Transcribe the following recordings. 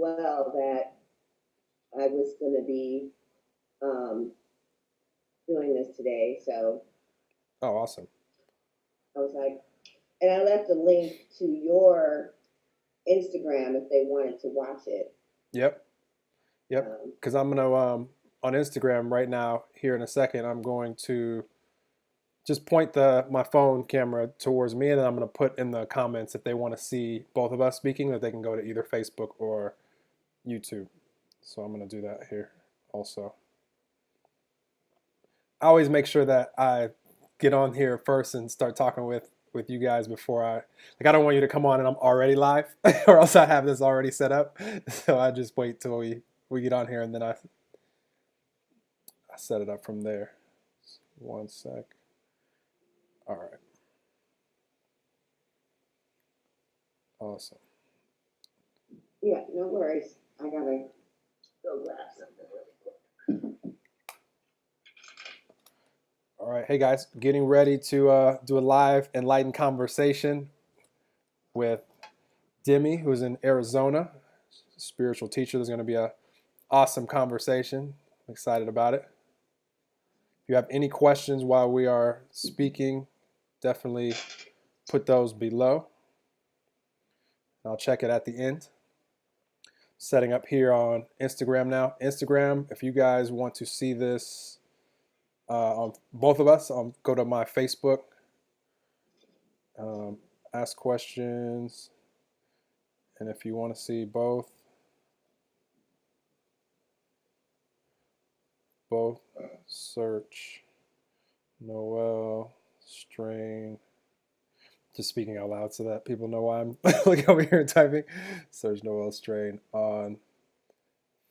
well that I was going to be um, doing this today. So Oh, awesome. I was like, and I left a link to your Instagram if they wanted to watch it. Yep. Yep. Um, Because I'm gonna on Instagram right now. Here in a second, I'm going to just point the my phone camera towards me, and then I'm gonna put in the comments if they want to see both of us speaking, that they can go to either Facebook or YouTube. So I'm gonna do that here also. I always make sure that I get on here first and start talking with you guys before I don't want you to come on and I'm already live or else I have this already set up. So I just wait till we get on here and then I set it up from there. One sec. All right. Awesome. yeah, no worries. I gotta go grab something really quick. All right. Hey guys, getting ready to do a live Enlightened Conversation with Demi, who's in Arizona, spiritual teacher. There's going to be a awesome conversation. I'm excited about it. If you have any questions while we are speaking, definitely put those below. I'll check it at the end. Setting up here on Instagram now. Instagram, if you guys want to see this on both of us, go to my Facebook, ask questions, and if you want to see both search Noel Strain. Just speaking out loud so that people know why I'm looking over here and typing. Search Noel Strain on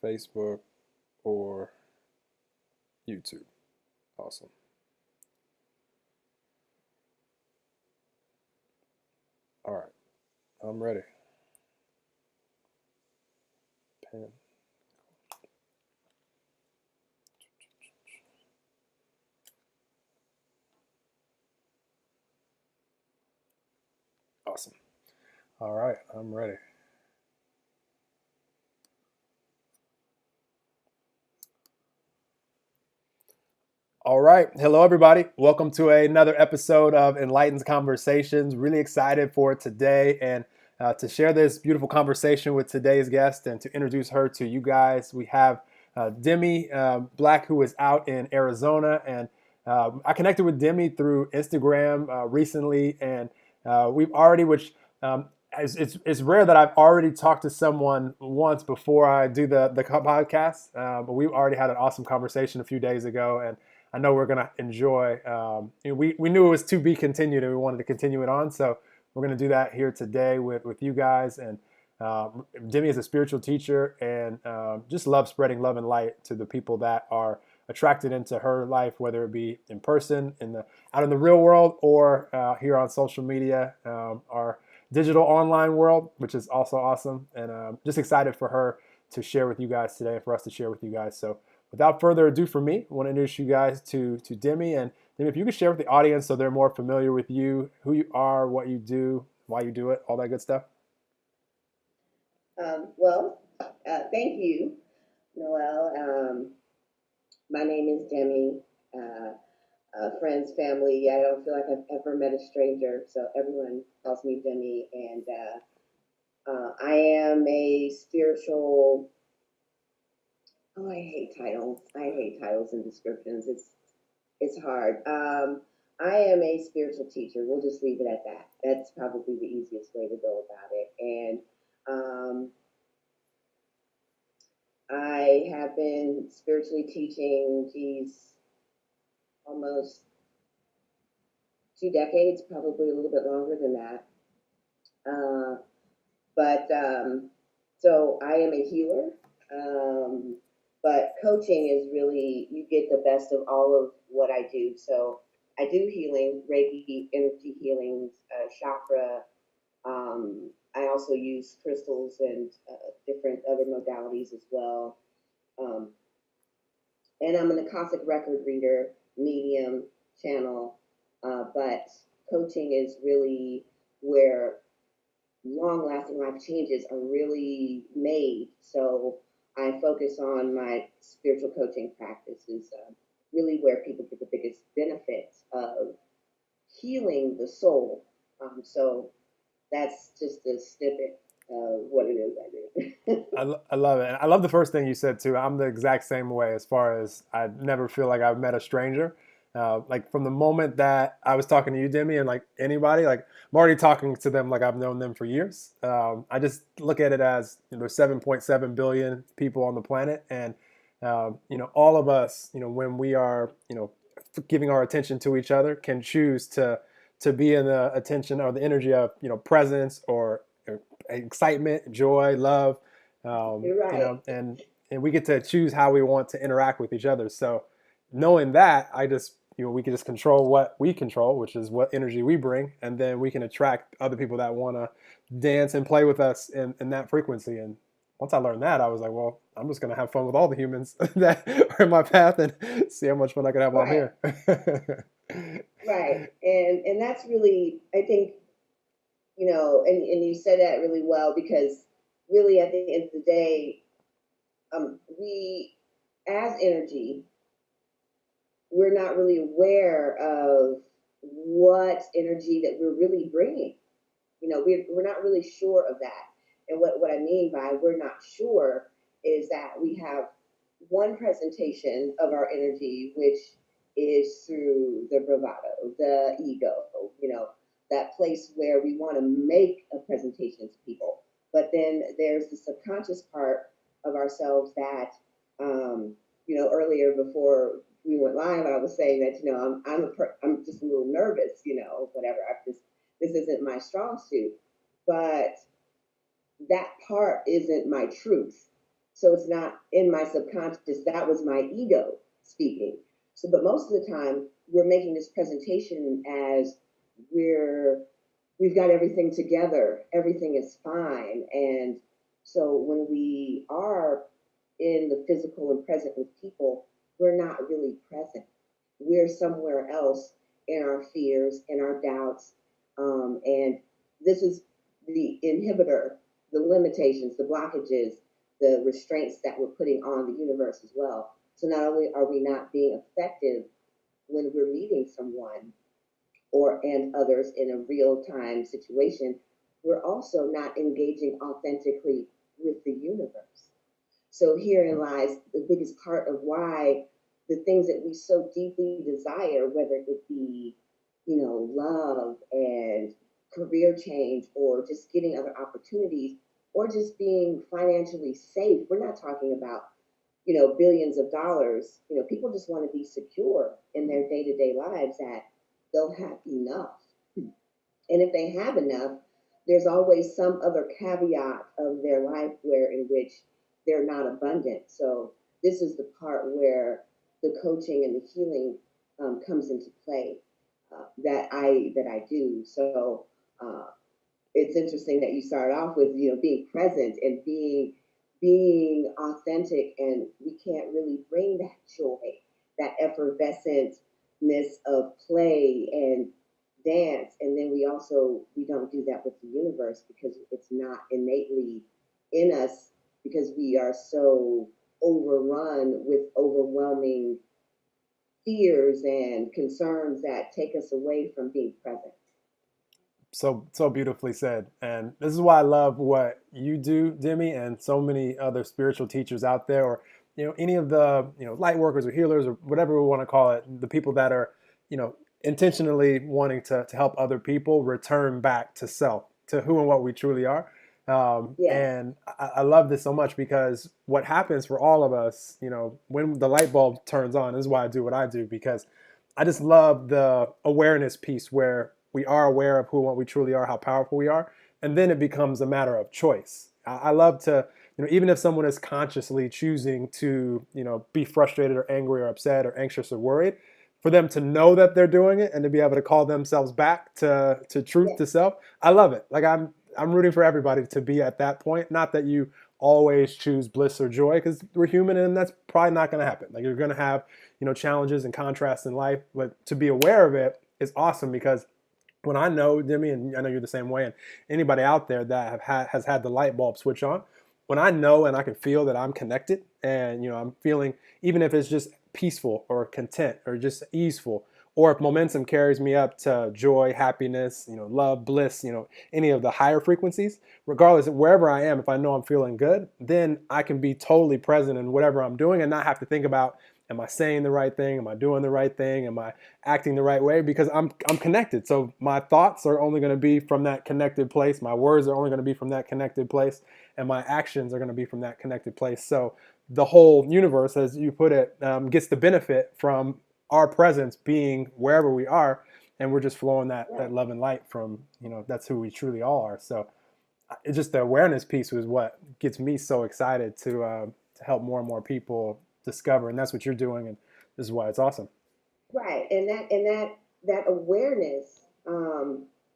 Facebook or YouTube. Awesome. All right, I'm ready. Pen. Awesome. All right, I'm ready. All right. Hello, everybody. Welcome to another episode of Enlightened Conversations. Really excited for today and to share this beautiful conversation with today's guest and to introduce her to you guys. We have Demi Black, who is out in Arizona. And I connected with Demi through Instagram recently. And we've already, which it's rare that I've already talked to someone once before I do the podcast. But we've already had an awesome conversation a few days ago. And I know we're going to enjoy. We knew it was to be continued, and we wanted to continue it on. So we're going to do that here today with you guys. And Demi is a spiritual teacher and just loves spreading love and light to the people that are attracted into her life, whether it be in person, out in the real world, or here on social media, our digital online world, which is also awesome. And just excited for her to share with you guys today, and for us to share with you guys. So without further ado, for me, I want to introduce you guys to Demi. And Demi, if you could share with the audience so they're more familiar with you, who you are, what you do, why you do it, all that good stuff. Thank you, Noel. My name is Demi. Friends, family. I don't feel like I've ever met a stranger, so everyone calls me Demi. And I am a spiritual. Oh, I hate titles. I hate titles and descriptions. It's hard. I am a spiritual teacher. We'll just leave it at that. That's probably the easiest way to go about it. And I have been spiritually teaching, almost 2 decades, probably a little bit longer than that. So I am a healer. But coaching is really, you get the best of all of what I do. So I do healing, Reiki, energy healings, chakra. I also use crystals and different other modalities as well. And I'm an Akashic record reader, medium, channel. But coaching is really where long-lasting life changes are really made. So I focus on my spiritual coaching practices, really where people get the biggest benefits of healing the soul. So that's just a snippet of what it is I do. I love it. And I love the first thing you said too. I'm the exact same way as far as I never feel like I've met a stranger. Like from the moment that I was talking to you, Demi, and like anybody, like I'm already talking to them like I've known them for years. I just look at it as there's 7.7 billion people on the planet, and all of us, when we are, giving our attention to each other, can choose to be in the attention or the energy of presence or excitement, joy, love, You're right. and we get to choose how we want to interact with each other. So knowing that, I just we can just control what we control, which is what energy we bring, and then we can attract other people that want to dance and play with us in that frequency. And once I learned that, I was like, well, I'm just gonna have fun with all the humans that are in my path and see how much fun I can have while I'm Right. here. Right. And that's really, I think, and you said that really well, because really at the end of the day, we as energy, we're not really aware of what energy that we're really bringing. We're not really sure of that. And what I mean by we're not sure is that we have one presentation of our energy, which is through the bravado, the ego, that place where we want to make a presentation to people. But then there's the subconscious part of ourselves that, earlier before we went live, I was saying that, I'm just a little nervous, whatever. This isn't my strong suit, but that part isn't my truth. So it's not in my subconscious. That was my ego speaking. So, but most of the time, we're making this presentation as we've got everything together, everything is fine. And so when we are in the physical and present with people, we're not really present. We're somewhere else in our fears, in our doubts. And this is the inhibitor, the limitations, the blockages, the restraints that we're putting on the universe as well. So not only are we not being effective when we're meeting someone and others in a real time situation, we're also not engaging authentically with the universe. So herein lies the biggest part of why the things that we so deeply desire, whether it be, love and career change, or just getting other opportunities, or just being financially safe. We're not talking about, billions of dollars. People just want to be secure in their day-to-day lives, that they'll have enough. And if they have enough, there's always some other caveat of their life in which they're not abundant. So this is the part where the coaching and the healing comes into play, that I do. So it's interesting that you started off with being present and being authentic, and we can't really bring that joy, that effervescentness of play and dance, and then we don't do that with the universe because it's not innately in us, because we are so overrun with overwhelming fears and concerns that take us away from being present. So beautifully said. And this is why I love what you do, Demi, and so many other spiritual teachers out there, or any of the light workers or healers or whatever we want to call it, the people that are intentionally wanting to help other people return back to self, to who and what we truly are. Yes. And I love this so much, because what happens for all of us, when the light bulb turns on, this is why I do what I do, because I just love the awareness piece, where we are aware of who and what we truly are, how powerful we are, and then it becomes a matter of choice. I love to, even if someone is consciously choosing to, be frustrated or angry or upset or anxious or worried, for them to know that they're doing it and to be able to call themselves back to truth, Yes. to self. I love it. Like I'm rooting for everybody to be at that point. Not that you always choose bliss or joy, because we're human and that's probably not going to happen. Like you're going to have, challenges and contrasts in life, but to be aware of it is awesome, because when I know, Demi, and I know you're the same way, and anybody out there that has had the light bulb switch on, when I know and I can feel that I'm connected, and I'm feeling, even if it's just peaceful or content or just easeful, or if momentum carries me up to joy, happiness, love, bliss, any of the higher frequencies, regardless of wherever I am, if I know I'm feeling good, then I can be totally present in whatever I'm doing and not have to think about, am I saying the right thing? Am I doing the right thing? Am I acting the right way? Because I'm connected. So my thoughts are only going to be from that connected place. My words are only going to be from that connected place, and my actions are going to be from that connected place. So the whole universe, as you put it, gets the benefit from our presence being wherever we are, and we're just flowing that love and light from, that's who we truly all are. So it's just the awareness piece was what gets me so excited to help more and more people discover, and that's what you're doing, and this is why it's awesome. Right, and that awareness,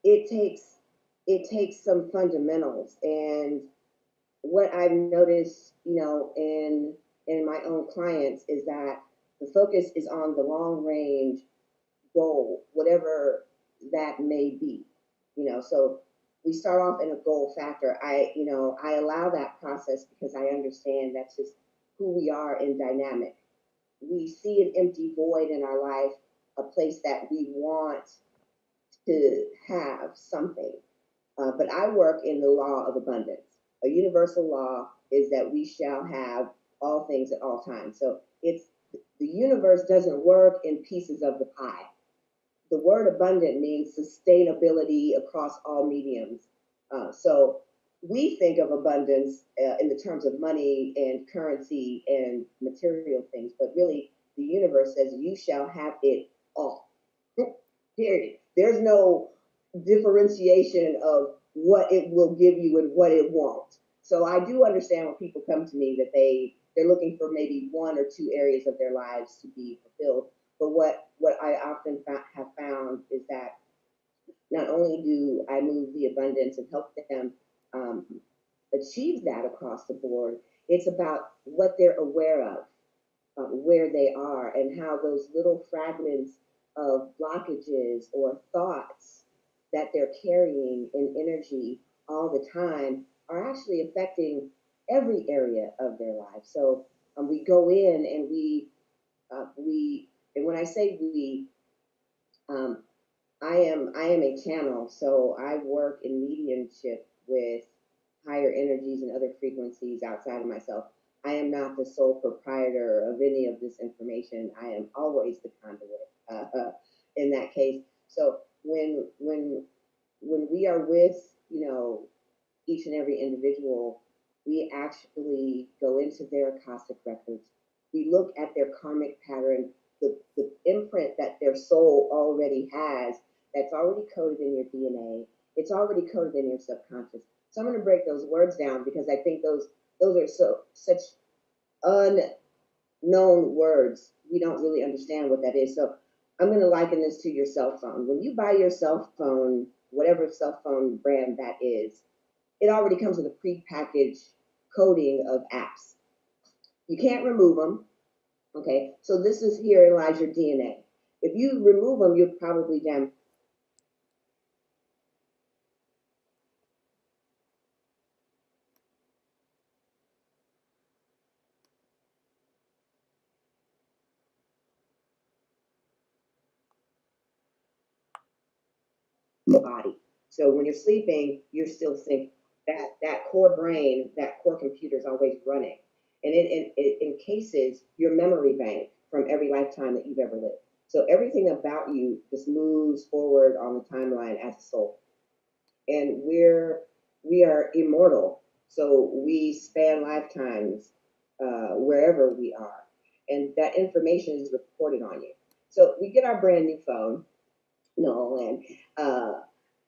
it takes some fundamentals. And what I've noticed, in my own clients is that the focus is on the long range goal, whatever that may be. So we start off in a goal factor. I allow that process because I understand that's just who we are in dynamic. We see an empty void in our life, a place that we want to have something. But I work in the law of abundance. A universal law is that we shall have all things at all times. So it's the universe doesn't work in pieces of the pie. The word abundant means sustainability across all mediums. So we think of abundance in the terms of money and currency and material things, but really the universe says you shall have it all. Period. There's no differentiation of what it will give you and what it won't. So I do understand when people come to me that they're looking for maybe one or two areas of their lives to be fulfilled. But what I often have found is that not only do I move the abundance and help them um, achieve that across the board, it's about what they're aware of, where they are, and how those little fragments of blockages or thoughts that they're carrying in energy all the time are actually affecting every area of their life. So we go in and and when I say we, um, I am a channel, so I work in mediumship with higher energies and other frequencies outside of myself. I am not the sole proprietor of any of this information. I am always the conduit in that case. So when we are with, each and every individual, we actually go into their Akashic records. We look at their karmic pattern, the imprint that their soul already has, that's already coded in your DNA. It's already coded in your subconscious. So I'm going to break those words down because I think those are such unknown words. We don't really understand what that is. So I'm going to liken this to your cell phone. When you buy your cell phone, whatever cell phone brand that is, it already comes with a prepackaged coding of apps. You can't remove them. Okay, so this is here lies your DNA. If you remove them, you'll probably damage the body. So when you're sleeping, you're still thinking that core brain, that core computer is always running, and it encases your memory bank from every lifetime that you've ever lived. So everything about you just moves forward on the timeline as a soul, and we are immortal. So we span lifetimes wherever we are, and that information is reported on you. So we get our brand new phone, no, and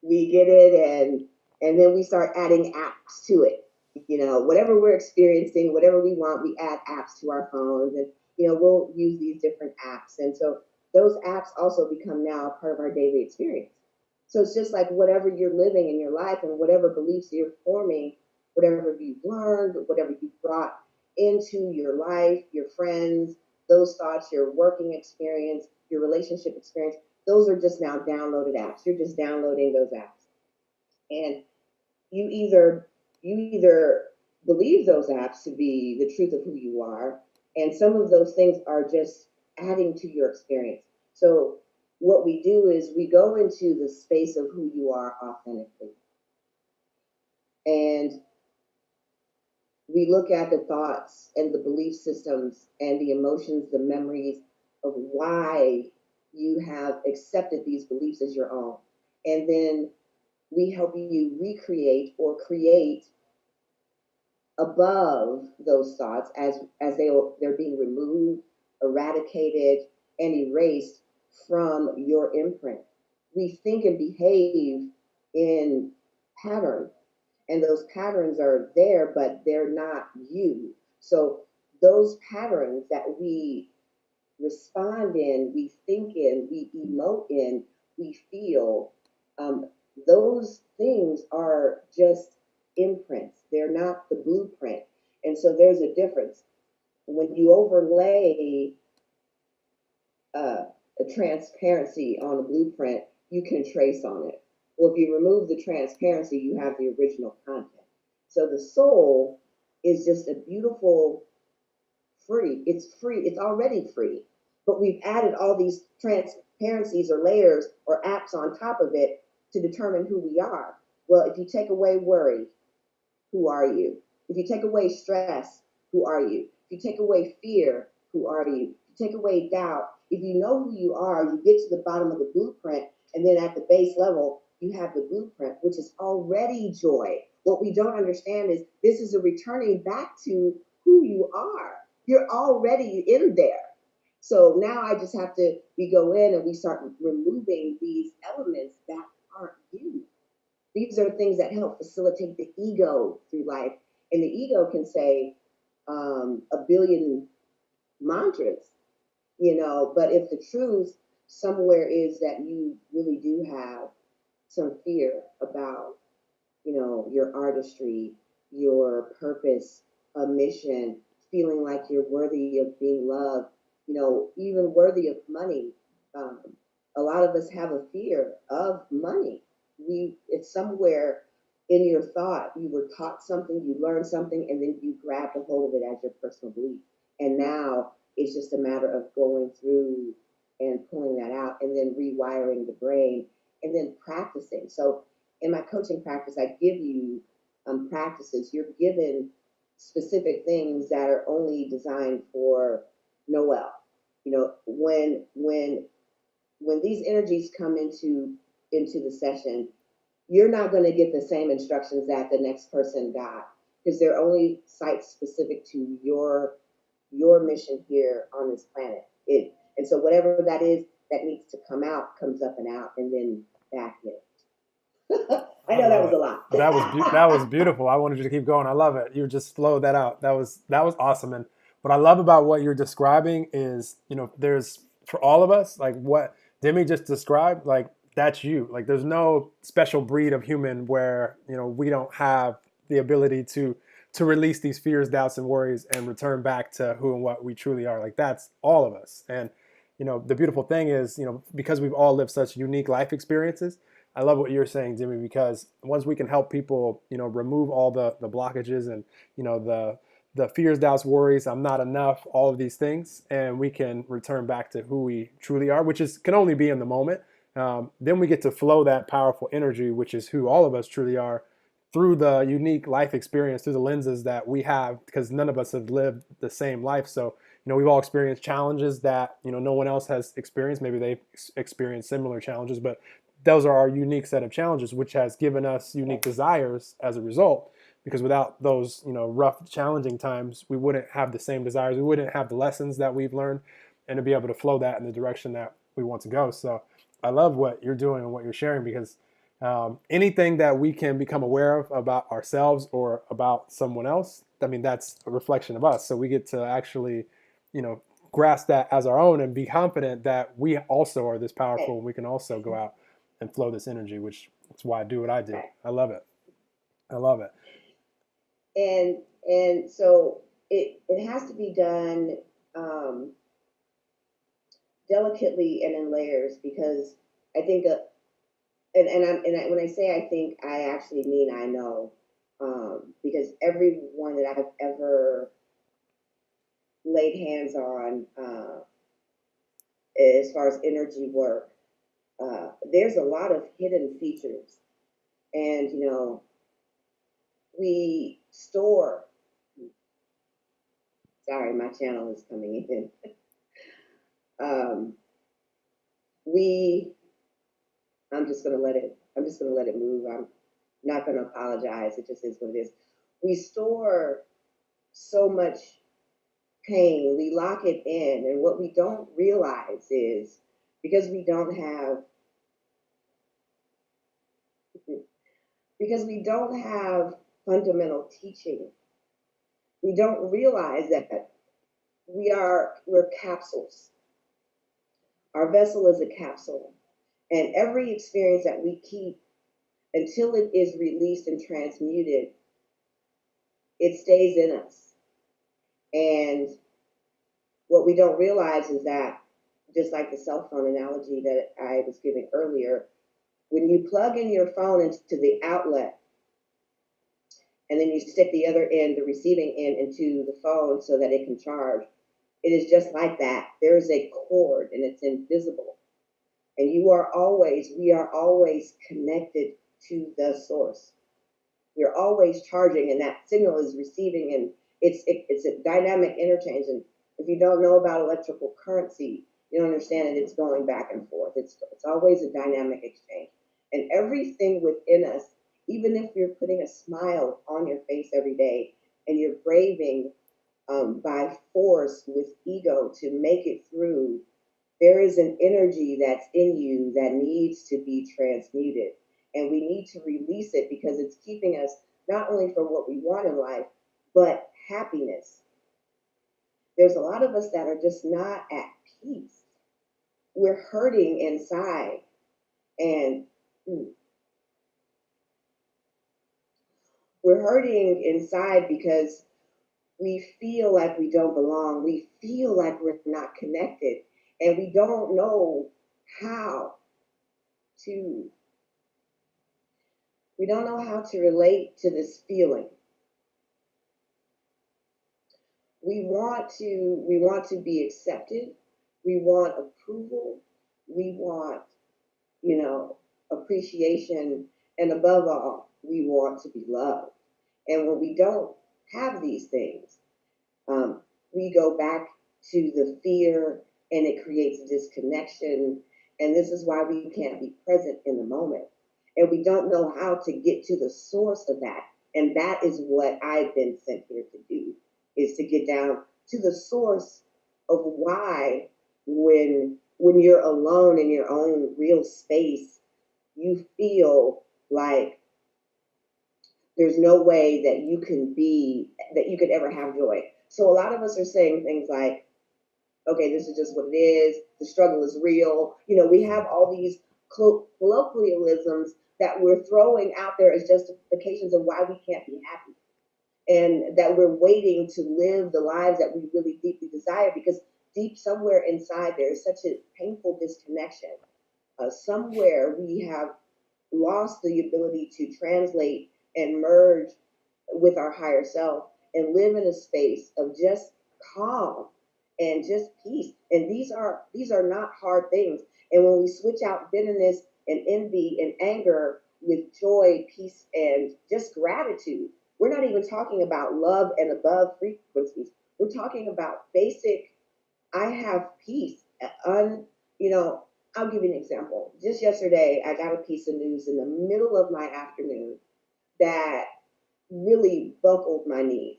we get it, and then we start adding apps to it. Whatever we're experiencing, whatever we want, we add apps to our phones, and we'll use these different apps, and so those apps also become now a part of our daily experience. So it's just like whatever you're living in your life and whatever beliefs you're forming, whatever you've learned, whatever you've brought into your life, your friends, those thoughts, your working experience, your relationship experience, those are just now downloaded apps. You're just downloading those apps. And you either believe those apps to be the truth of who you are. And some of those things are just adding to your experience. So what we do is we go into the space of who you are authentically. And we look at the thoughts and the belief systems and the emotions, the memories of why you have accepted these beliefs as your own. And then we help you recreate or create above those thoughts as they're being removed, eradicated, and erased from your imprint. We think and behave in patterns, and those patterns are there, but they're not you. So those patterns that we respond in, we think in, we emote in, we feel, um, those things are just imprints. They're not the blueprint. And so there's a difference. When you overlay a transparency on a blueprint, you can trace on it. Well, if you remove the transparency, you have the original content. So the soul is just a beautiful free. It's free. It's already free. But we've added all these transparencies or layers or apps on top of it to determine who we are. Well, if you take away worry, who are you? If you take away stress, who are you? If you take away fear, who are you? If you take away doubt, if you know who you are, you get to the bottom of the blueprint, and then at the base level, you have the blueprint, which is already joy. What we don't understand is this is a returning back to who you are. You're already in there. So now we go in and we start removing these elements that aren't you. These are things that help facilitate the ego through life. And the ego can say a billion mantras, but if the truth somewhere is that you really do have some fear about, your artistry, your purpose, a mission, feeling like you're worthy of being loved, even worthy of money. Um, a lot of us have a fear of money. It's somewhere in your thought. You were taught something, you learned something, and then you grabbed a hold of it as your personal belief. And now it's just a matter of going through and pulling that out and then rewiring the brain and then practicing. So in my coaching practice, I give you practices. You're given specific things that are only designed for Noel. When these energies come into the session, you're not going to get the same instructions that the next person got because they're only site specific to your mission here on this planet. And so whatever that is that needs to come out comes up and out and then back in. I know that was a lot. That was beautiful. I wanted you to keep going. I love it. You just flowed that out. That was awesome. And what I love about what you're describing is, there's for all of us, like what Demi just described, like that's you. Like there's no special breed of human where, we don't have the ability to release these fears, doubts, and worries and return back to who and what we truly are. Like that's all of us. And, the beautiful thing is, because we've all lived such unique life experiences, I love what you're saying, Jimmy, because once we can help people, remove all the blockages and, the fears, doubts, worries, I'm not enough, all of these things, and we can return back to who we truly are, which can only be in the moment. Then we get to flow that powerful energy, which is who all of us truly are, through the unique life experience, through the lenses that we have, because none of us have lived the same life. So, we've all experienced challenges that, no one else has experienced. Maybe they've experienced similar challenges, but those are our unique set of challenges, which has given us unique desires as a result. Because without those, rough, challenging times, we wouldn't have the same desires. We wouldn't have the lessons that we've learned, and to be able to flow that in the direction that we want to go. So I love what you're doing and what you're sharing, because anything that we can become aware of about ourselves or about someone else, I mean, that's a reflection of us. So we get to actually, grasp that as our own and be confident that we also are this powerful and we can also go out and flow this energy, which is why I do what I do. I love it. I love it. And so it has to be done delicately and in layers, because I think when I say I think, I actually mean I know. because everyone that I've ever laid hands on, as far as energy work, there's a lot of hidden features. And, we store, sorry, my channel is coming in. um, we, I'm just going to let it move. I'm not going to apologize. It just is what it is. We store so much pain, we lock it in. And what we don't realize is because we don't have fundamental teaching, we don't realize that we're capsules. Our vessel is a capsule. And every experience that we keep until it is released and transmuted, it stays in us. And what we don't realize is that, just like the cell phone analogy that I was giving earlier, when you plug in your phone into the outlet and then you stick the other end, the receiving end, into the phone so that it can charge, it is just like that. There is a cord and it's invisible. And we are always connected to the source. We're always charging, and that signal is receiving, and it's a dynamic interchange. And if you don't know about electrical currency, you don't understand it. It's going back and forth. It's always a dynamic exchange. And everything within us, even if you're putting a smile on your face every day and you're braving by force with ego to make it through, there is an energy that's in you that needs to be transmuted. And we need to release it because it's keeping us not only from what we want in life, but happiness. There's a lot of us that are just not at peace. We're hurting inside. And we're hurting inside because we feel like we don't belong. We feel like we're not connected. And we don't know how to relate to this feeling. We want to be accepted. We want approval. We want, appreciation. And above all, we want to be loved. And when we don't have these things, we go back to the fear, and it creates disconnection. And this is why we can't be present in the moment. And we don't know how to get to the source of that. And that is what I've been sent here to do, is to get down to the source of why when you're alone in your own real space, you feel like there's no way that you could ever have joy. So a lot of us are saying things like, okay, this is just what it is. The struggle is real. We have all these colloquialisms that we're throwing out there as justifications of why we can't be happy. And that we're waiting to live the lives that we really deeply desire, because deep somewhere inside there is such a painful disconnection. Somewhere we have lost the ability to translate and merge with our higher self and live in a space of just calm and just peace. And these are not hard things. And when we switch out bitterness and envy and anger with joy, peace, and just gratitude, we're not even talking about love and above frequencies. We're talking about basic, I have peace. I'll give you an example. Just yesterday, I got a piece of news in the middle of my afternoon that really buckled my knees.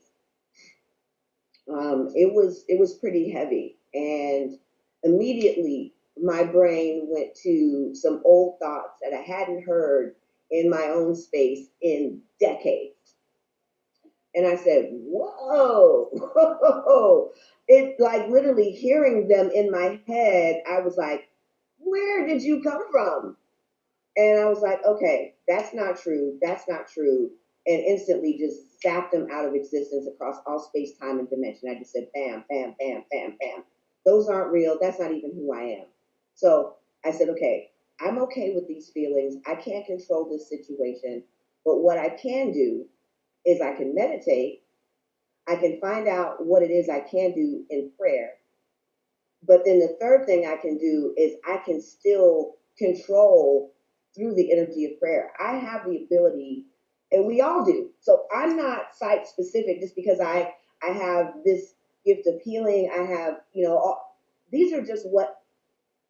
It was pretty heavy, and immediately my brain went to some old thoughts that I hadn't heard in my own space in decades. And I said, whoa, whoa. It, like, literally hearing them in my head, I was like, where did you come from? And I was like, okay, that's not true. That's not true. And instantly just zapped them out of existence across all space, time, and dimension. I just said, bam, bam, bam, bam, bam. Those aren't real. That's not even who I am. So I said, okay, I'm okay with these feelings. I can't control this situation. But what I can do is I can meditate. I can find out what it is I can do in prayer. But then the third thing I can do is I can still control through the energy of prayer. I have the ability, and we all do. So I'm not site specific just because I have this gift of healing. I have, these are just what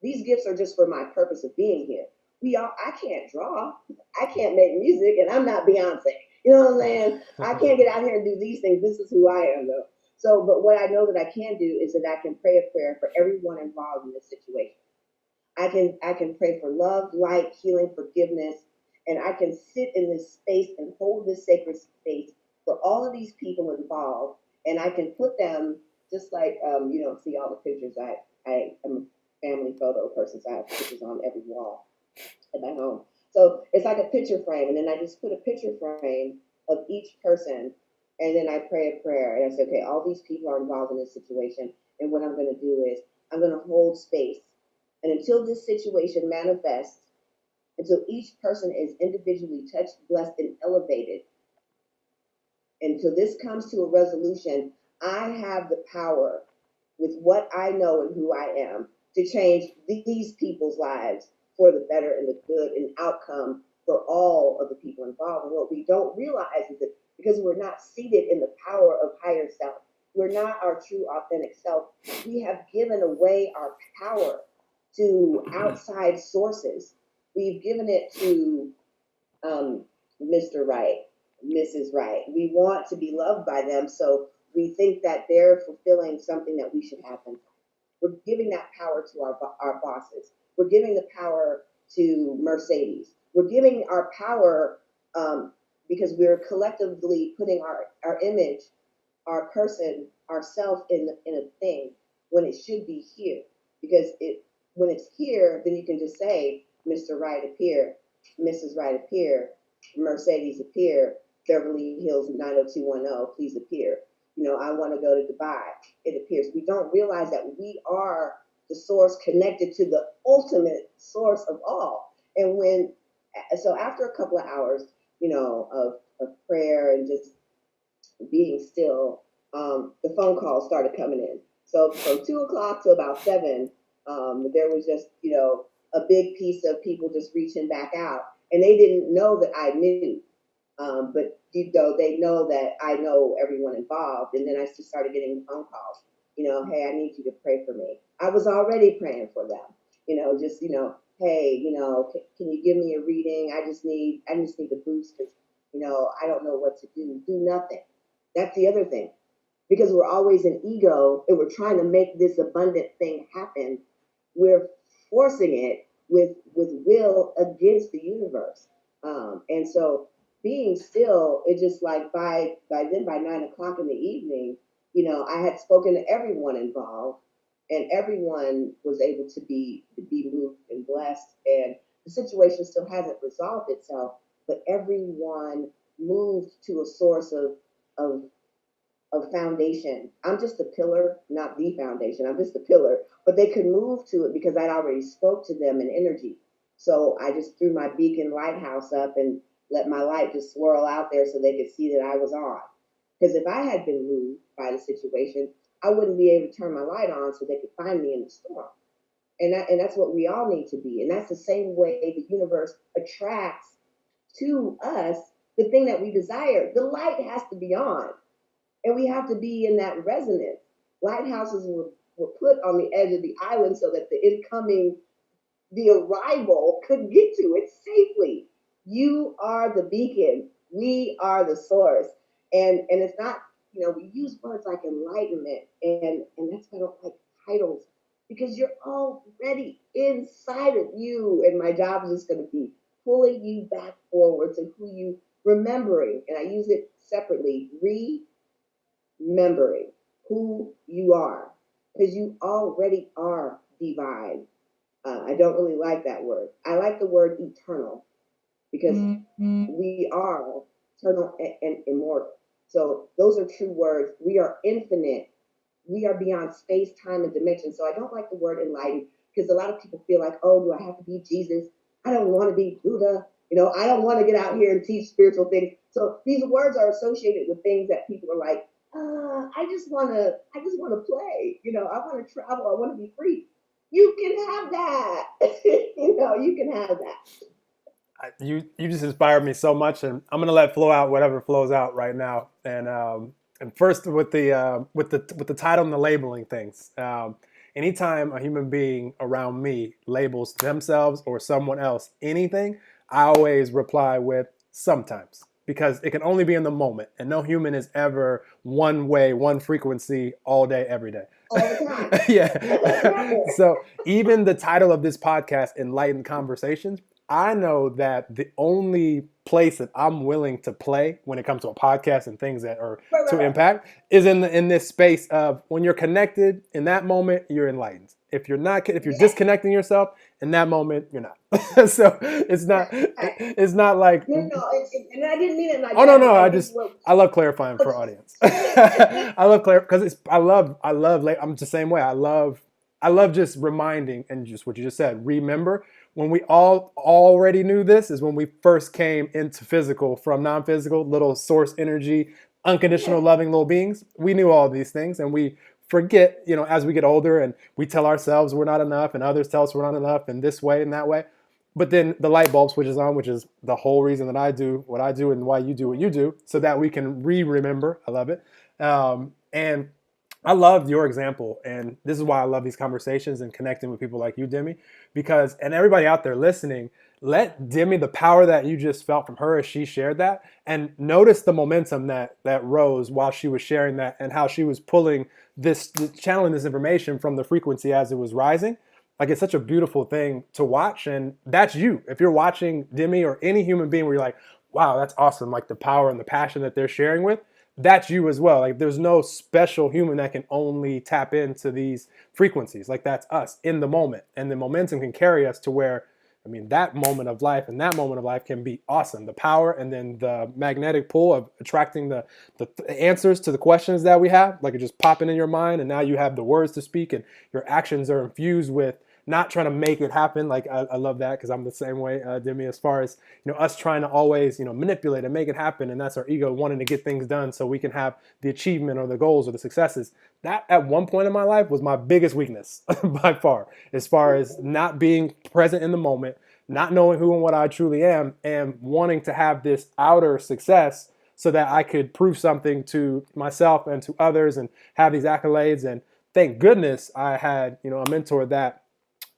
these gifts are just for my purpose of being here. I can't draw, I can't make music, and I'm not Beyonce. You know what I'm saying? I can't get out here and do these things. This is who I am, though. So, but what I know that I can do is that I can pray a prayer for everyone involved in this situation. I can pray for love, light, healing, forgiveness, and I can sit in this space and hold this sacred space for all of these people involved, and I can put them just like you don't see all the pictures. I am a family photo person, so I have pictures on every wall at my home. So it's like a picture frame, and then I just put a picture frame of each person, and then I pray a prayer, and I say, okay, all these people are involved in this situation, and what I'm going to do is I'm going to hold space, and until this situation manifests, until each person is individually touched, blessed, and elevated, until this comes to a resolution, I have the power with what I know and who I am to change these people's lives for the better and the good and outcome for all of the people involved. And what we don't realize is that because we're not seated in the power of higher self, we're not our true authentic self, we have given away our power to outside sources. We've given it to Mr. Right, Mrs. Right. We want to be loved by them, so we think that they're fulfilling something that we should have them. We're giving that power to our bosses. We're giving the power to Mercedes. We're giving our power because we're collectively putting our image, our person, ourself in a thing when it should be here. Because when it's here, then you can just say, Mr. Right appear, Mrs. Right appear, Mercedes appear, Beverly Hills 90210, please appear. I want to go to Dubai. It appears. We don't realize that we are the source connected to the ultimate source of all. So after a couple of hours, of prayer and just being still, the phone calls started coming in. So from 2 o'clock to about 7, there was just, a big piece of people just reaching back out, and they didn't know that I knew. But they know that I know everyone involved, and then I just started getting phone calls. Hey, I need you to pray for me. I was already praying for them. Hey, can you give me a reading? I just need a boost because I don't know what to do. Do nothing. That's the other thing, because we're always in ego and we're trying to make this abundant thing happen. We're forcing it with will against the universe, and so being still, it just like by 9 o'clock in the evening, I had spoken to everyone involved, and everyone was able to be moved and blessed, and the situation still hasn't resolved itself, but everyone moved to a source of foundation. I'm just a pillar, not the foundation. I'm just a pillar, but they could move to it because I'd already spoke to them in energy. So I just threw my beacon lighthouse up and let my light just swirl out there so they could see that I was on. Because if I had been moved by the situation, I wouldn't be able to turn my light on so they could find me in the storm. And that's what we all need to be. And that's the same way the universe attracts to us the thing that we desire. The light has to be on. And we have to be in that resonance. Lighthouses were put on the edge of the island so that the arrival could get to it safely. You are the beacon. We are the source. And it's not, we use words like enlightenment, and that's why I don't like titles, because you're already inside of you. And my job is just going to be pulling you back forward to who you remembering. And I use it separately. Remembering who you are, because you already are divine. I don't really like that word. I like the word eternal, because we are eternal and immortal. So those are true words. We are infinite. We are beyond space, time, and dimension. So I don't like the word enlightened, because a lot of people feel like, oh, do I have to be Jesus? I don't want to be Buddha. I don't want to get out here and teach spiritual things. So these words are associated with things that people are like, I just want to play. I want to travel. I want to be free. You can have that. You can have that. You just inspired me so much, and I'm gonna let flow out whatever flows out right now. And first with the title and the labeling things. Anytime a human being around me labels themselves or someone else anything, I always reply with sometimes, because it can only be in the moment, and no human is ever one way, one frequency all day, every day. All the time. Yeah. So even the title of this podcast, Enlightened Conversations, I know that the only place that I'm willing to play when it comes to a podcast and things that are to Right. impact is in this space of when you're connected in that moment, you're enlightened. If you're not, if you're disconnecting yourself in that moment, you're not. So it's not like, No, and I didn't mean it like oh that. no, I think I love clarifying for audience. I love because I'm the same way. I love just reminding, and just what you just said. Remember when we all already knew this is when we first came into physical from non-physical, little source energy, unconditional loving little beings. We knew all these things, and we forget, as we get older, and we tell ourselves we're not enough, and others tell us we're not enough, in this way and that way. But then the light bulb switches on, which is the whole reason that I do what I do and why you do what you do, so that we can remember. I love it. And I love your example. And this is why I love these conversations and connecting with people like you, Demi, because, and everybody out there listening, let Demi, the power that you just felt from her as she shared that, and notice the momentum that rose while she was sharing that, and how she was pulling channeling this information from the frequency as it was rising. Like, it's such a beautiful thing to watch. And that's you. If you're watching Demi or any human being where you're like, wow, that's awesome, like the power and the passion that they're sharing with, that's you as well. Like, there's no special human that can only tap into these frequencies. Like, that's us in the moment. And the momentum can carry us to where, I mean, that moment of life and that moment of life can be awesome. The power and then the magnetic pull of attracting the answers to the questions that we have, like, it just popping in your mind. And now you have the words to speak, and your actions are infused with not trying to make it happen. Like, I love that, because I'm the same way, Demi, as far as, us trying to always, manipulate and make it happen. And that's our ego wanting to get things done so we can have the achievement or the goals or the successes. That at one point in my life was my biggest weakness by far as not being present in the moment, not knowing who and what I truly am, and wanting to have this outer success so that I could prove something to myself and to others and have these accolades. And thank goodness I had, a mentor that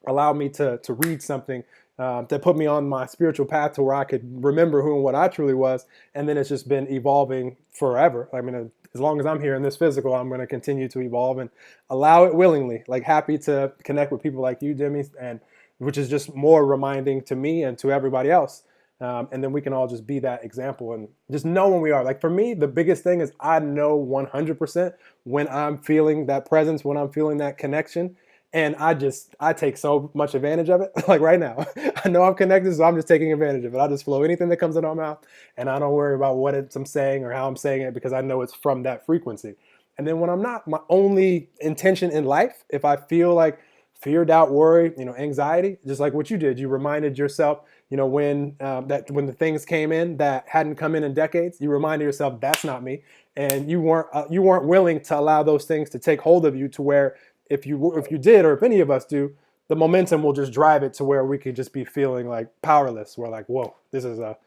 allowed me to read something that put me on my spiritual path to where I could remember who and what I truly was. And then it's just been evolving forever. I mean, as long as I'm here in this physical, I'm going to continue to evolve and allow it willingly. Like, happy to connect with people like you, Demi, and which is just more reminding to me and to everybody else. And then we can all just be that example and just know when we are. Like, for me, the biggest thing is I know 100% when I'm feeling that presence, when I'm feeling that connection. And I take so much advantage of it. Like, right now, I know I'm connected, so I'm just taking advantage of it. I just flow anything that comes in my mouth, and I don't worry about what I'm saying or how I'm saying it, because I know it's from that frequency. And then when I'm not, my only intention in life, if I feel like fear, doubt, worry, anxiety, just like what you did, you reminded yourself, when when the things came in that hadn't come in decades, you reminded yourself that's not me, and you weren't willing to allow those things to take hold of you to where, if you did, or if any of us do, the momentum will just drive it to where we could just be feeling like powerless. We're like, whoa, this is a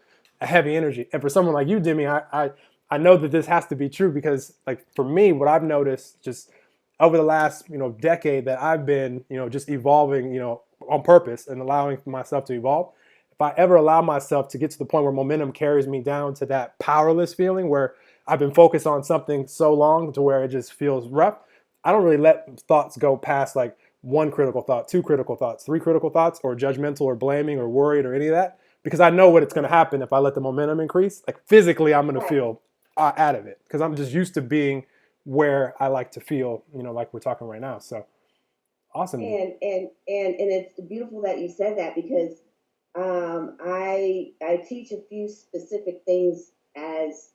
heavy energy. And for someone like you, Demi, I know that this has to be true, because, like, for me, what I've noticed just over the last decade that I've been just evolving on purpose and allowing myself to evolve. If I ever allow myself to get to the point where momentum carries me down to that powerless feeling, where I've been focused on something so long to where it just feels rough, I don't really let thoughts go past like one critical thought, two critical thoughts, three critical thoughts, or judgmental or blaming or worried or any of that, because I know what it's going to happen if I let the momentum increase. Like, physically, I'm going to feel out of it, because I'm just used to being where I like to feel, like we're talking right now. So awesome. And it's beautiful that you said that, because I teach a few specific things as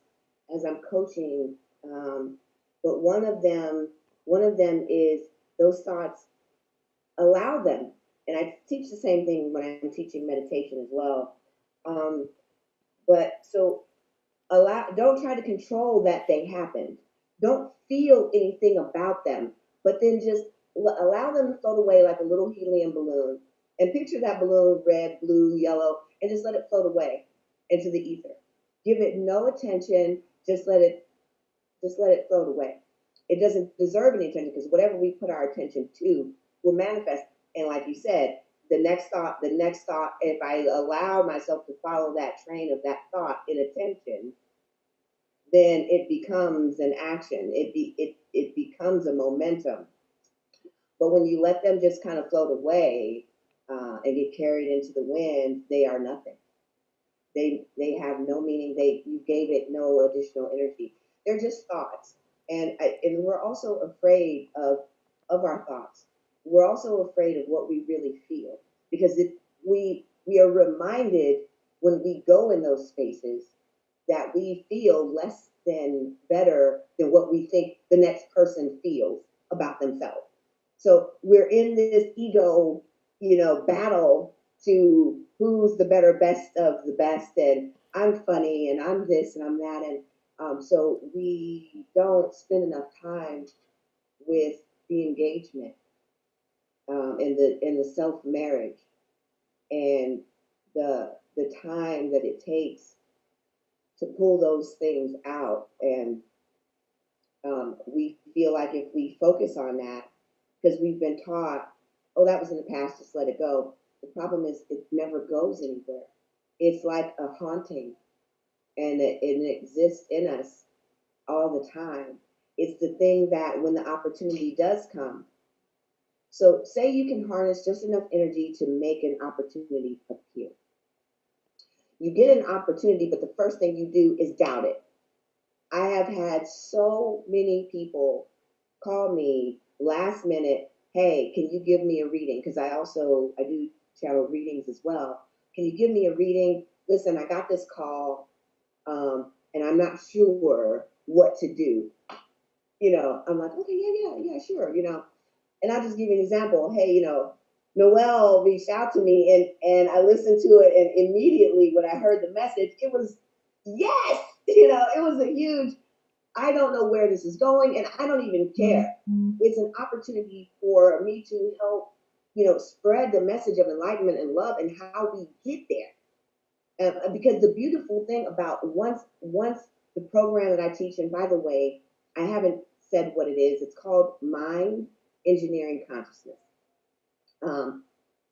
I'm coaching, but one of them is those thoughts, allow them. And I teach the same thing when I'm teaching meditation as well. But so Don't try to control that they happened. Don't feel anything about them, but then just allow them to float away like a little helium balloon. And picture that balloon red, blue, yellow, and just let it float away into the ether. Give it no attention. Just let it float away. It doesn't deserve any attention because whatever we put our attention to will manifest. And like you said, the next thought, if I allow myself to follow that train of that thought in attention, then it becomes an action. It becomes a momentum. But when you let them just kind of float away and get carried into the wind, they are nothing. They have no meaning. You gave it no additional energy. They're just thoughts, and we're also afraid of our thoughts. We're also afraid of what we really feel because we are reminded when we go in those spaces that we feel less than better than what we think the next person feels about themselves. So we're in this ego, battle to who's the better best of the best, and I'm funny, and I'm this, and I'm that, and so we don't spend enough time with the engagement, in the self marriage, and the time that it takes to pull those things out, and we feel like if we focus on that, because we've been taught, oh, that was in the past, just let it go. The problem is it never goes anywhere. It's like a haunting, and it exists in us all the time. It's the thing that when the opportunity does come, so say you can harness just enough energy to make an opportunity appear. You get an opportunity, but the first thing you do is doubt it. I have had so many people call me last minute, hey, can you give me a reading? Because I do channel readings as well. Can you give me a reading? Listen, I got this call, and I'm not sure what to do. I'm like, okay, yeah, sure, And I'll just give you an example. Hey, Noelle reached out to me, and I listened to it, and immediately when I heard the message, it was yes, it was a huge, I don't know where this is going, and I don't even care. It's an opportunity for me to help, spread the message of enlightenment and love and how we get there. Because the beautiful thing about once the program that I teach, and by the way, I haven't said what it is. It's called Mind Engineering Consciousness.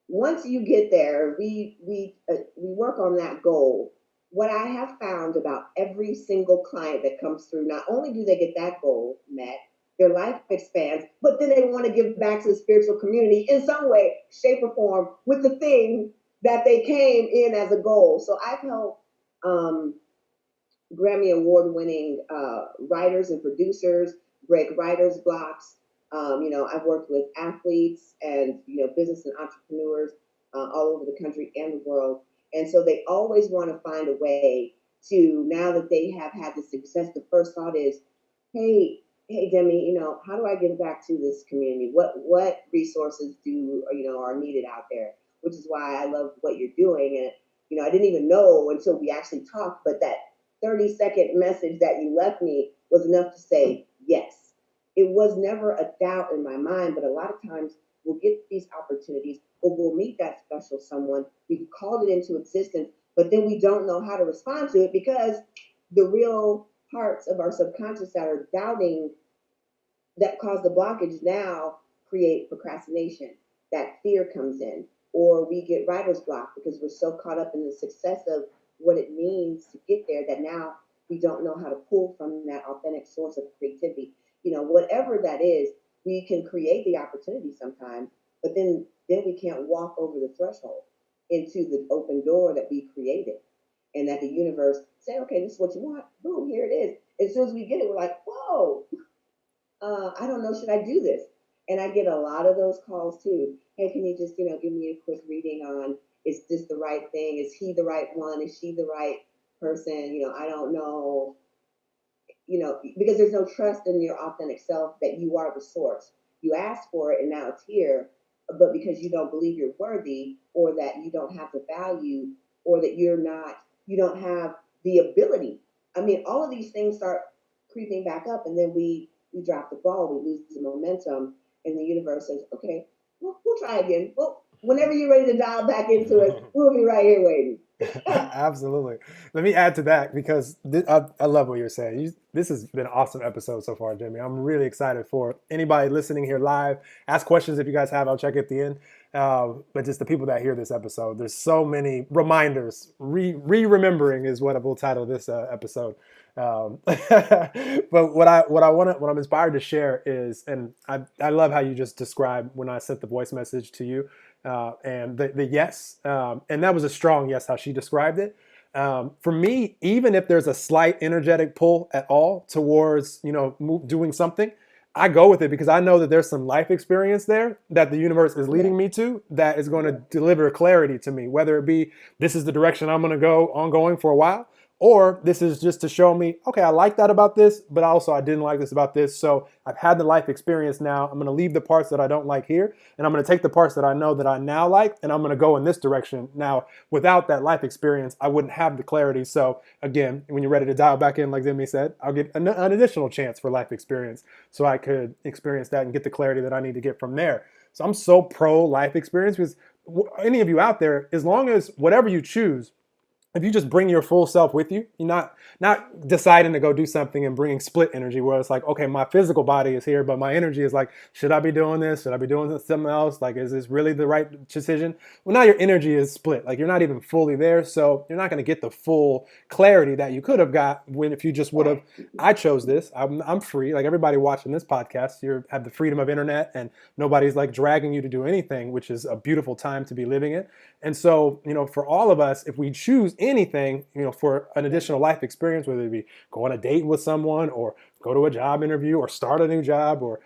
Once you get there, we work on that goal. What I have found about every single client that comes through, not only do they get that goal met, their life expands, but then they want to give back to the spiritual community in some way, shape, or form with the thing that they came in as a goal. So I've helped Grammy award-winning writers and producers break writers' blocks. I've worked with athletes and business and entrepreneurs all over the country and the world, and so they always want to find a way to. Now that they have had the success, the first thought is, "Hey, Demi, how do I give back to this community? What resources are needed out there?" Which is why I love what you're doing, and I didn't even know until we actually talked, but that 30-second message that you left me was enough to say yes. It was never a doubt in my mind, but a lot of times we'll get these opportunities or we'll meet that special someone. We've called it into existence, but then we don't know how to respond to it because the real parts of our subconscious that are doubting, that cause the blockage, now create procrastination. That fear comes in, or we get writer's block because we're so caught up in the success of what it means to get there that now we don't know how to pull from that authentic source of creativity. Whatever that is, we can create the opportunity sometimes, but then we can't walk over the threshold into the open door that we created, and that the universe say, okay, this is what you want. Boom, here it is. As soon as we get it, we're like, whoa, I don't know, should I do this? And I get a lot of those calls too. Hey, can you just, give me a quick reading on, is this the right thing? Is he the right one? Is she the right person? I don't know, because there's no trust in your authentic self that you are the source. You asked for it and now it's here, but because you don't believe you're worthy, or that you don't have the value, or that you don't have the ability I mean, all of these things start creeping back up, and then we drop the ball, we lose the momentum, and the universe says, "Okay, we'll try again. Well, whenever you're ready to dial back into it, we'll be right here waiting." Absolutely. Let me add to that because I love what you're saying. This has been an awesome episode so far, Jimmy. I'm really excited for anybody listening here live. Ask questions if you guys have. I'll check at the end. But just the people that hear this episode, there's so many reminders. Remembering is what I will title this episode. But what I'm inspired to share is, and I love how you just described when I sent the voice message to you, and the yes, and that was a strong yes how she described it. For me, even if there's a slight energetic pull at all towards doing something, I go with it because I know that there's some life experience there that the universe is Yeah, leading me to that is going to yeah. deliver clarity to me, whether it be this is the direction I'm going to go ongoing for a while, or this is just to show me, okay, I like that about this, but also I didn't like this about this. So I've had the life experience now. I'm going to leave the parts that I don't like here, and I'm going to take the parts that I know that I now like, and I'm going to go in this direction. Now, without that life experience, I wouldn't have the clarity. So again, when you're ready to dial back in, like Demi said, I'll get an additional chance for life experience so I could experience that and get the clarity that I need to get from there. So I'm so pro life experience because any of you out there, as long as whatever you choose, if you just bring your full self with you, you're not deciding to go do something and bringing split energy where it's like, okay, my physical body is here, but my energy is like, should I be doing this? Should I be doing something else? Like, is this really the right decision? Well, now your energy is split. Like, you're not even fully there, so you're not going to get the full clarity that you could have got when if you just would have. Right. I chose this. I'm free. Like everybody watching this podcast, you have the freedom of internet, and nobody's like dragging you to do anything, which is a beautiful time to be living in. And so, for all of us, if we choose anything, for an additional life experience, whether it be go on a date with someone or go to a job interview or start a new job or,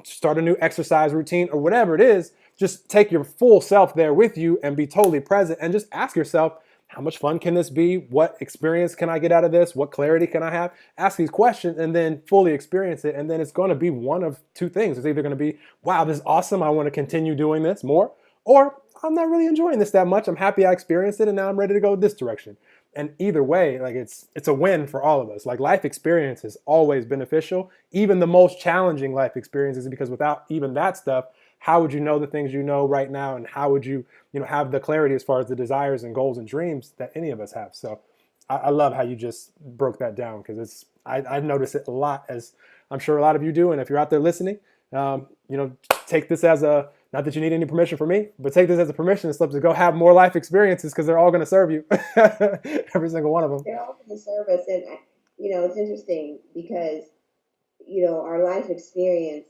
start a new exercise routine or whatever it is, just take your full self there with you and be totally present and just ask yourself, how much fun can this be? What experience can I get out of this? What clarity can I have? Ask these questions and then fully experience it. And then it's going to be one of two things. It's either going to be, wow, this is awesome. I want to continue doing this more. Or I'm not really enjoying this that much. I'm happy I experienced it and now I'm ready to go this direction. And either way, like it's a win for all of us. Like life experience is always beneficial, even the most challenging life experiences, because without even that stuff, how would you know the things you know right now, and how would you, have the clarity as far as the desires and goals and dreams that any of us have? So I love how you just broke that down because I've noticed it a lot, as I'm sure a lot of you do. And if you're out there listening, take this as a, not that you need any permission from me, but take this as a permission slip to go have more life experiences because they're all going to serve you, every single one of them. They're all for the service, and it's interesting because our life experience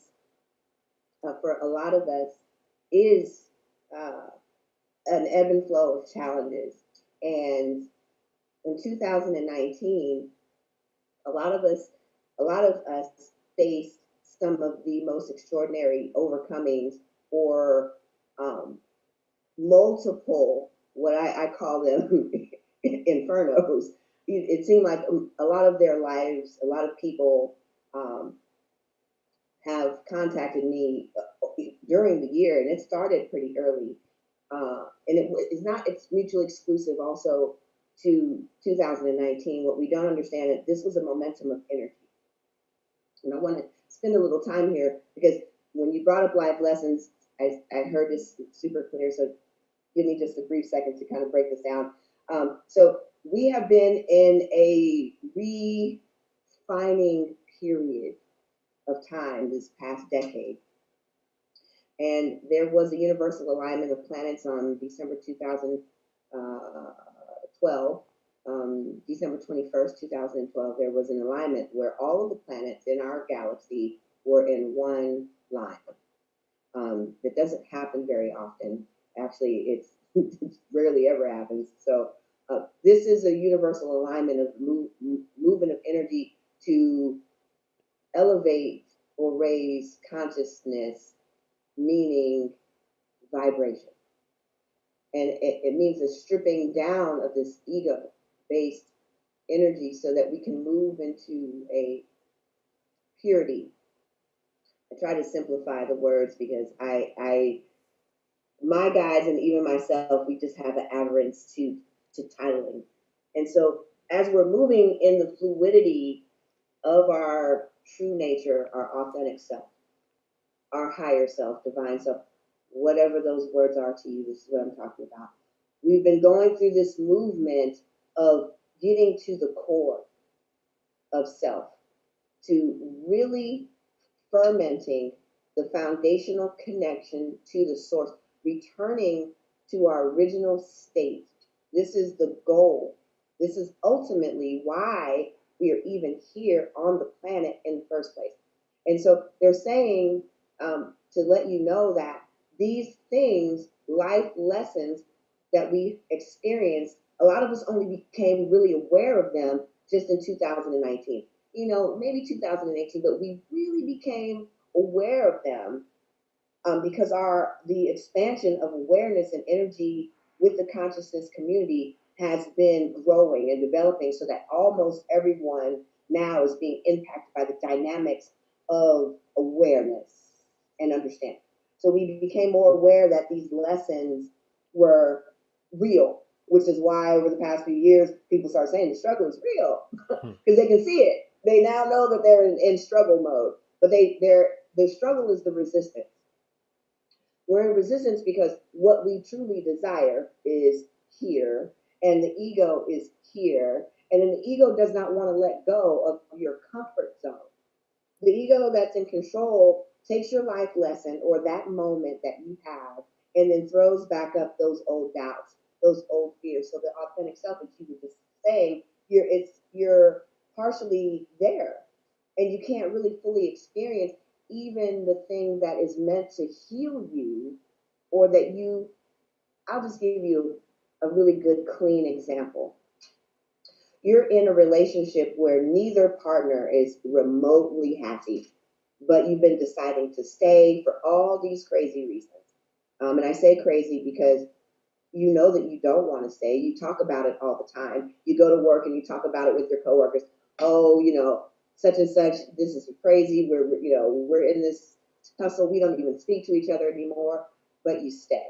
for a lot of us is uh, an ebb and flow of challenges. And in 2019, a lot of us faced some of the most extraordinary overcomings or um, multiple, what I call them, infernos. It seemed like a lot of their lives, a lot of people have contacted me during the year, and it started pretty early. And it's mutually exclusive also to 2019. What we don't understand is this was a momentum of energy. And I want to spend a little time here because when you brought up life lessons, I heard this super clear. So give me just a brief second to kind of break this down. So we have been in a refining period of time this past decade. And there was a universal alignment of planets on December 2012, December 21st, 2012. There was an alignment where all of the planets in our galaxy were in one line. That doesn't happen very often. Actually, it rarely ever happens. So this is a universal alignment of movement of energy to elevate or raise consciousness, meaning vibration. And it means a stripping down of this ego-based energy so that we can move into a purity. I try to simplify the words because my guides and even myself, we just have an averance to titling. And so as we're moving in the fluidity of our true nature, our authentic self, our higher self, divine self, whatever those words are to you, this is what I'm talking about. We've been going through this movement of getting to the core of self, to really fermenting the foundational connection to the source, returning to our original state. This is the goal. This is ultimately why we are even here on the planet in the first place. And so they're saying to let you know that these things, life lessons that we experienced, a lot of us only became really aware of them just in 2019. Maybe 2018, but we really became aware of them because the expansion of awareness and energy with the consciousness community has been growing and developing, so that almost everyone now is being impacted by the dynamics of awareness and understanding. So we became more aware that these lessons were real, which is why over the past few years people start saying the struggle is real because they can see it. They now know that they're in struggle mode, but the struggle is the resistance. We're in resistance because what we truly desire is here, and the ego is here, and then the ego does not want to let go of your comfort zone. The ego that's in control takes your life lesson or that moment that you have and then throws back up those old doubts, those old fears. So the authentic self, as you were just saying, you're partially there, and you can't really fully experience even the thing that is meant to heal you, or that I'll just give you a really good, clean example. You're in a relationship where neither partner is remotely happy, but you've been deciding to stay for all these crazy reasons. And I say crazy because you know that you don't want to stay. You talk about it all the time. You go to work and you talk about it with your coworkers. Oh, such and such, this is crazy. We're in this tussle. We don't even speak to each other anymore, but you stay.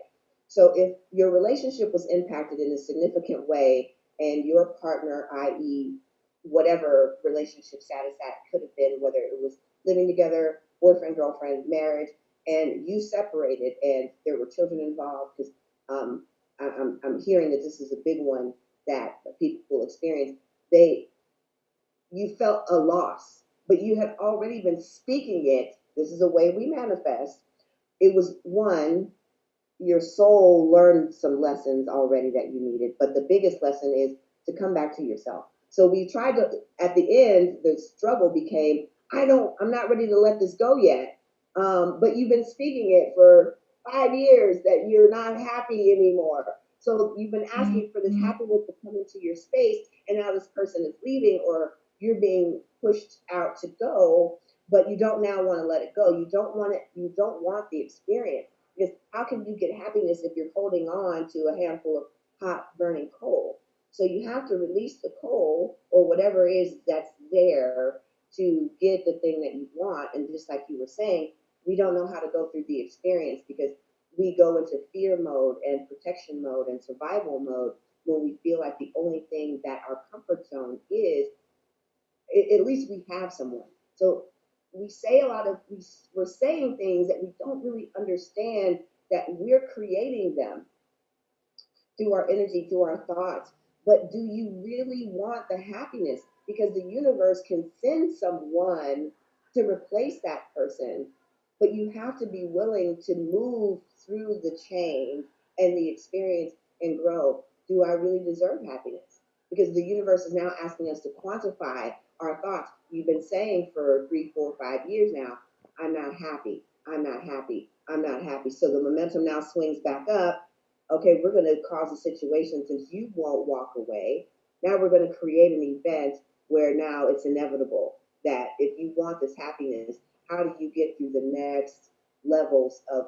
So if your relationship was impacted in a significant way and your partner, i.e., whatever relationship status that could have been, whether it was living together, boyfriend, girlfriend, marriage, and you separated and there were children involved, because I'm hearing that this is a big one that people experience. You felt a loss, but you had already been speaking it. This is a way we manifest. It was one, your soul learned some lessons already that you needed, but the biggest lesson is to come back to yourself. So we tried to, at the end, the struggle became, I'm not ready to let this go yet. But you've been speaking it for 5 years that you're not happy anymore. So you've been asking for this happiness to come into your space, and now this person is leaving, or you're being pushed out to go, but you don't now want to let it go. You don't want it. You don't want the experience, because how can you get happiness if you're holding on to a handful of hot burning coal? So you have to release the coal or whatever it is that's there to get the thing that you want. And just like you were saying, we don't know how to go through the experience because we go into fear mode and protection mode and survival mode when we feel like the only thing that our comfort zone is, at least we have someone. So we say we're saying things that we don't really understand, that we're creating them through our energy, through our thoughts. But do you really want the happiness? Because the universe can send someone to replace that person, but you have to be willing to move through the change and the experience and grow. Do I really deserve happiness? Because the universe is now asking us to quantify our thoughts. You've been saying for 3, 4, 5 years now, I'm not happy, I'm not happy, I'm not happy. So the momentum now swings back up. Okay, we're going to cause a situation, since you won't walk away. Now we're going to create an event where now it's inevitable that if you want this happiness, how do you get through the next levels of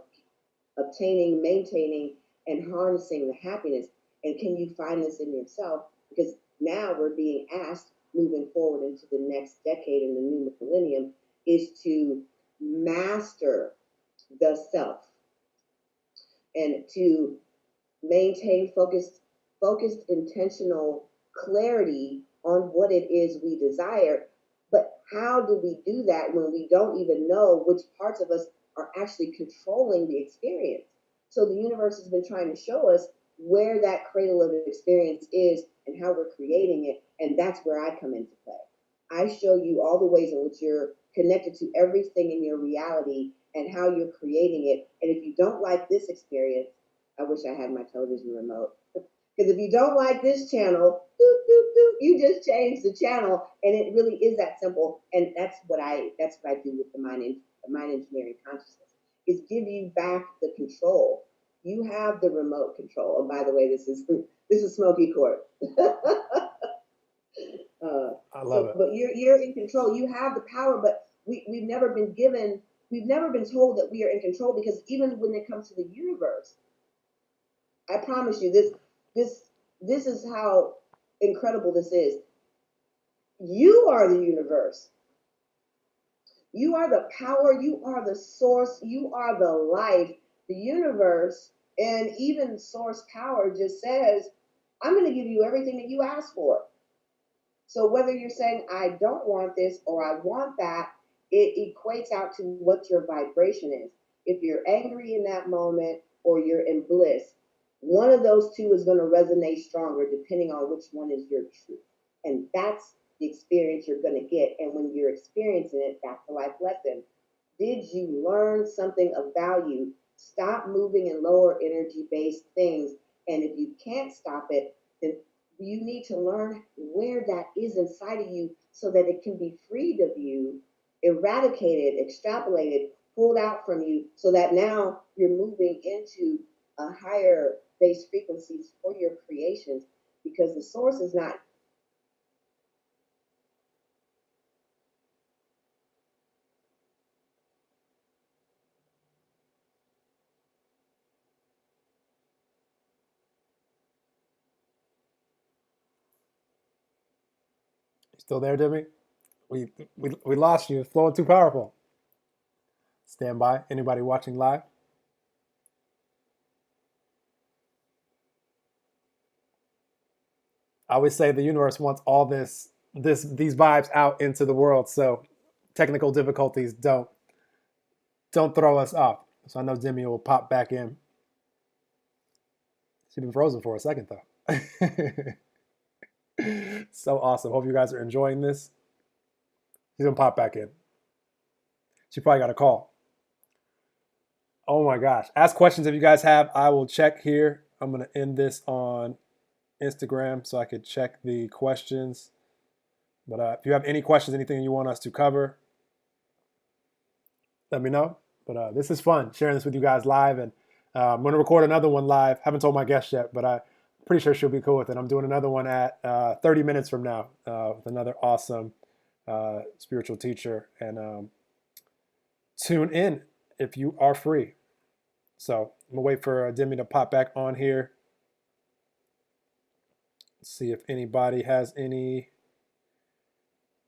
obtaining, maintaining, and harnessing the happiness? And can you find this in yourself? Because now we're being asked, moving forward into the next decade in the new millennium, is to master the self and to maintain focused, intentional clarity on what it is we desire. But how do we do that when we don't even know which parts of us are actually controlling the experience? So the universe has been trying to show us where that cradle of experience is and how we're creating it. And that's where I come into play. I show you all the ways in which you're connected to everything in your reality and how you're creating it. And if you don't like this experience, I wish I had my television remote. Because if you don't like this channel, doot, doot, doot, you just change the channel, and it really is that simple. And that's what I do with the mind engineering consciousness, is give you back the control. You have the remote control. And by the way, this is Smoky Court. I love it. But you're in control. You have the power, but we've never been told that we are in control, because even when it comes to the universe, I promise you this is how incredible this is. You are the universe. You are the power. You are the source. You are the life. The universe and even source power just says, I'm going to give you everything that you ask for. So whether you're saying, I don't want this or I want that, it equates out to what your vibration is. If you're angry in that moment or you're in bliss, one of those two is going to resonate stronger depending on which one is your truth. And that's the experience you're going to get. And when you're experiencing it, that's the life lesson. Did you learn something of value? Stop moving in lower energy based things. And if you can't stop it, then you need to learn where that is inside of you so that it can be freed of you, eradicated, extrapolated, pulled out from you, so that now you're moving into a higher base frequencies for your creations, because the source is not. Still there, Demi? We lost you. It's flowing too powerful. Stand by. Anybody watching live? I always say the universe wants all these vibes out into the world, so technical difficulties don't throw us off. So I know Demi will pop back in. She's been frozen for a second though. So awesome. Hope you guys are enjoying this. She's gonna pop back in. She probably got a call. Oh my gosh. Ask questions if you guys have. I will check here. I'm gonna end this on Instagram so I could check the questions. But if you have any questions, anything you want us to cover, let me know. But this is fun, sharing this with you guys live. And I'm going to record another one live. Haven't told my guest yet, but I'm pretty sure she'll be cool with it. I'm doing another one at 30 minutes from now with another awesome spiritual teacher. And tune in if you are free. So I'm going to wait for Demi to pop back on here. See if anybody has any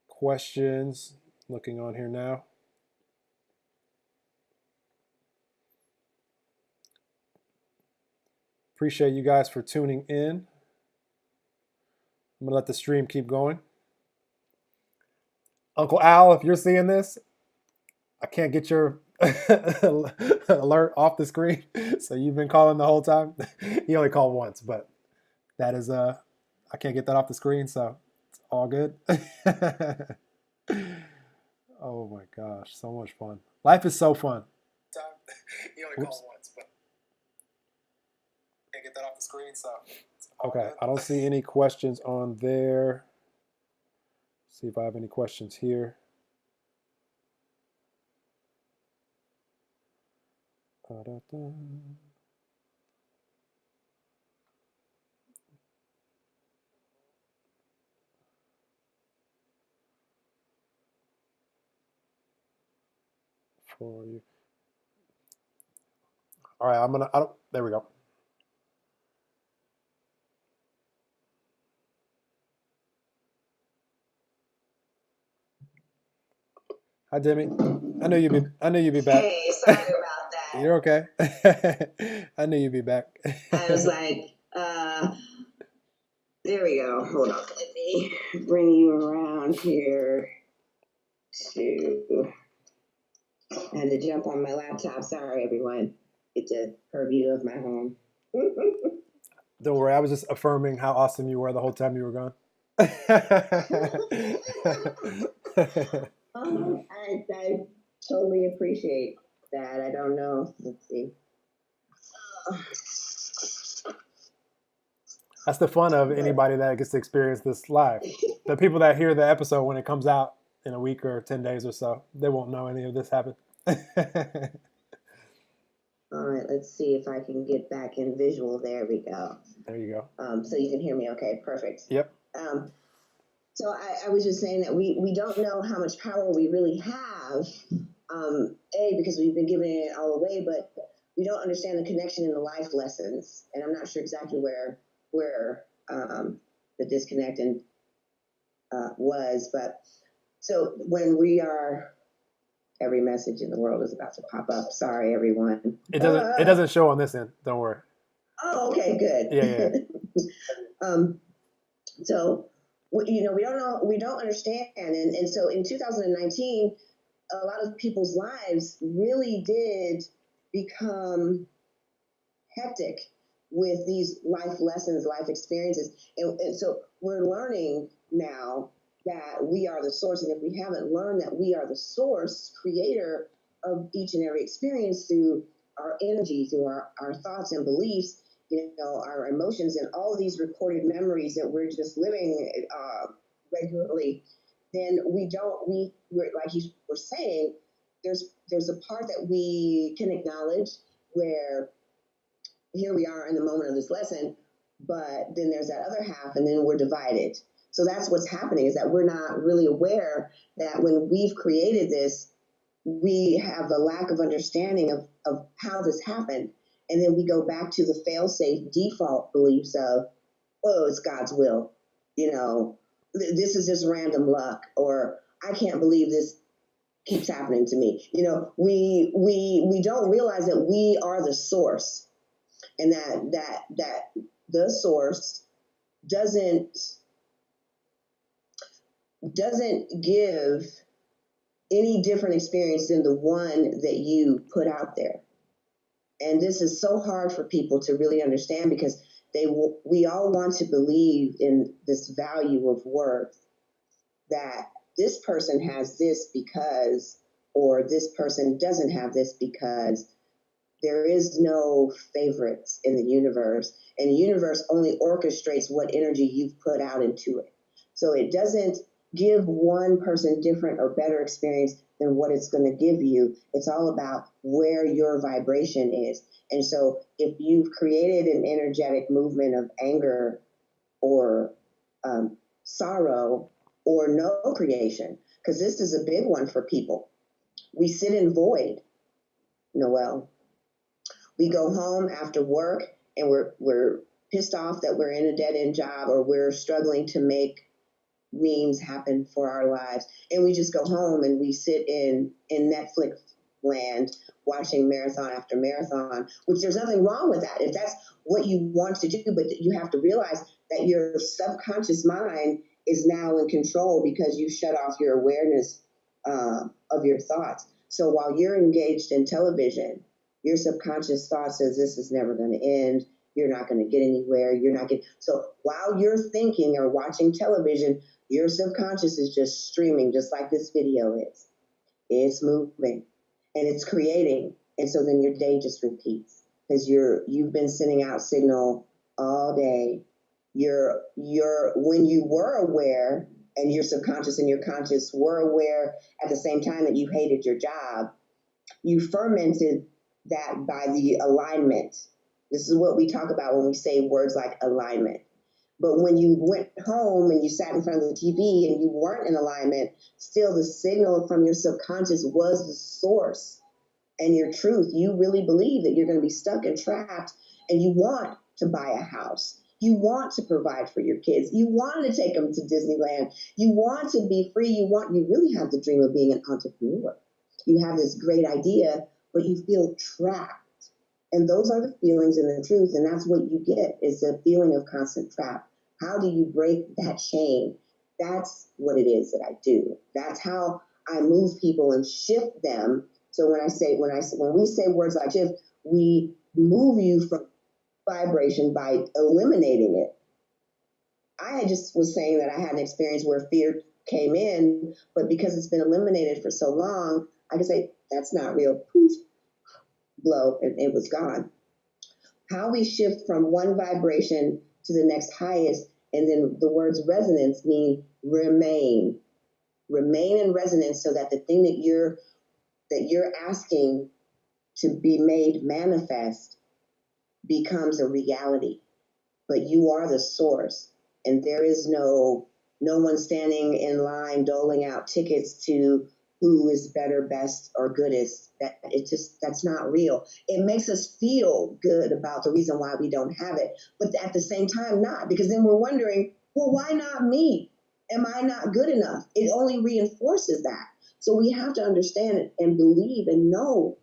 questions. Looking on here now. Appreciate you guys for tuning in. I'm going to let the stream keep going. Uncle Al, if you're seeing this, I can't get your alert off the screen. So you've been calling the whole time. He only called once, but that is I can't get that off the screen, so it's all good. Oh my gosh, so much fun. Life is so fun. He only called once, but can't get that off the screen, so okay. I don't see any questions on there. See if I have any questions here. For you. All right, there we go. Hi, Demi. I knew you'd be back. Hey, sorry about that. You're okay. I knew you'd be back. I was like, There we go. Hold on. Let me bring you around here to. I had to jump on my laptop. Sorry, everyone. It's a purview of my home. Don't worry, I was just affirming how awesome you were the whole time you were gone. I totally appreciate that. I don't know. Let's see. That's the fun of anybody that gets to experience this live. The people that hear the episode when it comes out in a week or 10 days or so, they won't know any of this happened. All right, let's see if I can get back in visual. There we go. There you go. So you can hear me okay, perfect. Yep. So I was just saying that we don't know how much power we really have, because we've been giving it all away, but we don't understand the connection in the life lessons. And I'm not sure exactly where the disconnect was, but so when we are, every message in the world is about to pop up. Sorry, everyone. It doesn't show on this end. Don't worry. Oh, okay, good. Yeah. So, we don't know, we don't understand. And so in 2019, a lot of people's lives really did become hectic with these life lessons, life experiences. And so we're learning now that we are the source. And if we haven't learned that we are the source, creator of each and every experience through our energy, through our thoughts and beliefs, our emotions and all of these recorded memories that we're just living regularly, then we're like you were saying, there's a part that we can acknowledge where here we are in the moment of this lesson, but then there's that other half, and then we're divided. So that's what's happening, is that we're not really aware that when we've created this, we have the lack of understanding of how this happened. And then we go back to the fail-safe default beliefs of, oh, it's God's will. This is just random luck, or I can't believe this keeps happening to me. We don't realize that we are the source, and that the source doesn't give any different experience than the one that you put out there. And this is so hard for people to really understand, because we all want to believe in this value of worth, that this person has this because, or this person doesn't have this because. There is no favorites in the universe, and the universe only orchestrates what energy you've put out into it. So it doesn't give one person different or better experience than what it's going to give you. It's all about where your vibration is. And so if you've created an energetic movement of anger or sorrow or no creation, because this is a big one for people. We sit in void, Noelle. We go home after work and we're pissed off that we're in a dead-end job, or we're struggling to make means happen for our lives. And we just go home and we sit in Netflix land watching marathon after marathon, which there's nothing wrong with that if that's what you want to do. But you have to realize that your subconscious mind is now in control, because you shut off your awareness of your thoughts. So while you're engaged in television, your subconscious thought says this is never going to end. You're not going to get anywhere. So while you're thinking or watching television, your subconscious is just streaming, just like this video is. It's moving and it's creating. And so then your day just repeats, because you've been sending out signal all day. When you were aware, and your subconscious and your conscious were aware at the same time that you hated your job, you fermented that by the alignment. This is what we talk about when we say words like alignment. But when you went home and you sat in front of the TV and you weren't in alignment, still the signal from your subconscious was the source and your truth. You really believe that you're going to be stuck and trapped, and you want to buy a house. You want to provide for your kids. You want to take them to Disneyland. You want to be free. You really have the dream of being an entrepreneur. You have this great idea, but you feel trapped. And those are the feelings and the truth. And that's what you get, is a feeling of constant trap. How do you break that chain? That's what it is that I do. That's how I move people and shift them. So when we say words like shift, we move you from vibration by eliminating it. I just was saying that I had an experience where fear came in, but because it's been eliminated for so long, I can say that's not real. Poof, blow, and it was gone. How we shift from one vibration to the next highest, and then the words resonance mean remain in resonance, so that the thing that you're asking to be made manifest becomes a reality. But you are the source, and there is no one standing in line doling out tickets to who is better, best, or goodest. That's not real. It makes us feel good about the reason why we don't have it, but at the same time not, because then we're wondering, well, why not me? Am I not good enough? It only reinforces that. So we have to understand it and believe and know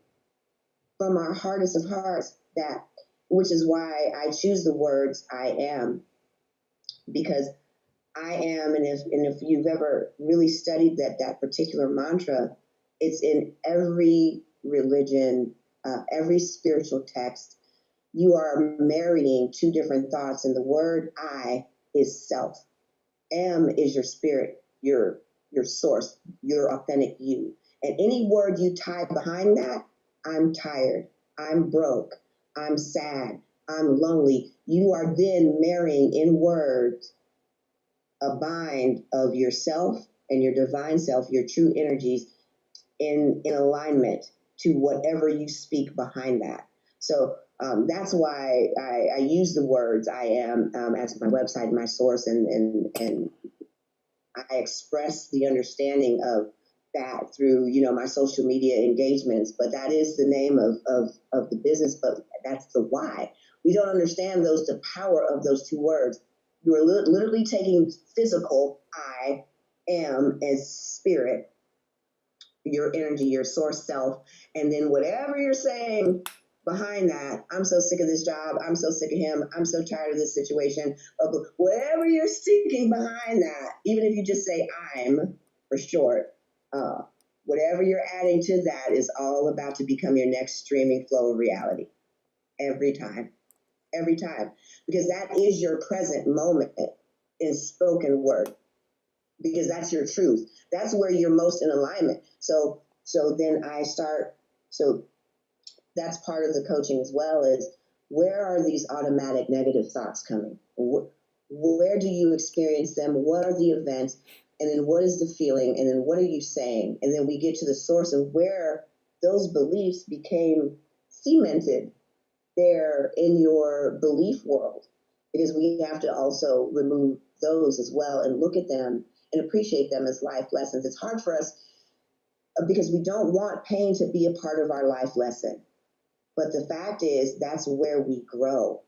from our hardest of hearts that, which is why I choose the words I am, because I am, and if you've ever really studied that particular mantra, it's in every religion, every spiritual text. You are marrying two different thoughts, and the word I is self. Am is your spirit, your source, your authentic you. And any word you tie behind that, I'm tired, I'm broke, I'm sad, I'm lonely. You are then marrying in words a bind of yourself and your divine self, your true energies in alignment to whatever you speak behind that. So that's why I use the words I am as my website, my source, and I express the understanding of that through, my social media engagements. But that is the name of the business, but that's the why. We don't understand the power of those two words. You are literally taking physical I am as spirit, your energy, your source self, and then whatever you're saying behind that, I'm so sick of this job, I'm so sick of him, I'm so tired of this situation, whatever you're seeking behind that, even if you just say I'm for short, whatever you're adding to that is all about to become your next streaming flow of reality every time, because that is your present moment in spoken word, because that's your truth. That's where you're most in alignment. So then so that's part of the coaching as well, is where are these automatic negative thoughts coming? Where do you experience them? What are the events? And then what is the feeling? And then what are you saying? And then we get to the source of where those beliefs became cemented there in your belief world, because we have to also remove those as well and look at them and appreciate them as life lessons. It's hard for us because we don't want pain to be a part of our life lesson. But the fact is, that's where we grow.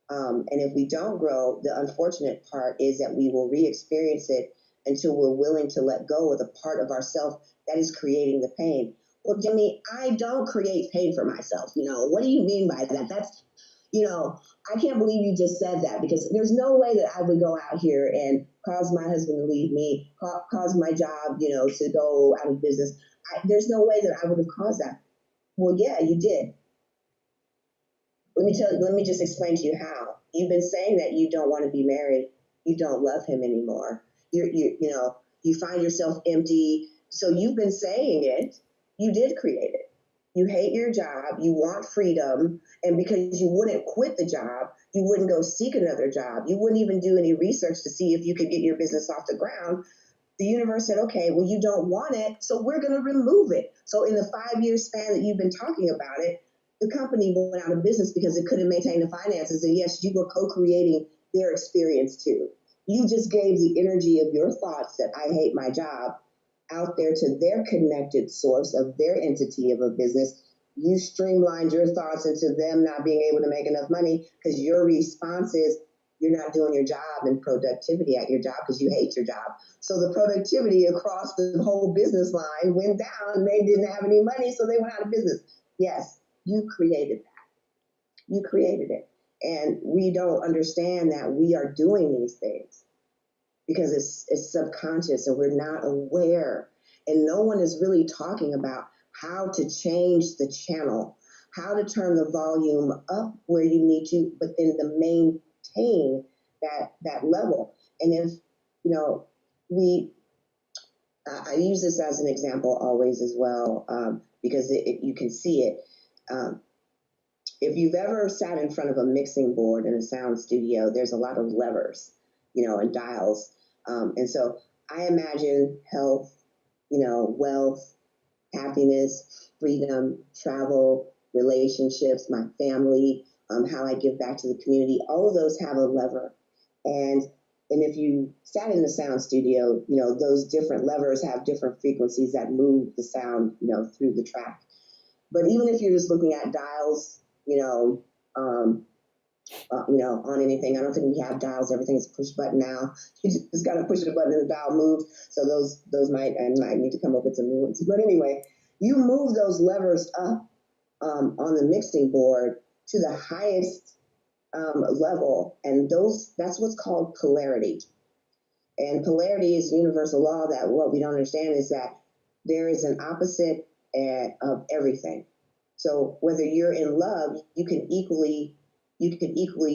And if we don't grow, the unfortunate part is that we will re-experience it until we're willing to let go of the part of ourself that is creating the pain. Well, Demi, I don't create pain for myself. What do you mean by that? That's, I can't believe you just said that, because there's no way that I would go out here and cause my husband to leave me, cause my job, to go out of business. There's no way that I would have caused that. Well, yeah, you did. Let me just explain to you how. You've been saying that you don't want to be married. You don't love him anymore. You find yourself empty. So you've been saying it. You did create it. You hate your job. You want freedom. And because you wouldn't quit the job, you wouldn't go seek another job. You wouldn't even do any research to see if you could get your business off the ground. The universe said, okay, well, you don't want it, so we're going to remove it. So in the 5-year span that you've been talking about it, the company went out of business because it couldn't maintain the finances. And yes, you were co-creating their experience too. You just gave the energy of your thoughts that I hate my job out there to their connected source of their entity of a business. You streamlined your thoughts into them not being able to make enough money because your response is, you're not doing your job and productivity at your job because you hate your job. So the productivity across the whole business line went down and they didn't have any money, so they went out of business. Yes, you created that. You created it. And we don't understand that we are doing these things because it's subconscious and we're not aware. And no one is really talking about how to change the channel, how to turn the volume up where you need to, but then to maintain that level. And if, I use this as an example always as well, because you can see it. If you've ever sat in front of a mixing board in a sound studio, there's a lot of levers, and dials. And so I imagine health, wealth, happiness, freedom, travel, relationships, my family, how I give back to the community. All of those have a lever. And if you sat in the sound studio, those different levers have different frequencies that move the sound, through the track. But even if you're just looking at dials, on anything, I don't think we have dials. Everything is push button now. You just got to push the button and the dial moves. So those might need to come up with some new ones. But anyway, you move those levers up on the mixing board to the highest level, and that's what's called polarity. And polarity is universal law that what we don't understand is that there is an opposite of everything. So whether you're in love, you can equally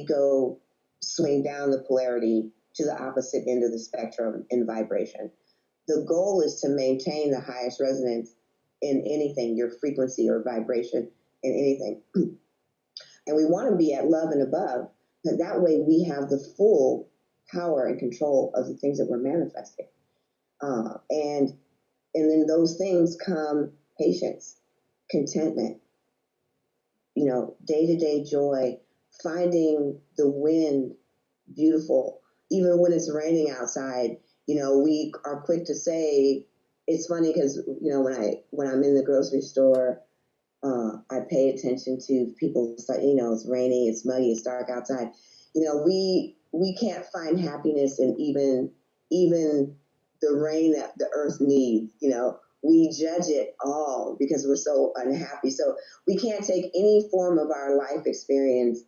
go swing down the polarity to the opposite end of the spectrum in vibration. The goal is to maintain the highest resonance in anything, your frequency or vibration in anything. And we want to be at love and above, because that way we have the full power and control of the things that we're manifesting. And then those things come patience, contentment, day-to-day joy, finding the wind beautiful, even when it's raining outside. We are quick to say, it's funny because, when I'm in the grocery store, I pay attention to people, it's raining, it's muggy, it's dark outside. We can't find happiness in even the rain that the earth needs. We judge it all because we're so unhappy. So we can't take any form of our life experience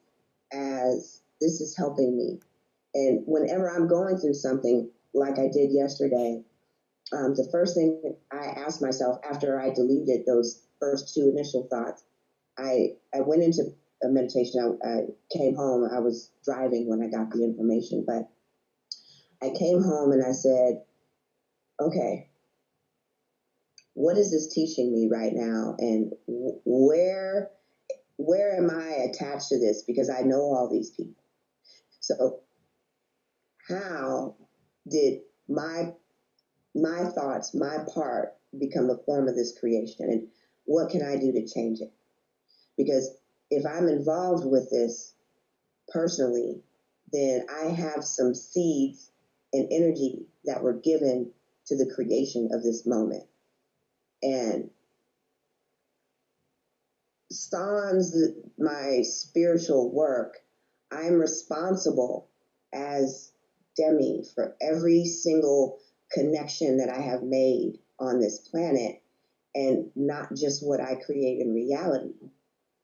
as this is helping me. And whenever I'm going through something like I did yesterday, the first thing I asked myself after I deleted those first two initial thoughts, I went into a meditation. I came home. I was driving when I got the information, but I came home and I said, okay, what is this teaching me right now? And where am I attached to this? Because I know all these people. So how did my thoughts, my part, become a form of this creation? And what can I do to change it? Because if I'm involved with this personally, then I have some seeds and energy that were given to the creation of this moment. And sans my spiritual work, I'm responsible as Demi for every single connection that I have made on this planet, and not just what I create in reality.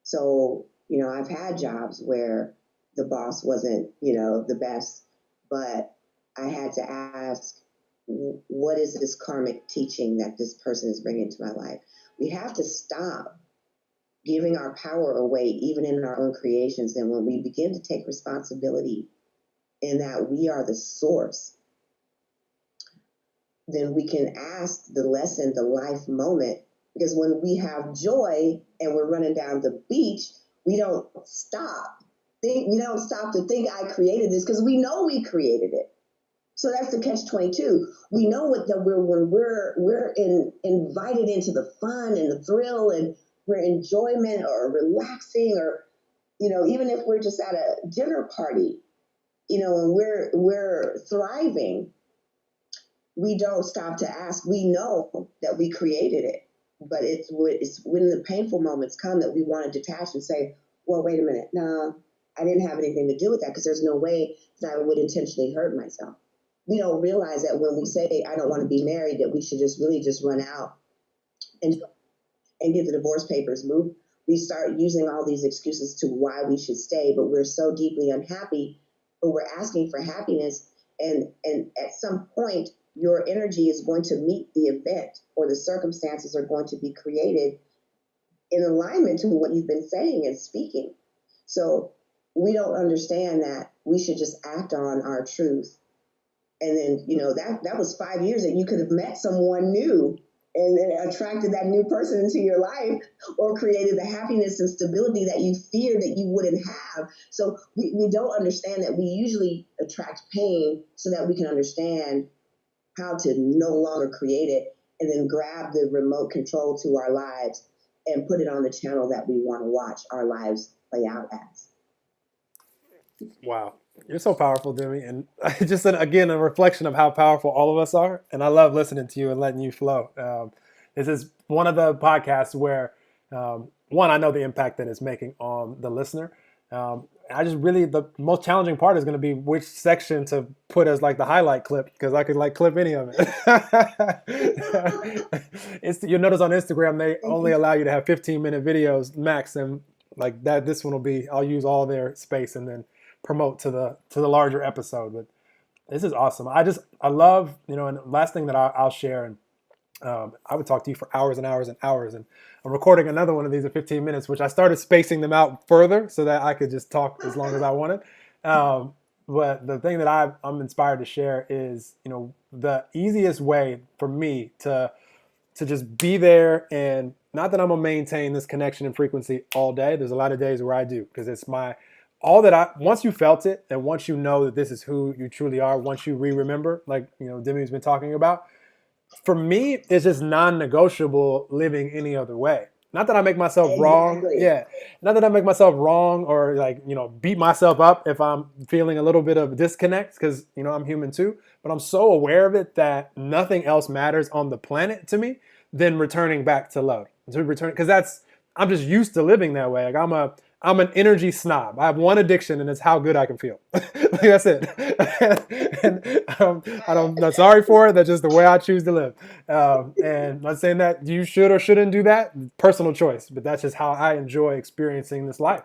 So, I've had jobs where the boss wasn't, the best, but I had to ask, what is this karmic teaching that this person is bringing to my life? We have to stop giving our power away, even in our own creations. And when we begin to take responsibility in that we are the source, then we can ask the lesson, the life moment. Because when we have joy and we're running down the beach, we don't stop. We don't stop to think I created this, because we know we created it. So that's the catch-22. We know when we're invited into the fun and the thrill, and we're enjoyment or relaxing, or even if we're just at a dinner party, and we're thriving, we don't stop to ask. We know that we created it, but it's when the painful moments come that we want to detach and say, well, wait a minute, no, I didn't have anything to do with that, because there's no way that I would intentionally hurt myself. We don't realize that when we say, I don't want to be married, that we should just really just run out and get the divorce papers moved. we start using all these excuses to why we should stay, but we're so deeply unhappy, but we're asking for happiness. And at some point, your energy is going to meet the event, or the circumstances are going to be created in alignment to what you've been saying and speaking. So we don't understand that we should just act on our truth. And then, that was 5 years that you could have met someone new and then attracted that new person into your life, or created the happiness and stability that you feared that you wouldn't have. So we don't understand that we usually attract pain so that we can understand how to no longer create it, and then grab the remote control to our lives and put it on the channel that we want to watch our lives play out as. Wow. You're so powerful, Demi. And just again, a reflection of how powerful all of us are. And I love listening to you and letting you flow. This is one of the podcasts where, one, I know the impact that it's making on the listener. I just really, the most challenging part is going to be which section to put as like the highlight clip, because I could like clip any of it. You'll notice on Instagram, they only allow you to have 15-minute videos max. And like that, this one will be, I'll use all their space and then promote to the larger episode. But this is awesome. I love, and the last thing that I'll share, and I would talk to you for hours and hours and hours, and I'm recording another one of these at 15 minutes, which I started spacing them out further so that I could just talk as long as I wanted. But the thing that I'm inspired to share is, the easiest way for me to just be there, and not that I'm gonna maintain this connection and frequency all day. There's a lot of days where I do, because it's once you felt it, and once you know that this is who you truly are, once you remember, like, Demi's been talking about, for me, it's just non-negotiable living any other way. Not that I make myself wrong. Yeah. Not that I make myself wrong, or like, beat myself up if I'm feeling a little bit of disconnect, because, I'm human too. But I'm so aware of it that nothing else matters on the planet to me than returning back to love. Because I'm just used to living that way. Like I'm an energy snob. I have one addiction, and it's how good I can feel. Like, that's it. And I'm not sorry for it. That's just the way I choose to live. And I'm not saying that you should or shouldn't do that. Personal choice. But that's just how I enjoy experiencing this life,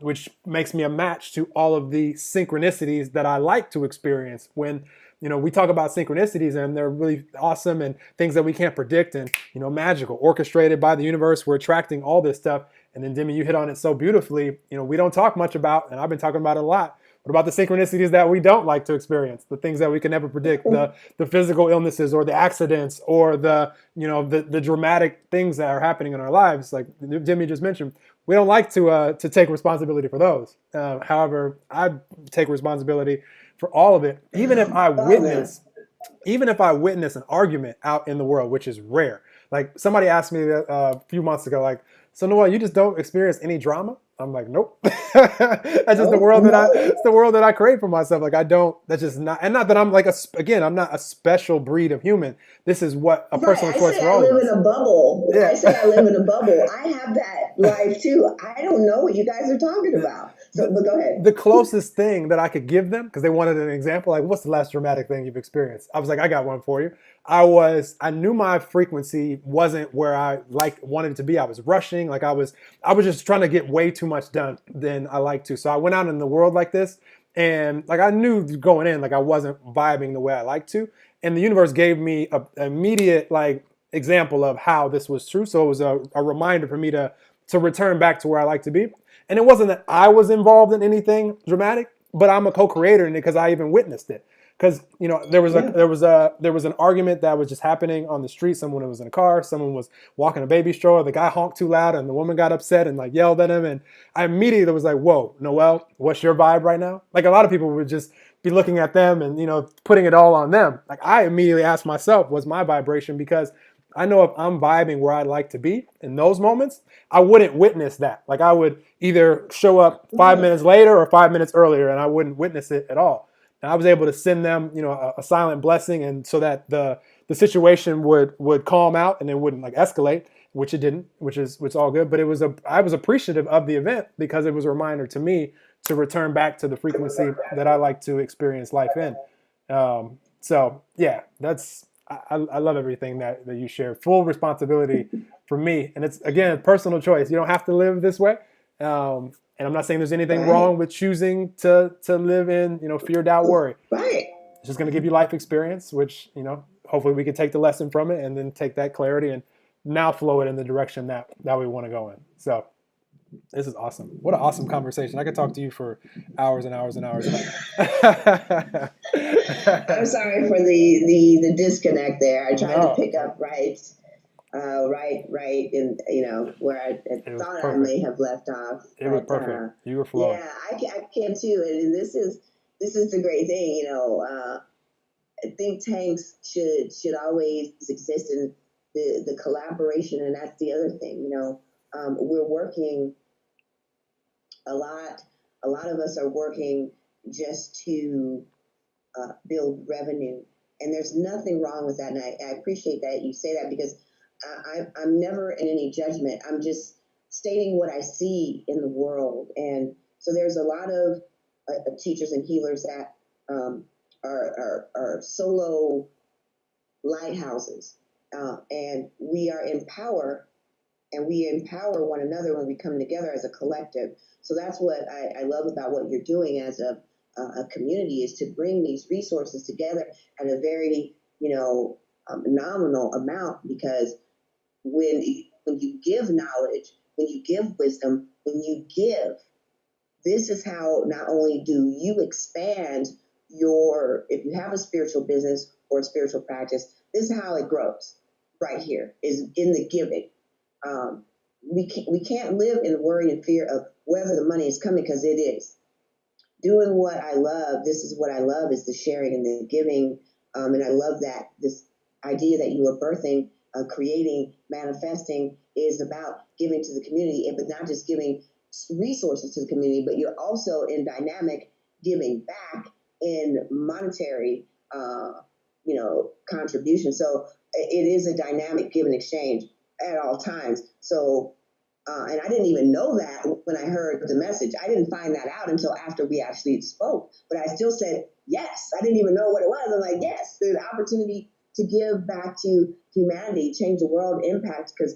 which makes me a match to all of the synchronicities that I like to experience. When we talk about synchronicities, and they're really awesome, and things that we can't predict, and magical, orchestrated by the universe. We're attracting all this stuff. And then, Demi, you hit on it so beautifully. We don't talk much about, and I've been talking about it a lot. What about the synchronicities that we don't like to experience? The things that we can never predict, the physical illnesses, or the accidents, or the dramatic things that are happening in our lives. Like Demi just mentioned, we don't like to take responsibility for those. However, I take responsibility for all of it, even if I witness an argument out in the world, which is rare. Like, somebody asked me a few months ago, like, so Noel, you just don't experience any drama? I'm like, nope. That's just the world it's the world that I create for myself. Like, I don't, that's just not, and not that I'm like, I'm not a special breed of human. This is what a personal choice for all of us. I live in a bubble. Yeah. I say I live in a bubble. I have that life too. I don't know what you guys are talking about. But go ahead. The closest thing that I could give them, because they wanted an example, like, what's the last dramatic thing you've experienced? I was like, I got one for you. I knew my frequency wasn't where I wanted it to be. I was rushing. Like, I was just trying to get way too much done than I like to. So I went out in the world like this, and like, I knew going in, like, I wasn't vibing the way I like to. And the universe gave me an immediate like example of how this was true. So it was a reminder for me to return back to where I like to be. And it wasn't that I was involved in anything dramatic, but I'm a co-creator in it because I even witnessed it. Because there was an argument that was just happening on the street. Someone was in a car, someone was walking a baby stroller. The guy honked too loud, and the woman got upset and like yelled at him. And I immediately was like, "Whoa, Noel, what's your vibe right now?" Like, a lot of people would just be looking at them and putting it all on them. Like, I immediately asked myself, "What's my vibration?" Because I know if I'm vibing where I'd like to be in those moments, I wouldn't witness that. Like, I would either show up 5 minutes later or 5 minutes earlier, and I wouldn't witness it at all. And I was able to send them, a silent blessing, and so that the situation would calm out and it wouldn't like escalate, which it didn't, which is all good. But I was appreciative of the event because it was a reminder to me to return back to the frequency that I like to experience life in. So yeah, I love everything that you share. Full responsibility for me. And it's, again, a personal choice. You don't have to live this way. And I'm not saying there's anything wrong with choosing to live in, fear, doubt, worry. Right. It's just going to give you life experience, which, hopefully we can take the lesson from it and then take that clarity and now flow it in the direction that we want to go in. So this is awesome. What an awesome conversation. I could talk to you for hours and hours and hours. I'm sorry for the disconnect there. I tried to pick up right, and where I thought I may have left off. It was perfect. You were flowing. Yeah, I can too, and this is the great thing. Think tanks should always exist in the collaboration, and that's the other thing. We're working a lot. A lot of us are working just to build revenue, and there's nothing wrong with that. And I appreciate that you say that, because I'm never in any judgment. I'm just stating what I see in the world. And so there's a lot of teachers and healers that are solo lighthouses, and we are in power, and we empower one another when we come together as a collective. So that's what I love about what you're doing as a community, is to bring these resources together at a very nominal amount, because when you give knowledge, when you give wisdom, when you give, this is how not only do you expand if you have a spiritual business or a spiritual practice, this is how it grows. Right here is in the giving. We can't live in worry and fear of whether the money is coming, because it is. Doing what I love, this is what I love, is the sharing and the giving. And I love that this idea that you are birthing, creating, manifesting is about giving to the community, but not just giving resources to the community, but you're also in dynamic giving back in monetary, contribution. So it is a dynamic give and exchange at all times. So, and I didn't even know that when I heard the message. I didn't find that out until after we actually spoke, but I still said yes. I didn't even know what it was. I'm like, yes, the opportunity to give back to humanity, change the world, impact, because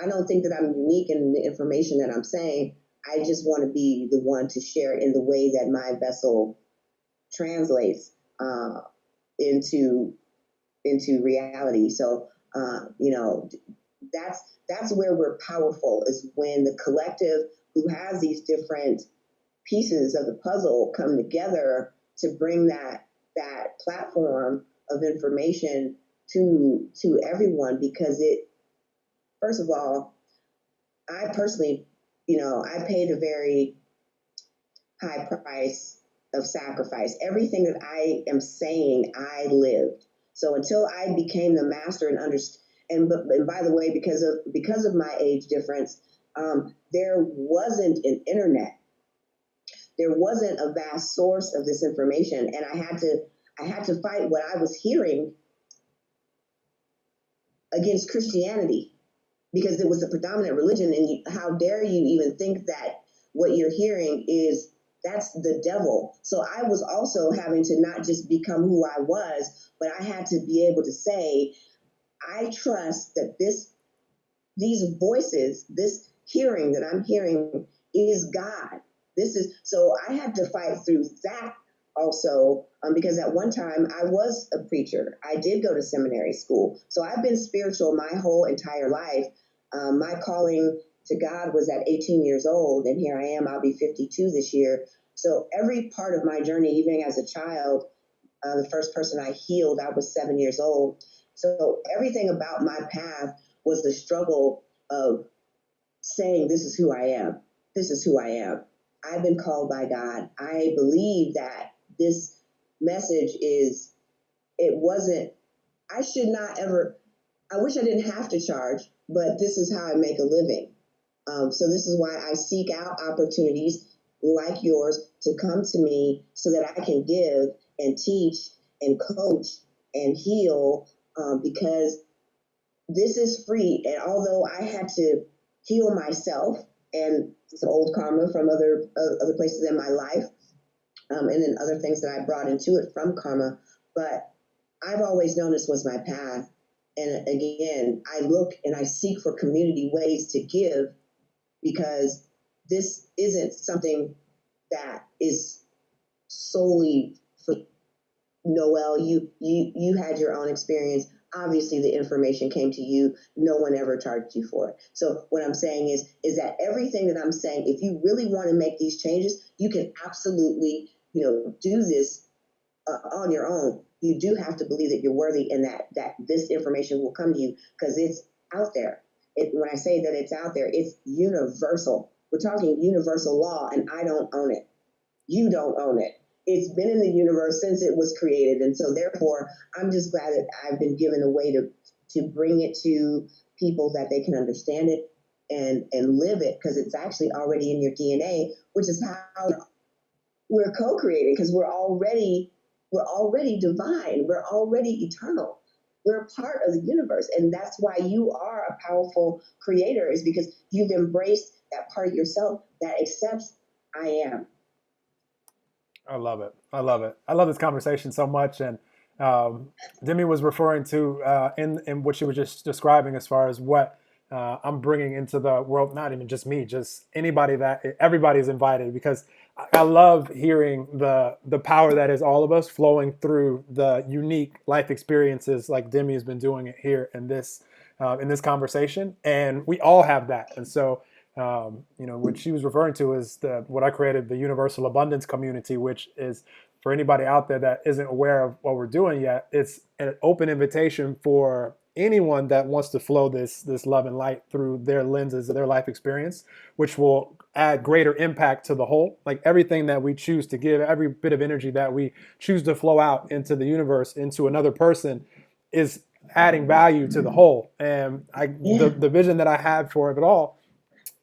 I don't think that I'm unique in the information that I'm saying. I just want to be the one to share in the way that my vessel translates into reality. So, that's where we're powerful, is when the collective who has these different pieces of the puzzle come together to bring that platform of information to everyone. Because first of all, I personally, I paid a very high price of sacrifice. Everything that I am saying, I lived. So until I became the master and understood, and by the way, because of my age difference, there wasn't an internet. There wasn't a vast source of this information, and I had to fight what I was hearing against Christianity, because it was the predominant religion. And how dare you even think that what you're hearing that's the devil. So I was also having to not just become who I was, but I had to be able to say, I trust that these voices, this hearing that I'm hearing is God. So I had to fight through that also, because at one time I was a preacher. I did go to seminary school. So I've been spiritual my whole entire life. My calling to God was at 18 years old, and here I am. I'll be 52 this year. So every part of my journey, even as a child, the first person I healed, I was 7 years old. So everything about my path was the struggle of saying, this is who I am. This is who I am. I've been called by God. I believe that this message I should not ever, I wish I didn't have to charge, but this is how I make a living. So this is why I seek out opportunities like yours to come to me, so that I can give and teach and coach and heal, because this is free. And although I had to heal myself, and some old karma from other places in my life, and then other things that I brought into it from karma, but I've always known this was my path. And again, I look and I seek for community ways to give, because this isn't something that is solely for Noel. You had your own experience. Obviously, the information came to you. No one ever charged you for it. So what I'm saying is that everything that I'm saying, if you really want to make these changes, you can absolutely, do this on your own. You do have to believe that you're worthy, and that this information will come to you, because it's out there. When I say that it's out there, it's universal. We're talking universal law, and I don't own it. You don't own it. It's been in the universe since it was created. And so therefore, I'm just glad that I've been given a way to bring it to people, that they can understand it and live it, because it's actually already in your DNA, which is how we're co-creating, because we're already divine. We're already eternal. We're a part of the universe. And that's why you are a powerful creator, is because you've embraced that part of yourself that accepts I am. I love it. I love it. I love this conversation so much. And Demi was referring to in what she was just describing, as far as what I'm bringing into the world. Not even just me, just anybody, that everybody's invited, because I love hearing the power that is all of us flowing through the unique life experiences, like Demi has been doing it here in this conversation, and we all have that. And so what she was referring to is what I created, the Universal Abundance Community, which is, for anybody out there that isn't aware of what we're doing yet, it's an open invitation for anyone that wants to flow this love and light through their lenses of their life experience, which will add greater impact to the whole. Like everything that we choose to give, every bit of energy that we choose to flow out into the universe, into another person, is adding value to the whole. And the vision that I had for it all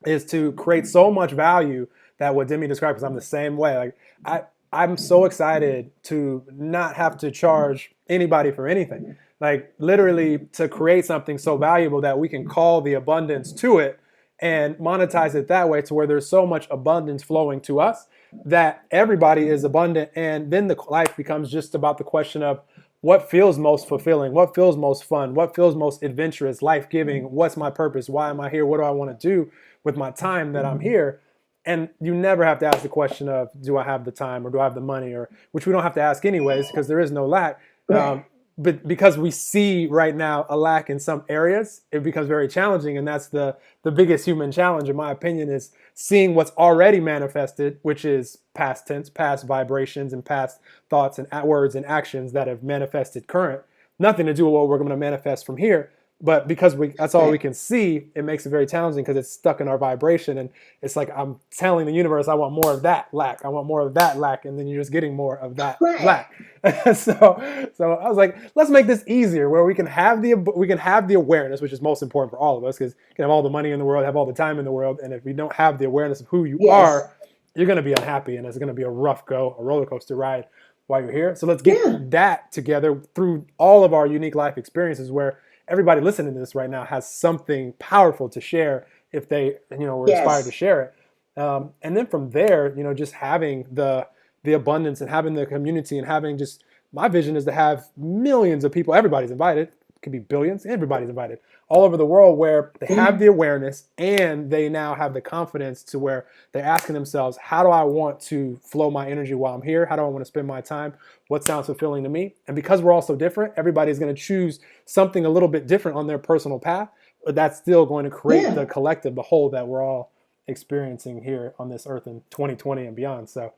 is to create so much value that what Demi described, because I'm the same way. Like I'm so excited to not have to charge anybody for anything. Like literally to create something so valuable that we can call the abundance to it and monetize it that way, to where there's so much abundance flowing to us that everybody is abundant. And then the life becomes just about the question of what feels most fulfilling, what feels most fun, what feels most adventurous, life-giving, what's my purpose, why am I here, what do I want to do with my time that I'm here. And you never have to ask the question of, do I have the time or do I have the money, or which we don't have to ask anyways, because there is no lack. But because we see right now a lack in some areas, it becomes very challenging. And that's the biggest human challenge, in my opinion, is seeing what's already manifested, which is past tense, past vibrations, and past thoughts and words and actions that have manifested current. Nothing to do with what we're going to manifest from here. But because that's all we can see, it makes it very challenging, because it's stuck in our vibration. And it's like I'm telling the universe, I want more of that lack. I want more of that lack. And then you're just getting more of that lack. So I was like, let's make this easier, where we can have the awareness, which is most important for all of us, because you can have all the money in the world, have all the time in the world. And if you don't have the awareness of who you are, you're going to be unhappy. And it's going to be a rough go, a roller coaster ride while you're here. So let's get that together through all of our unique life experiences, where everybody listening to this right now has something powerful to share if they, were inspired to share it. And then from there, just having the abundance and having the community and having just, my vision is to have millions of people, everybody's invited, it could be billions, everybody's invited, all over the world, where they have the awareness and they now have the confidence to where they're asking themselves, how do I want to flow my energy while I'm here? How do I want to spend my time? What sounds fulfilling to me? And because we're all so different, everybody's going to choose something a little bit different on their personal path, but that's still going to create the collective, the whole that we're all experiencing here on this earth in 2020 and beyond. So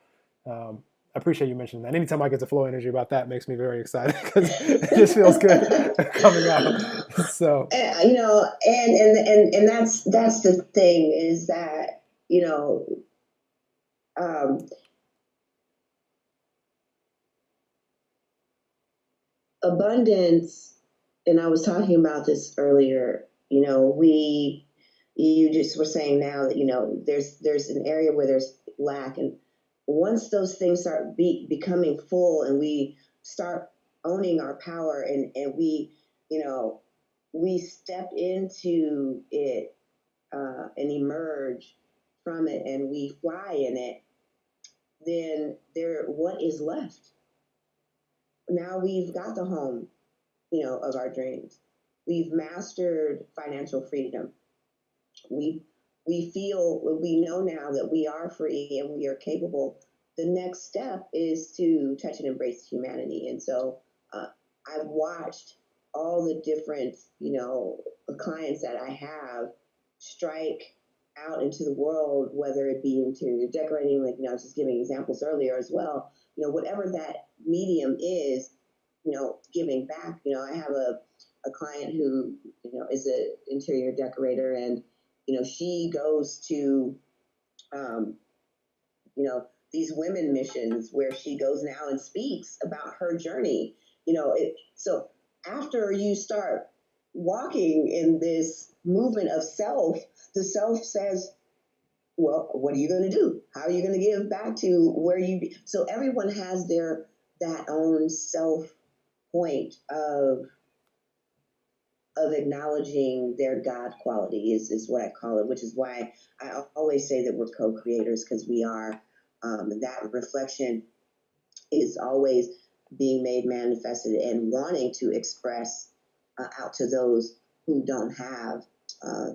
I appreciate you mentioning that. Anytime I get to flow energy about that, makes me very excited, because it just feels good coming out. So and that's the thing, is that abundance. And I was talking about this earlier. You just were saying now that there's an area where there's lack, and once those things start becoming full, and we start owning our power, and we step into it and emerge from it, and we fly in it, then what is left? Now we've got the home, of our dreams. we've mastered financial freedom. We we know now that we are free and we are capable. The next step is to touch and embrace humanity. And so I've watched all the different, clients that I have strike out into the world, whether it be interior decorating, like, I was just giving examples earlier as well, whatever that medium is, giving back. I have a client who, is an interior decorator, and, she goes to, um, these women missions where she goes now and speaks about her journey. So after you start walking in this movement of self, the self says, well, what are you going to do? How are you going to give back to where you be? So everyone has that own self point of acknowledging their God quality is what I call it, which is why I always say that we're co-creators, because we are. That reflection is always being made manifested and wanting to express out to those who don't have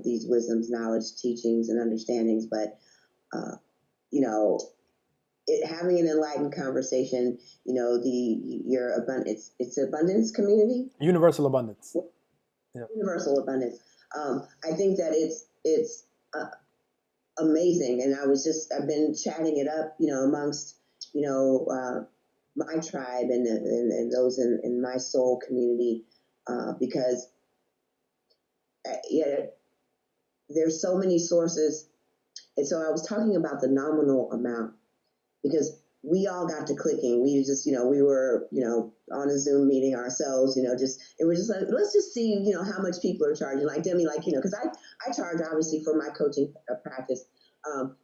these wisdoms, knowledge, teachings, and understandings. But, having an enlightened conversation, it's abundance community. Universal abundance. Yeah. Universal abundance. I think that it's amazing. And I've been chatting it up, amongst, my tribe and those in my soul community, because there's so many sources. And so I was talking about the nominal amount, because we all got to clicking. We just, we were, on a Zoom meeting ourselves, it was just like, let's just see, how much people are charging. Like Demi, because I charge obviously for my coaching practice.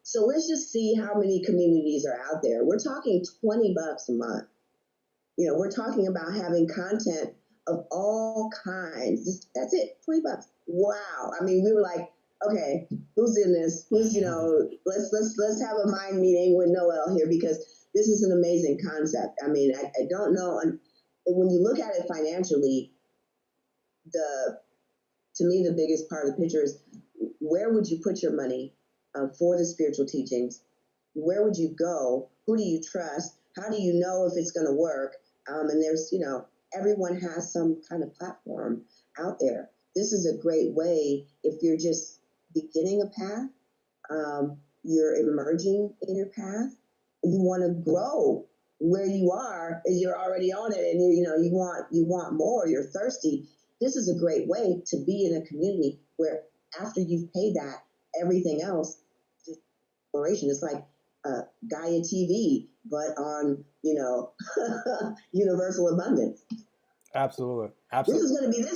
So let's just see how many communities are out there. We're talking $20 a month. We're talking about having content of all kinds. That's it, $20. Wow. I mean, we were like, okay, who's in this? Who's, let's have a mind meeting with Noel here, because this is an amazing concept. I mean, I don't know. And when you look at it financially, to me, the biggest part of the picture is, where would you put your money for the spiritual teachings? Where would you go? Who do you trust? How do you know if it's going to work? And there's, everyone has some kind of platform out there. This is a great way if you're just beginning a path, you're emerging in your path, you want to grow where you are, and you're already on it, and you want more, you're thirsty. This is a great way to be in a community where, after you've paid that, everything else is exploration. It's like Gaia TV, but on universal abundance. Absolutely. This is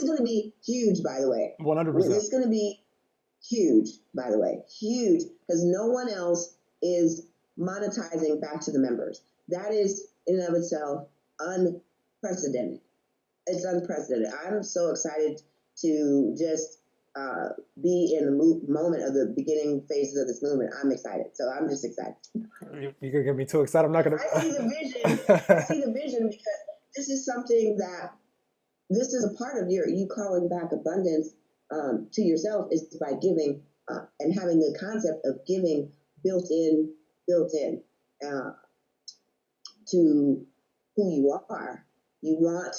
going to be huge, by the way. 100%. This is going to be huge, by the way, huge, because no one else is monetizing back to the members. That is, in and of itself, unprecedented. It's unprecedented. I'm so excited to just be in the moment of the beginning phases of this movement. I'm excited. So I'm just excited. You're going to get me too excited. I'm not going to. I see the vision. I see the vision, because this is something that, this is a part of you calling back abundance to yourself, is by giving and having the concept of giving built in to who you are. You want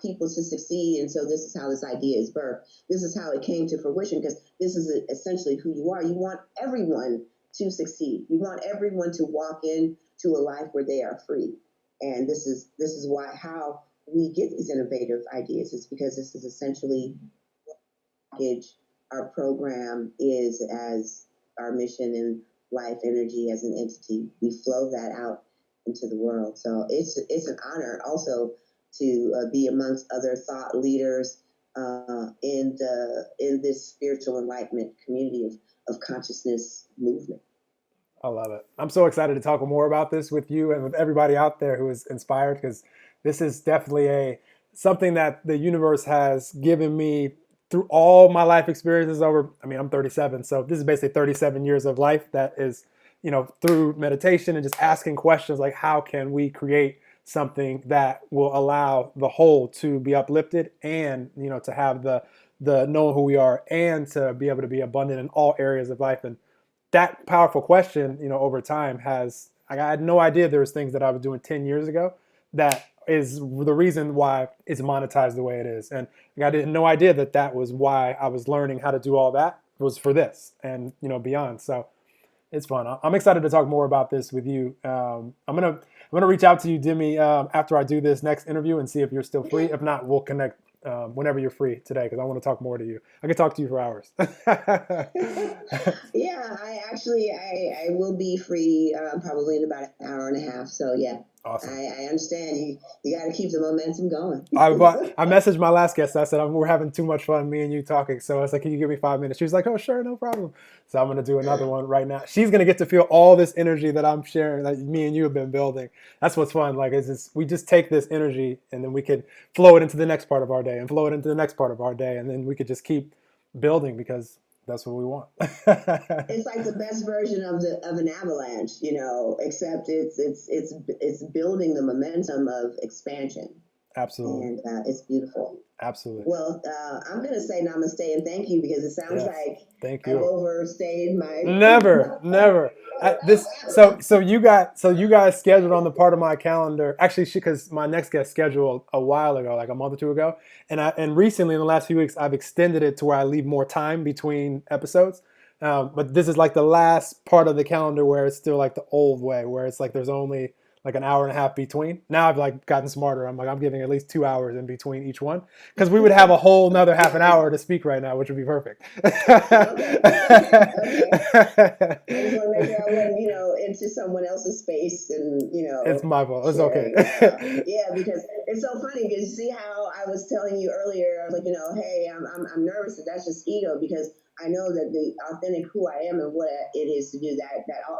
people to succeed, and so this is how this idea is birthed. This is how it came to fruition, because this is essentially who you are. You want everyone to succeed. You want everyone to walk into a life where they are free, and this is how we get these innovative ideas. It's because this is essentially what our program is, as our mission in life energy as an entity. We flow that out into the world. So it's an honor also to be amongst other thought leaders in this spiritual enlightenment community of consciousness movement. I love it. I'm so excited to talk more about this with you and with everybody out there who is inspired, because this is definitely something that the universe has given me through all my life experiences I'm 37. So this is basically 37 years of life that is, through meditation and just asking questions like, how can we create something that will allow the whole to be uplifted, and to have the knowing who we are, and to be able to be abundant in all areas of life. And that powerful question, over time I had no idea there was things that I was doing 10 years ago that is the reason why it's monetized the way it is. And I had no idea that was why I was learning how to do all that, was for this and beyond. So it's fun. I'm excited to talk more about this with you. I'm gonna reach out to you, Demi, after I do this next interview and see if you're still free. If not, we'll connect whenever you're free today, because I want to talk more to you. I could talk to you for hours. Yeah, I will be free probably in about an hour and a half. So yeah, Awesome. I understand you got to keep the momentum going. I messaged my last guest. I said, we're having too much fun, me and you talking. So I was like, can you give me 5 minutes? She was like, oh, sure, no problem. So I'm going to do another one right now. She's going to get to feel all this energy that I'm sharing, that me and you have been building. That's what's fun. Like, we just take this energy and then we could flow it into the next part of our day and flow it into the next part of our day. And then we could just keep building, because that's what we want. It's like the best version of an avalanche, except it's building the momentum of expansion. Absolutely. And it's beautiful. Absolutely. Well, I'm going to say namaste and thank you, because it sounds like thank you. I've overstayed my. Never. So you guys scheduled on the part of my calendar. Actually, because my next guest scheduled a while ago, like a month or two ago, and recently in the last few weeks, I've extended it to where I leave more time between episodes. But this is like the last part of the calendar where it's still like the old way, where it's like there's only like an hour and a half between. Now I've like gotten smarter. I'm giving at least 2 hours in between each one, because we would have a whole another half an hour to speak right now, which would be perfect. Okay. I just want to make sure I wasn't, into someone else's space and, It's my fault. It's sharing. okay. Yeah, because it's so funny, because you see how I was telling you earlier, I was like, hey, I'm nervous that that's just ego, because I know that the authentic who I am and what it is to do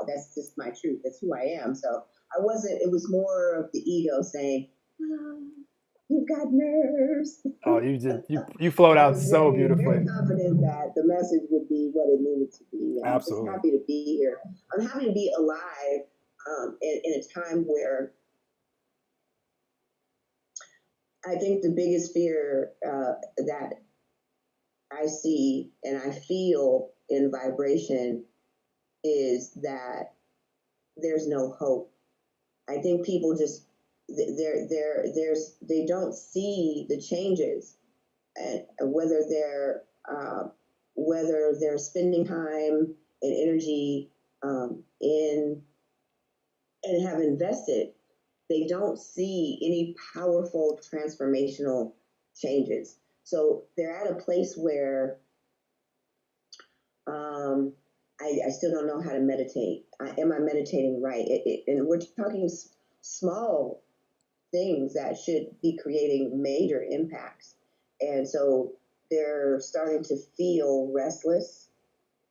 that's just my truth. That's who I am. So it was more of the ego saying, you've got nerves. Oh, you flowed out so beautifully. Very confident that the message would be what it needed to be. I'm Absolutely. just happy to be here. I'm happy to be alive in a time where I think the biggest fear that I see and I feel in vibration is that there's no hope. I think people just they don't see the changes, and whether they're spending time and energy in and have invested, they don't see any powerful transformational changes. So they're at a place where I still don't know how to meditate. Am I meditating right? And we're talking small things that should be creating major impacts. And so they're starting to feel restless.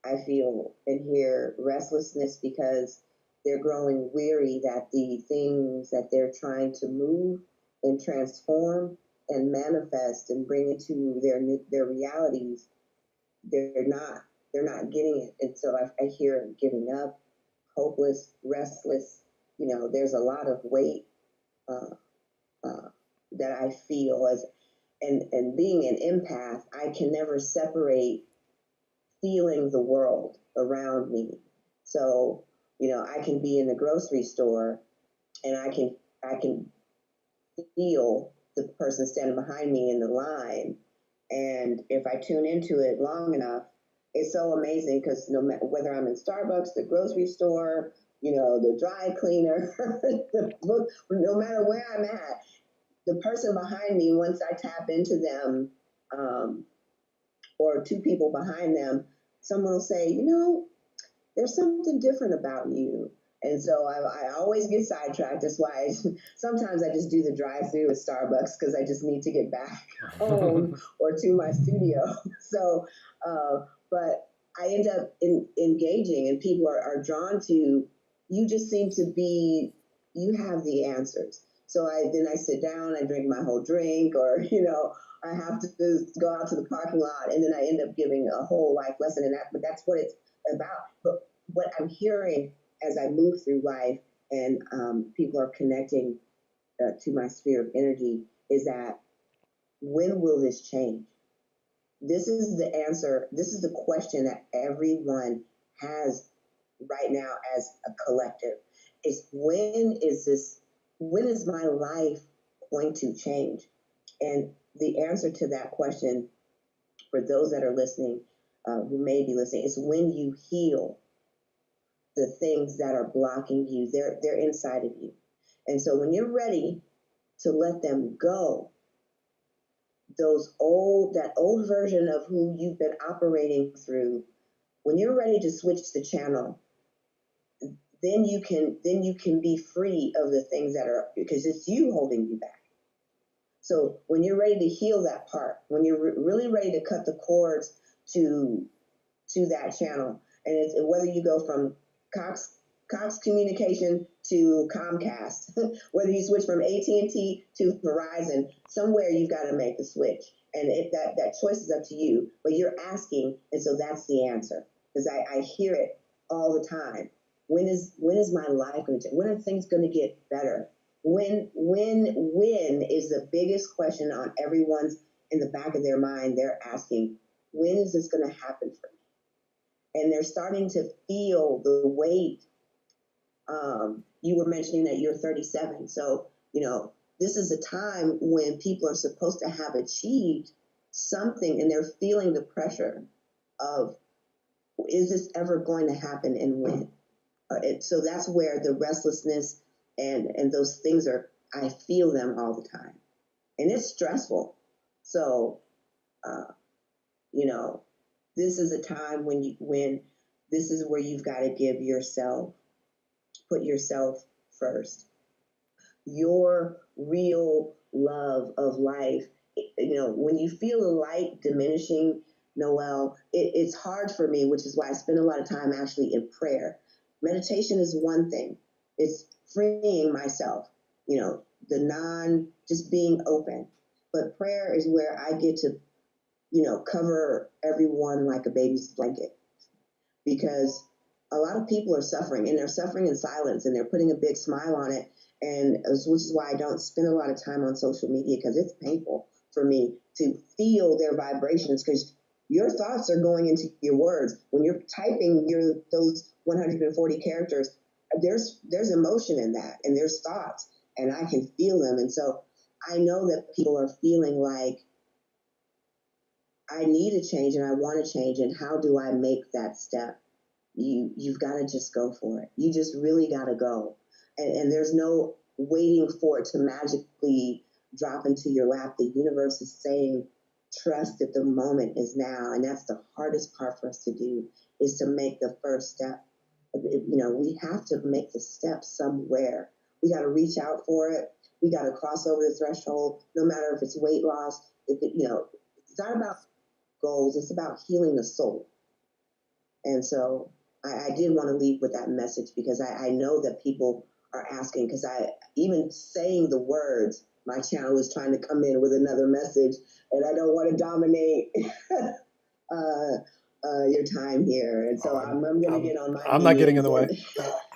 I feel and hear restlessness because they're growing weary that the things that they're trying to move and transform and manifest and bring into their realities, they're not getting it. And so I hear giving up, hopeless, restless. There's a lot of weight that I feel and being an empath, I can never separate feeling the world around me. So, I can be in the grocery store and I can feel the person standing behind me in the line. And if I tune into it long enough, it's so amazing, because no matter whether I'm in Starbucks, the grocery store, the dry cleaner, the book, no matter where I'm at, the person behind me, once I tap into them, or two people behind them, someone will say, there's something different about you. And so I always get sidetracked. That's why sometimes I just do the drive-through at Starbucks, because I just need to get back home or to my studio. So, but I end up engaging, and people are drawn to, you just seem to be, you have the answers. So I sit down, I drink my whole drink, or, I have to go out to the parking lot, and then I end up giving a whole life lesson in that. But that's what it's about. But what I'm hearing as I move through life and people are connecting to my sphere of energy is that when will this change? This is the answer. This is the question that everyone has right now as a collective. Is when is my life going to change? And the answer to that question, for those that are listening, who may be listening, is when you heal the things that are blocking you. They're inside of you. And so when you're ready to let them go, that old version of who you've been operating through, when you're ready to switch the channel, then you can be free of the things that are, because it's you holding you back. So when you're ready to heal that part, when you're really ready to cut the cords to that channel, and it's whether you go from Cox Communication to Comcast, whether you switch from AT&T to Verizon, somewhere you've got to make the switch, and that choice is up to you. But you're asking, and so that's the answer. Because I hear it all the time. When is my life going to change? When are things going to get better? When is the biggest question on everyone's in the back of their mind. They're asking, when is this going to happen for me? And they're starting to feel the weight. You were mentioning that you're 37. So, this is a time when people are supposed to have achieved something, and they're feeling the pressure of, is this ever going to happen, and when? So that's where the restlessness and those things are, I feel them all the time. And it's stressful. So, this is a time when this is where you've got to put yourself first. Your real love of life, when you feel the light diminishing, Noelle, it's hard for me, which is why I spend a lot of time actually in prayer. Meditation is one thing. It's freeing myself, just being open. But prayer is where I get to, cover everyone like a baby's blanket. Because a lot of people are suffering, and they're suffering in silence, and they're putting a big smile on it. And which is why I don't spend a lot of time on social media, because it's painful for me to feel their vibrations, because your thoughts are going into your words. When you're typing those 140 characters, there's emotion in that, and there's thoughts, and I can feel them. And so I know that people are feeling like, I need a change and I want to change, and how do I make that step? You've got to just go for it. You just really got to go. And there's no waiting for it to magically drop into your lap. The universe is saying, trust that the moment is now. And that's the hardest part for us to do, is to make the first step. We have to make the step somewhere. We got to reach out for it. We got to cross over the threshold, no matter if it's weight loss. It's not about goals. It's about healing the soul. And so I did want to leave with that message, because I know that people are asking, because even saying the words, my channel is trying to come in with another message, and I don't want to dominate your time here. And so I'm going to get on my I'm not getting in the way.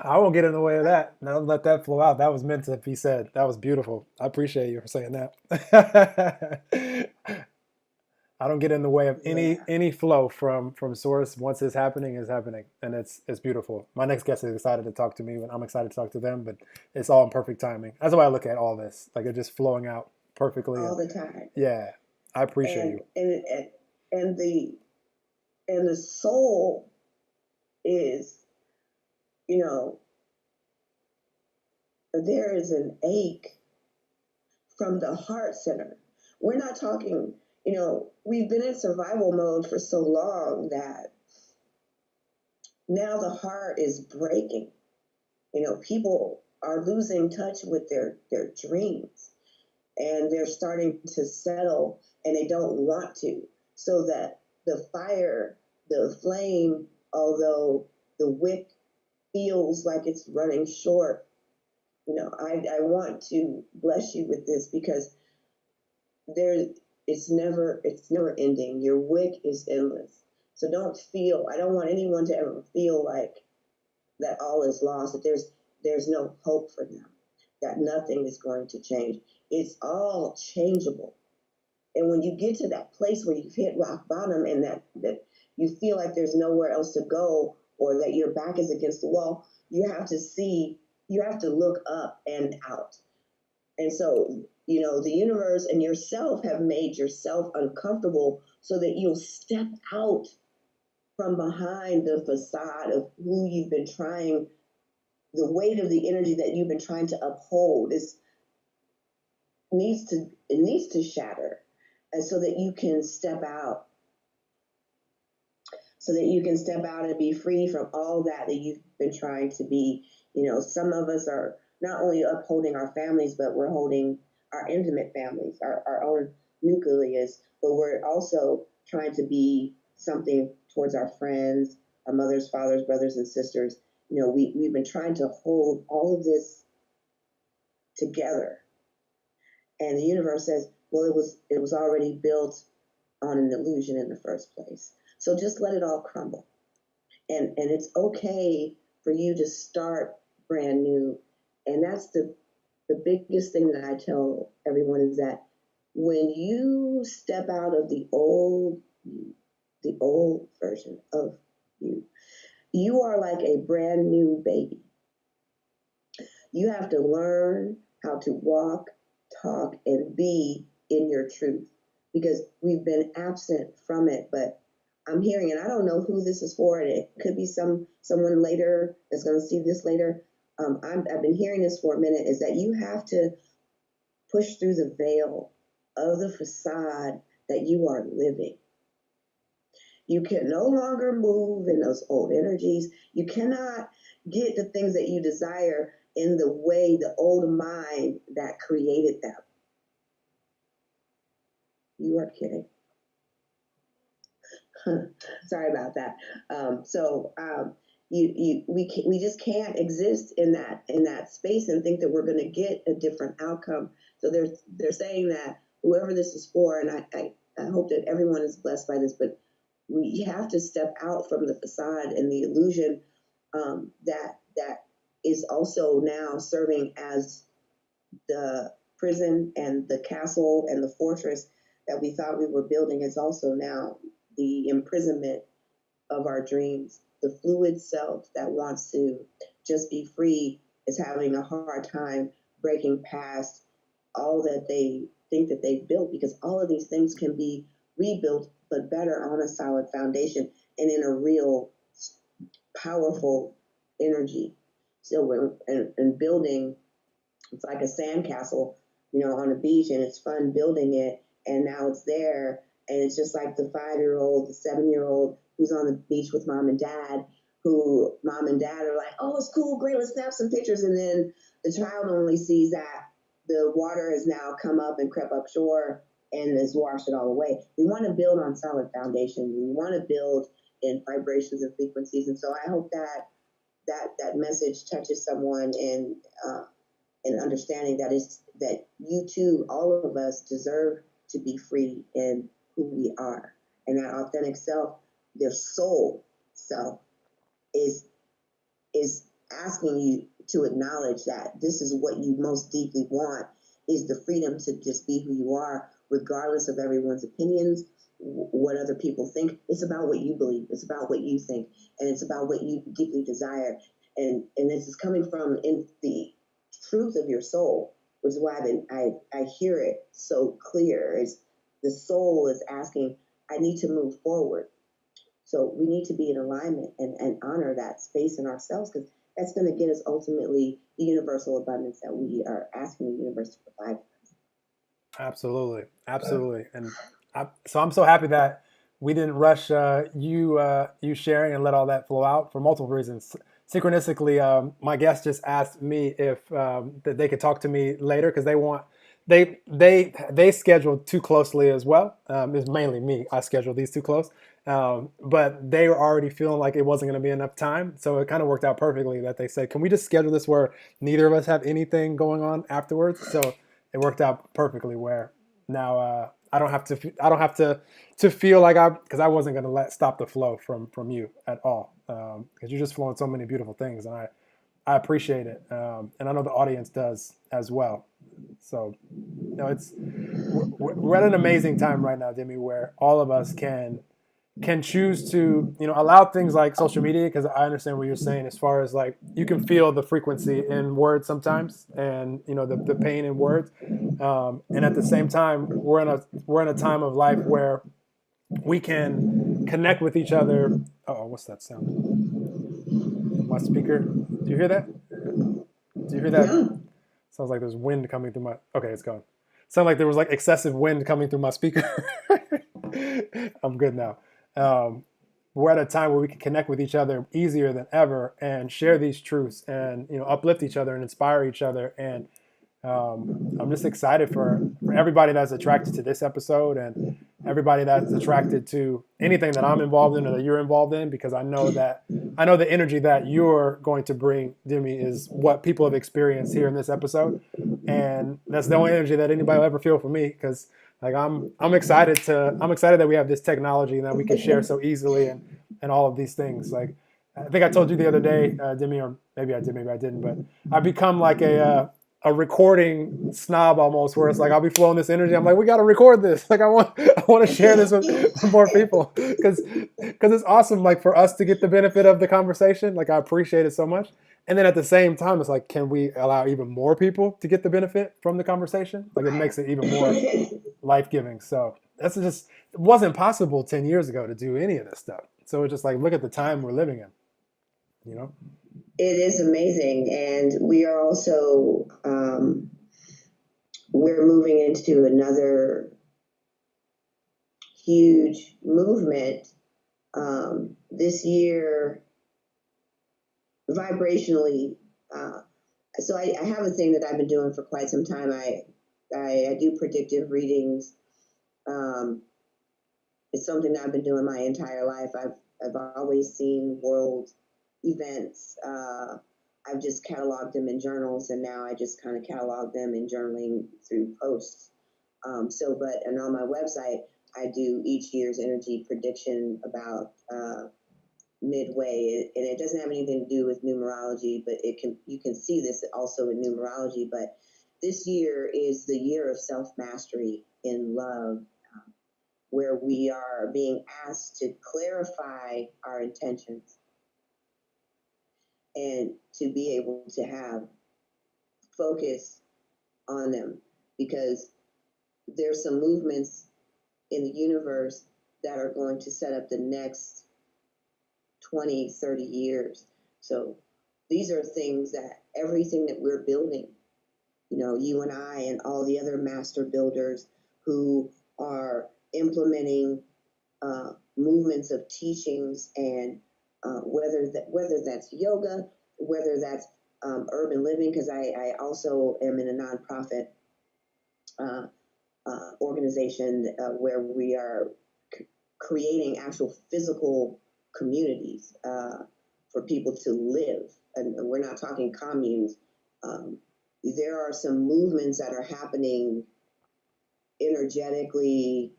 I won't get in the way of that. Now let that flow out. That was meant to be said. That was beautiful. I appreciate you for saying that. I don't get in the way of any flow from source. Once it's happening, and it's beautiful. My next guest is excited to talk to me, and I'm excited to talk to them. But it's all in perfect timing. That's the way I look at all this. Like, it's just flowing out perfectly all the time. Yeah, I appreciate you. And the soul is, there is an ache from the heart center. We're not talking. We've been in survival mode for so long that now the heart is breaking. People are losing touch with their dreams, and they're starting to settle, and they don't want to. So that the fire, the flame, although the wick feels like it's running short, I want to bless you with this, because it's never ending. Your wick is endless. So I don't want anyone to ever feel like that all is lost, that there's no hope for them. that nothing is going to change. It's all changeable. And when you get to that place where you've hit rock bottom and that you feel like there's nowhere else to go or that your back is against the wall, you have to look up and out. And so, the universe and yourself have made yourself uncomfortable so that you'll step out from behind the facade of who you've been trying, the weight of the energy that you've been trying to uphold needs to shatter, and so that you can step out, and be free from all that you've been trying to be. Some of us are not only upholding our families, but we're holding our intimate families, our own nucleus, but we're also trying to be something towards our friends, our mothers, fathers, brothers, and sisters. We've been trying to hold all of this together. And the universe says, well, it was already built on an illusion in the first place. So just let it all crumble. And it's okay for you to start brand new. And that's the biggest thing that I tell everyone is that when you step out of the old version of you, you are like a brand new baby. You have to learn how to walk, talk, and be in your truth, because we've been absent from it. But I'm hearing, and I don't know who this is for, and it could be someone later that's going to see this later. I've been hearing this for a minute, is that you have to push through the veil of the facade that you are living. You can no longer move in those old energies. You cannot get the things that you desire in the way, the old mind that created them. You are kidding. Sorry about that. We just can't exist in that space and think that we're going to get a different outcome. So they're saying that whoever this is for, and I hope that everyone is blessed by this, but we have to step out from the facade and the illusion that is also now serving as the prison and the castle and the fortress that we thought we were building is also now the imprisonment of our dreams. The fluid self that wants to just be free is having a hard time breaking past all that they think that they've built, because all of these things can be rebuilt, but better on a solid foundation and in a real powerful energy. So in building, it's like a sandcastle, on a beach, and it's fun building it, and now it's there, and it's just like the 5-year-old, the 7-year-old who's on the beach with mom and dad, who mom and dad are like, oh, it's cool, great, let's snap some pictures, and then the child only sees that the water has now come up and crept up shore and has washed it all away. We want to build on solid foundation. We want to build in vibrations and frequencies, and so I hope that message touches someone in understanding that you too, all of us, deserve to be free in who we are, and that authentic self, their soul self, is asking you to acknowledge that this is what you most deeply want, is the freedom to just be who you are, regardless of everyone's opinions, what other people think. It's about what you believe. It's about what you think, and it's about what you deeply desire. And this is coming from in the truth of your soul, which is why I hear it so clear. Is the soul is asking, I need to move forward. So we need to be in alignment and honor that space in ourselves, because that's going to get us ultimately the universal abundance that we are asking the universe to provide for us. Absolutely. And so I'm so happy that we didn't rush you sharing and let all that flow out for multiple reasons. Synchronistically, my guest just asked me if that they could talk to me later, because they scheduled too closely as well. It's mainly me. I scheduled these too close. But they were already feeling like it wasn't going to be enough time. So it kind of worked out perfectly that they said, can we just schedule this where neither of us have anything going on afterwards? So it worked out perfectly where now I don't have to feel like because I wasn't going to stop the flow from you at all, because you're just flowing so many beautiful things, and I appreciate it, and I know the audience does as well. So, we're at an amazing time right now, Demi, where all of us can choose to allow things like social media, because I understand what you're saying as far as like you can feel the frequency in words sometimes, and the pain in words, and at the same time we're in a time of life where we can connect with each other. Oh, what's that sound? My speaker. Do you hear that? Do you hear that? No. Sounds like there's wind coming through my. Okay, it's gone. Sound like there was like excessive wind coming through my speaker. I'm good now. Um, we're at a time where we can connect with each other easier than ever and share these truths and uplift each other and inspire each other. And I'm just excited for everybody that's attracted to this episode and everybody that's attracted to anything that I'm involved in or that you're involved in, because I know the energy that you're going to bring, Demi, is what people have experienced here in this episode, and that's the only energy that anybody will ever feel from me. Because like I'm excited that we have this technology and that we can share so easily and all of these things. Like I think I told you the other day, Demi, or maybe I did, maybe I didn't, but I become like a recording snob almost, where it's like I'll be flowing this energy. I'm like, we got to record this. Like I want to share this with more people, because it's awesome. Like for us to get the benefit of the conversation. Like I appreciate it so much. And then at the same time, it's like, can we allow even more people to get the benefit from the conversation? Like it makes it even more life giving. So that's just, it wasn't possible 10 years ago to do any of this stuff. So it's just like, look at the time we're living in. It is amazing, and we are also we're moving into another huge movement this year, vibrationally. So I have a thing that I've been doing for quite some time. I do predictive readings. It's something that I've been doing my entire life. I've always seen world events. I've just cataloged them in journals, and now I just kind of catalog them in journaling through posts. And on my website, I do each year's energy prediction about midway, and it doesn't have anything to do with numerology, but you can see this also in numerology. But this year is the year of self-mastery in love, where we are being asked to clarify our intentions and to be able to have focus on them, because there's some movements in the universe that are going to set up the next 20, 30 years. So these are things that everything that we're building, you and I and all the other master builders who are implementing movements of teachings, and whether that's yoga, whether that's urban living, because I also am in a nonprofit organization where we are creating actual physical communities for people to live, and we're not talking communes. There are some movements that are happening energetically,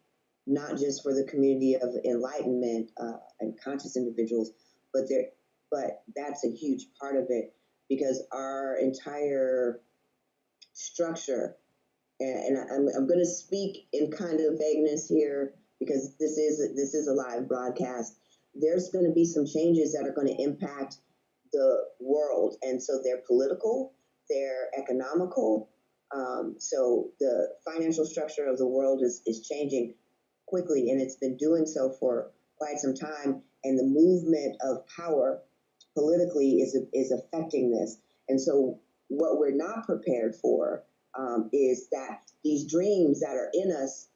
not just for the community of enlightenment and conscious individuals, but that's a huge part of it, because our entire structure, and I'm going to speak in kind of vagueness here, because this is a live broadcast. There's going to be some changes that are going to impact the world, and so they're political, they're economical. So the financial structure of the world is changing quickly, and it's been doing so for quite some time. And the movement of power politically is affecting this. And so what we're not prepared for is that these dreams that are in us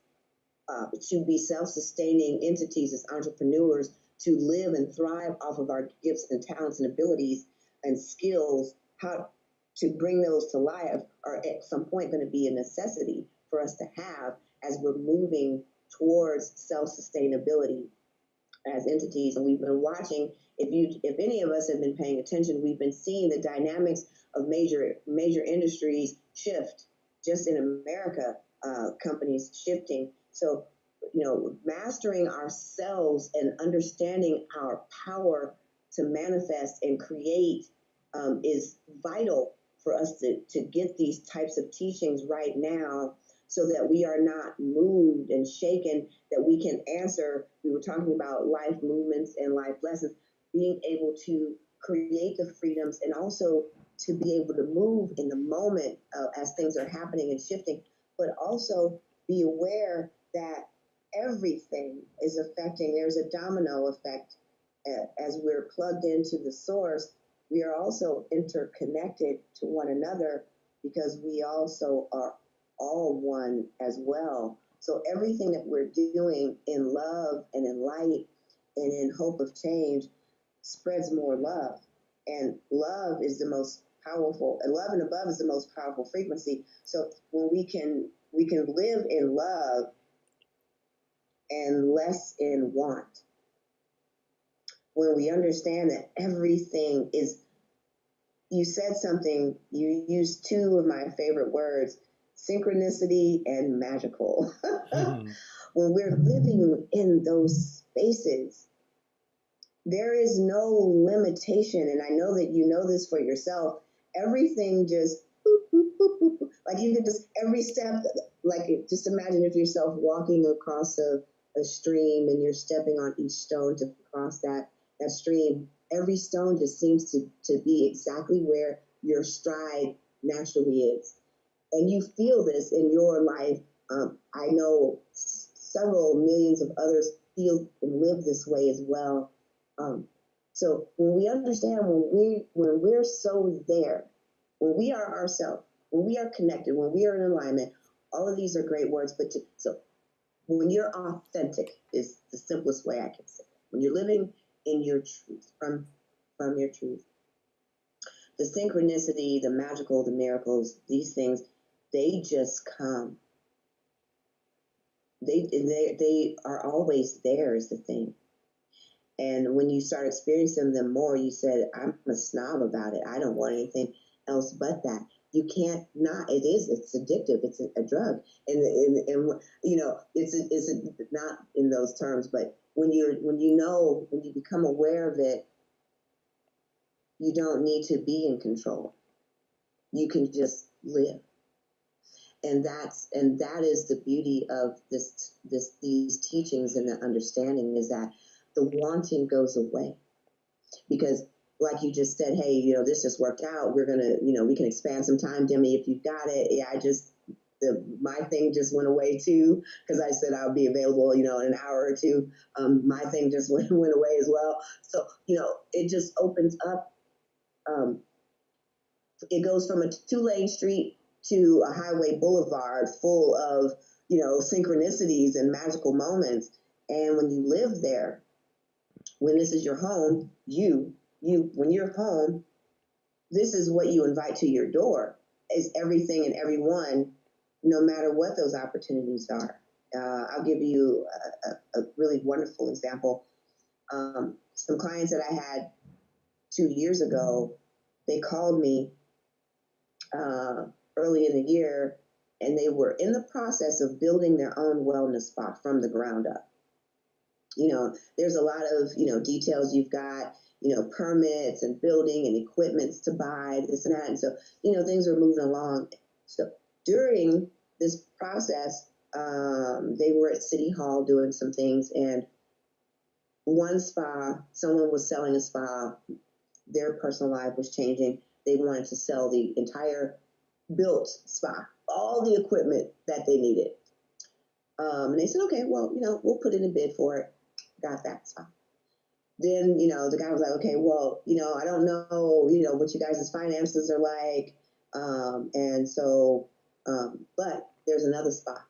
to be self-sustaining entities as entrepreneurs, to live and thrive off of our gifts and talents and abilities and skills, how to bring those to life are at some point going to be a necessity for us to have as we're moving towards self-sustainability as entities. And we've been watching, if any of us have been paying attention, we've been seeing the dynamics of major industries shift just in America, companies shifting. So, mastering ourselves and understanding our power to manifest and create is vital for us to get these types of teachings right now so that we are not moved and shaken, that we can answer. We were talking about life movements and life lessons, being able to create the freedoms and also to be able to move in the moment as things are happening and shifting, but also be aware that everything is affecting, there's a domino effect as we're plugged into the source. We are also interconnected to one another because we also are all one as well. So everything that we're doing in love and in light and in hope of change spreads more love. And love is the most powerful, and love and above is the most powerful frequency. So when we can live in love and less in want, when we understand that everything is, you said something, you used two of my favorite words, synchronicity and magical. When we're living in those spaces, there is no limitation. And I know that you know this for yourself. Everything just, boop, boop, boop, boop, boop. Like you can just, every step, like just imagine if yourself walking across a stream and you're stepping on each stone to cross that stream. Every stone just seems to be exactly where your stride naturally is. And you feel this in your life. I know several millions of others feel and live this way as well. So when we understand, when we're so there, when we are ourselves, when we are connected, when we are in alignment, all of these are great words. So when you're authentic is the simplest way I can say it. When you're living in your truth, from your truth, the synchronicity, the magical, the miracles, these things, they just come. They are always there is the thing. And when you start experiencing them more, you said, I'm a snob about it. I don't want anything else but that. You can't not. It's addictive. It's a drug. And you know, it's not in those terms, but when you become aware of it, you don't need to be in control. You can just live. And that is the beauty of these teachings and the understanding is that the wanting goes away. Because like you just said, hey, you know, this just worked out. We're going to, you know, we can expand some time, Demi, if you've got it. Yeah, my thing just went away too, because I said I'll be available, you know, in an hour or two. My thing just went away as well. So, you know, it just opens up. It goes from a 2-lane street to a highway boulevard full of, you know, synchronicities and magical moments. And when you live there, when this is your home, when you're home, this is what you invite to your door, is everything and everyone, no matter what those opportunities are. I'll give you a really wonderful example. Some clients that I had 2 years ago, they called me early in the year, and they were in the process of building their own wellness spa from the ground up. You know, there's a lot of, you know, details you've got, you know, permits and building and equipments to buy, this and that. And so, you know, things were moving along. So during this process, they were at City Hall doing some things, and one spa, someone was selling a spa, their personal life was changing. They wanted to sell the entire built spa, all the equipment that they needed. And they said, okay, well, you know, we'll put in a bid for it. Got that spa. Then, you know, the guy was like, okay, well, you know, I don't know, you know, what you guys' finances are like. But there's another spa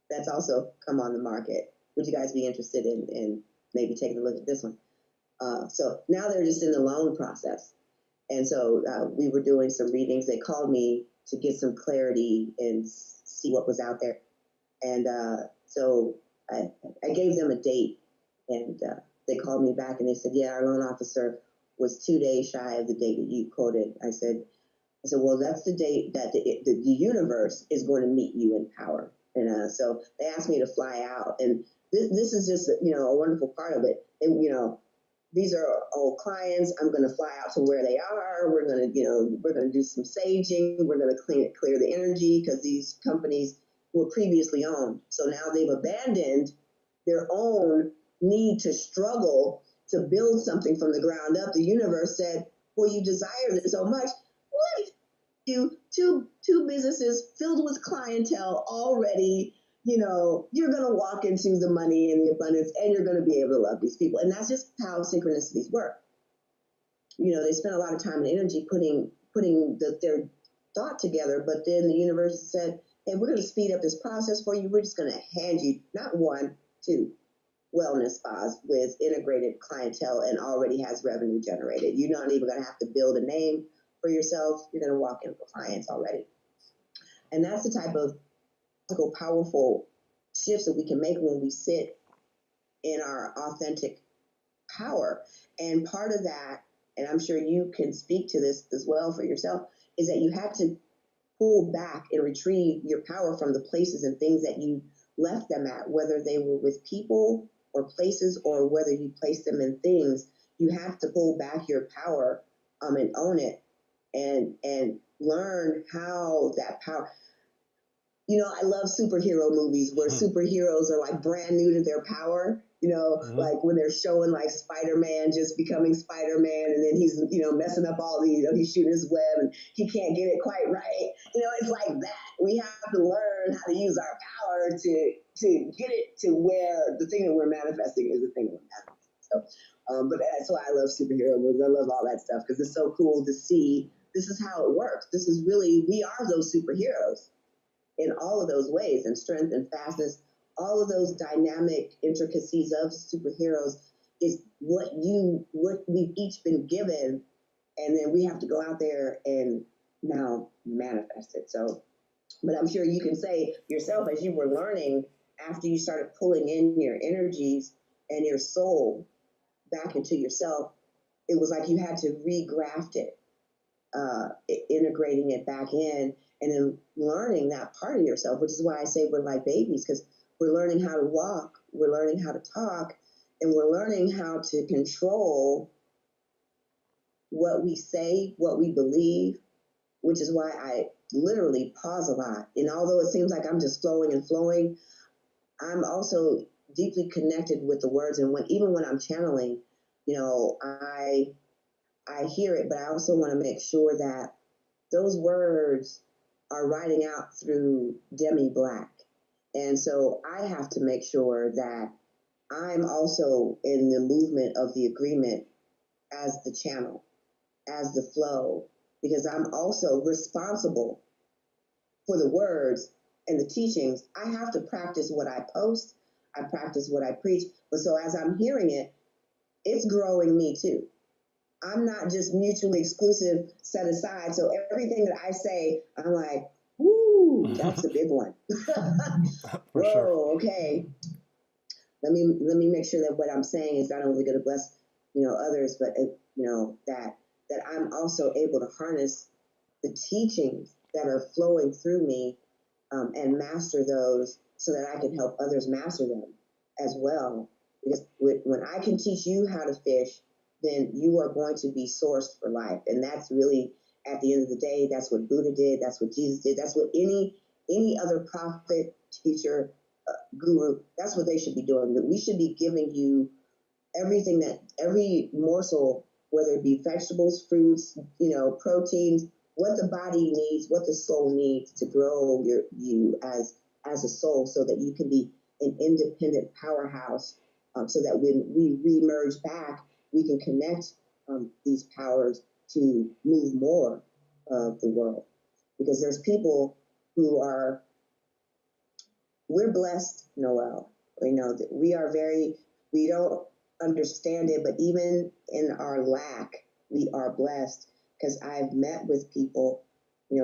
that's also come on the market. Would you guys be interested in maybe taking a look at this one? So now they're just in the loan process. And so we were doing some readings. They called me to get some clarity and see what was out there. And so I gave them a date, and they called me back and they said, yeah, our loan officer was 2 days shy of the date that you quoted. I said, well, that's the date that the universe is going to meet you in power. And so they asked me to fly out. And this is just, you know, a wonderful part of it. And, you know, these are old clients. I'm going to fly out to where they are. We're going to, we're going to do some saging. We're going to clear the energy because these companies were previously owned. So now they've abandoned their own need to struggle to build something from the ground up. The universe said, well, you desire this so much. What? Two businesses filled with clientele already, you're going to walk into the money and the abundance, and you're going to be able to love these people. And that's just how synchronicities work. They spend a lot of time and energy putting their thought together, but then the universe said, hey, we're going to speed up this process for you. We're just going to hand you not one, two wellness spas with integrated clientele and already has revenue generated. You're not even going to have to build a name for yourself. You're going to walk in with clients already. And that's the type of powerful shifts that we can make when we sit in our authentic power. And part of that, and I'm sure you can speak to this as well for yourself, is that you have to pull back and retrieve your power from the places and things that you left them at, whether they were with people or places or whether you place them in things. You have to pull back your power and own it and learn how that power. I love superhero movies where superheroes are like brand new to their power, like when they're showing like Spider-Man just becoming Spider-Man and then he's, messing up all the, he's shooting his web and he can't get it quite right. It's like that. We have to learn how to use our power to get it to where the thing that we're manifesting is the thing that we're manifesting. So, but that's why I love superhero movies. I love all that stuff because it's so cool to see this is how it works. This is really, we are those superheroes in all of those ways, and strength and fastness, all of those dynamic intricacies of superheroes is what we've each been given, and then we have to go out there and now manifest it. So, but I'm sure you can say yourself as you were learning, after you started pulling in your energies and your soul back into yourself, it was like you had to regraft it, integrating it back in, and then learning that part of yourself, which is why I say we're like babies, because we're learning how to walk, we're learning how to talk, and we're learning how to control what we say, what we believe, which is why I literally pause a lot. And although it seems like I'm just flowing and flowing, I'm also deeply connected with the words. And even when I'm channeling, I hear it, but I also want to make sure that those words are riding out through Demi Black. And so I have to make sure that I'm also in the movement of the agreement as the channel, as the flow, because I'm also responsible for the words and the teachings. I have to practice what I post. I practice what I preach. But so as I'm hearing it, it's growing me too. I'm not just mutually exclusive, set aside. So everything that I say, I'm like, woo, that's a big one. For Whoa, sure. okay. Let me make sure that what I'm saying is not only going to bless, others, but that I'm also able to harness the teachings that are flowing through me and master those so that I can help others master them as well. Because when I can teach you how to fish, then you are going to be sourced for life. And that's really, at the end of the day, that's what Buddha did. That's what Jesus did. That's what any other prophet, teacher, guru, that's what they should be doing. That we should be giving you every morsel, whether it be vegetables, fruits, proteins, what the body needs, what the soul needs to grow you as a soul, so that you can be an independent powerhouse, so that when we re-emerge back, we can connect these powers to move more of the world. Because there's people who we're blessed, Noel. That we don't understand it, but even in our lack, we are blessed, because I've met with people,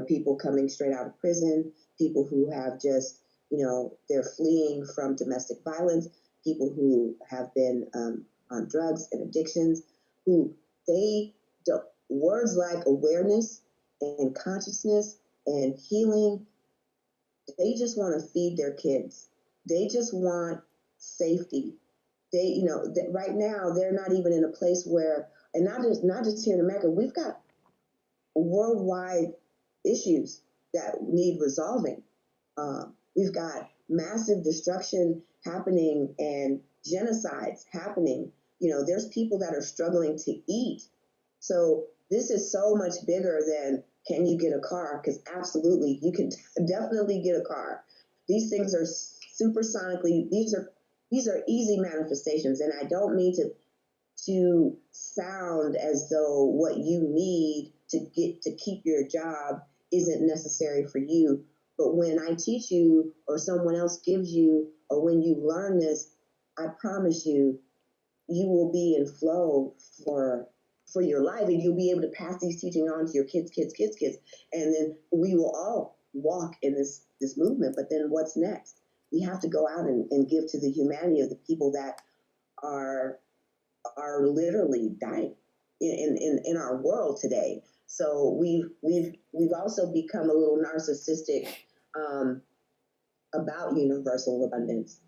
people coming straight out of prison, people who have just, they're fleeing from domestic violence, people who have been on drugs and addictions, who words like awareness and consciousness and healing, they just want to feed their kids. They just want safety. they, right now they're not even in a place where, and not just here in America, we've got worldwide issues that need resolving. We've got massive destruction happening and genocides happening. There's people that are struggling to eat. So this is so much bigger than can you get a car? Because absolutely, you can definitely get a car. These things are supersonically. These are easy manifestations, and I don't mean to sound as though what you need to keep your job isn't necessary for you. But when I teach you or someone else gives you, or when you learn this, I promise you, you will be in flow for your life, and you'll be able to pass these teaching on to your kids, and then we will all walk in this movement. But then what's next? We have to go out and give to the humanity of the people that are literally dying in our world today. So we've also become a little narcissistic um, about universal abundance,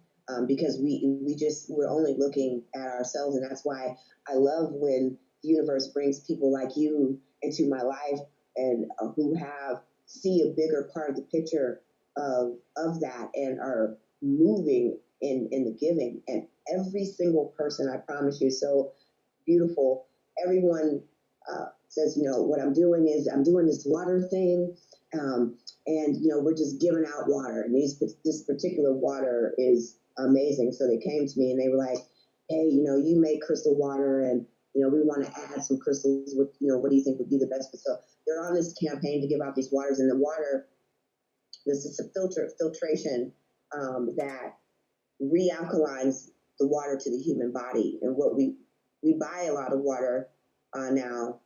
because we're only looking at ourselves, and that's why I love when the universe brings people like you into my life, and who have see a bigger part of the picture of that, and are moving in the giving. And every single person, I promise you, so beautiful. Everyone says, what I'm doing is I'm doing this water thing. And we're just giving out water, and this particular water is amazing. So they came to me and they were like, hey, you make crystal water, and we want to add some crystals with, what do you think would be the best? So they're on this campaign to give out these waters, and the water, this is a filtration that realkalines the water to the human body. And what we buy a lot of water now.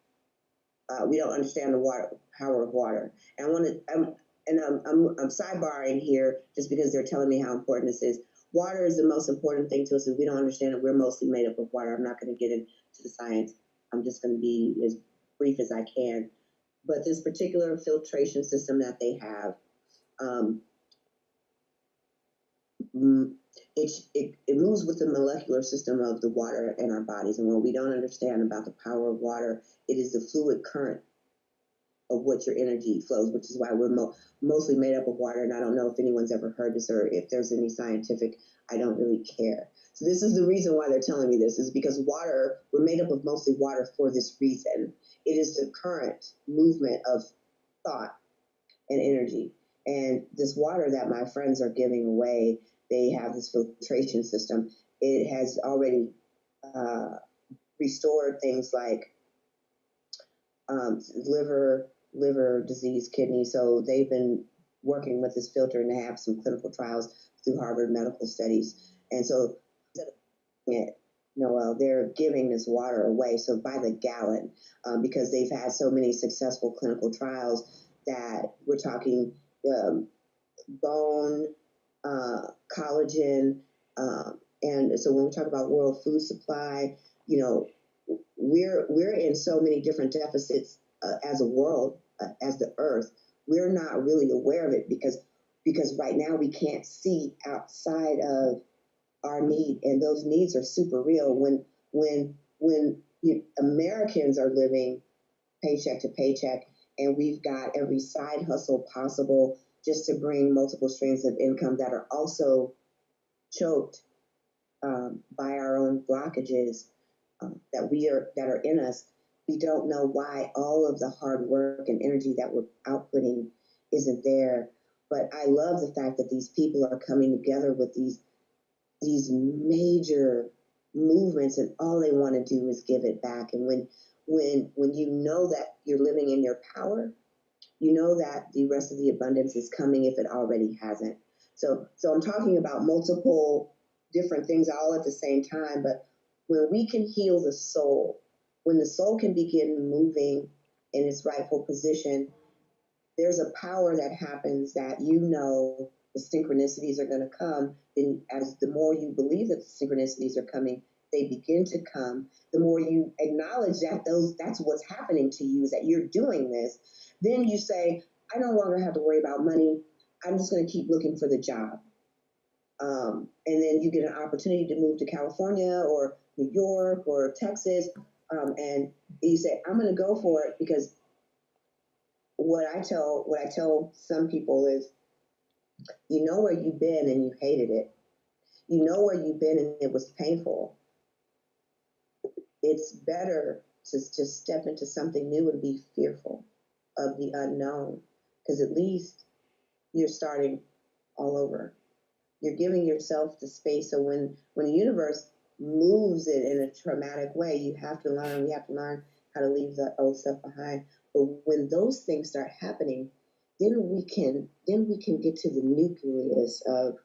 We don't understand the power of water. And I'm sidebarring here just because they're telling me how important this is. Water is the most important thing to us, and we don't understand it. We're mostly made up of water. I'm not going to get into the science. I'm just going to be as brief as I can. But this particular filtration system that they have, it moves with the molecular system of the water in our bodies. And what we don't understand about the power of water, it is the fluid current of what your energy flows, which is why we're mostly made up of water. And I don't know if anyone's ever heard this, or if there's any scientific, I don't really care. So this is the reason why they're telling me this, is because we're made up of mostly water for this reason. It is the current movement of thought and energy. And this water that my friends are giving away, they have this filtration system. It has already restored things like liver disease, kidney. So they've been working with this filter, and they have some clinical trials through Harvard Medical Studies. And so Noel, they're giving this water away, so by the gallon, because they've had so many successful clinical trials that we're talking bone, collagen, and so when we talk about world food supply, we're in so many different deficits as a world, as the earth. We're not really aware of it because right now we can't see outside of our need, and those needs are super real. When Americans are living paycheck to paycheck, and we've got every side hustle possible just to bring multiple streams of income that are also choked by our own blockages that are in us. We don't know why all of the hard work and energy that we're outputting isn't there. But I love the fact that these people are coming together with these major movements, and all they want to do is give it back. And when you know that you're living in your power, you know that the rest of the abundance is coming if it already hasn't. So I'm talking about multiple different things all at the same time. But when we can heal the soul, when the soul can begin moving in its rightful position, there's a power that happens that the synchronicities are going to come. Then as the more you believe that the synchronicities are coming, they begin to come. The more you acknowledge that that's what's happening to you, is that you're doing this. Then you say, I no longer have to worry about money. I'm just going to keep looking for the job. And then you get an opportunity to move to California or New York or Texas, and you say, "I'm going to go for it," because what I tell some people is, you know where you've been and you hated it. You know where you've been and it was painful. It's better to just step into something new and be fearful of the unknown, because at least you're starting all over. You're giving yourself the space. So when the universe moves it in a traumatic way, we have to learn how to leave the old stuff behind. But when those things start happening, then we can get to the nucleus of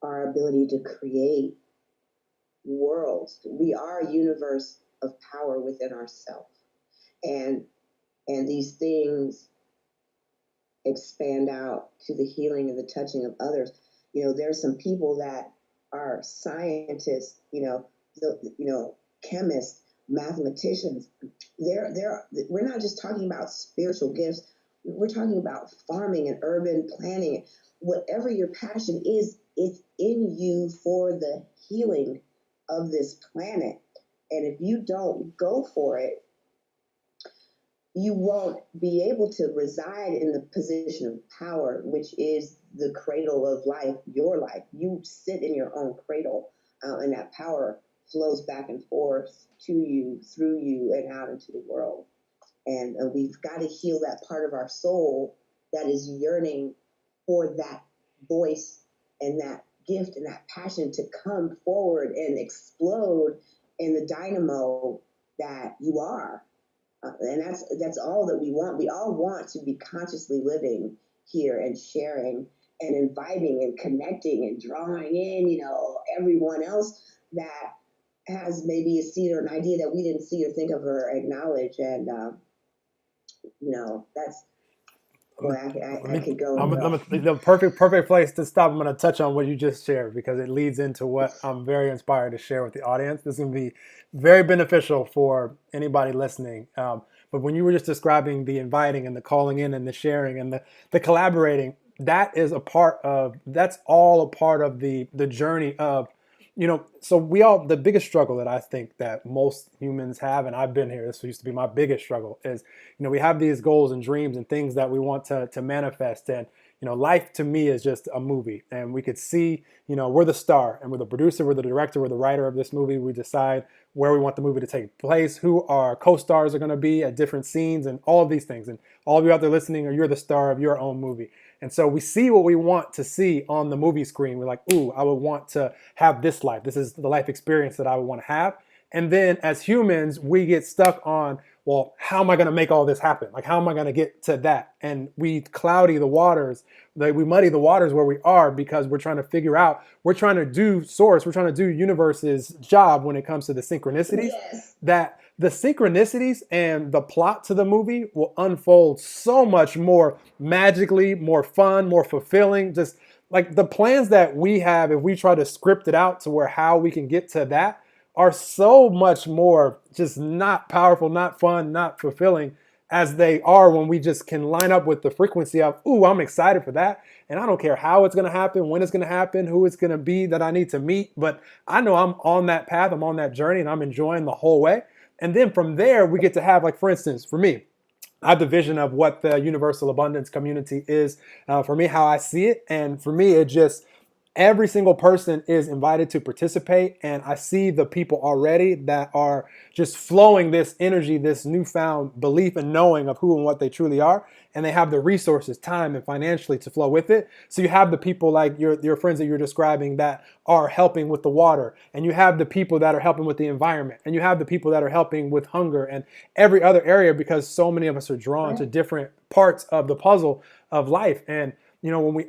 our ability to create worlds. We are a universe of power within ourselves. And these things expand out to the healing and the touching of others. There's some people that are scientists, chemists, mathematicians. We're not just talking about spiritual gifts. We're talking about farming and urban planning. Whatever your passion is, it's in you for the healing of this planet. And if you don't go for it, you won't be able to reside in the position of power, which is the cradle of life, your life. You sit in your own cradle, and that power flows back and forth to you, through you, and out into the world. And we've got to heal that part of our soul that is yearning for that voice and that gift and that passion to come forward and explode in the dynamo that you are. And that's all that we want. We all want to be consciously living here and sharing and inviting and connecting and drawing in, everyone else that has maybe a seed or an idea that we didn't see or think of or acknowledge. And, that's, boy, I could go. The perfect place to stop. I'm going to touch on what you just shared, because it leads into what I'm very inspired to share with the audience. This is going to be very beneficial for anybody listening. But when you were just describing the inviting and the calling in and the sharing and the collaborating, that's all a part of the journey of, so the biggest struggle that I think that most humans have, and I've been here, this used to be my biggest struggle, is, we have these goals and dreams and things that we want to manifest. And, life to me is just a movie, and we could see, we're the star and we're the producer, we're the director, we're the writer of this movie. We decide where we want the movie to take place, who our co-stars are going to be at different scenes, and all of these things. And all of you out there listening, you're the star of your own movie. And so we see what we want to see on the movie screen. We're like, ooh, I would want to have this life. This is the life experience that I would want to have. And then as humans, we get stuck on, well, how am I going to make all this happen? Like, how am I going to get to that? And we cloudy the waters, we muddy the waters where we are, because we're trying to figure out, we're trying to do source, we're trying to do universe's job when it comes to the synchronicities. Yes. That the synchronicities and the plot to the movie will unfold so much more magically, more fun, more fulfilling. Just like the plans that we have, if we try to script it out to where how we can get to that, are so much more just not powerful, not fun, not fulfilling as they are when we just can line up with the frequency of, ooh, I'm excited for that. And I don't care how it's going to happen, when it's going to happen, who it's going to be that I need to meet. But I know I'm on that path, I'm on that journey, and I'm enjoying the whole way. And then from there, we get to have, like, for instance, for me, I have the vision of what the universal abundance community is. For me, how I see it. And for me, it just, every single person is invited to participate, and I see the people already that are just flowing this energy, this newfound belief and knowing of who and what they truly are, and they have the resources, time, and financially to flow with it. So you have the people like your friends that you're describing that are helping with the water, and you have the people that are helping with the environment, and you have the people that are helping with hunger and every other area, because so many of us are drawn to different parts of the puzzle of life. And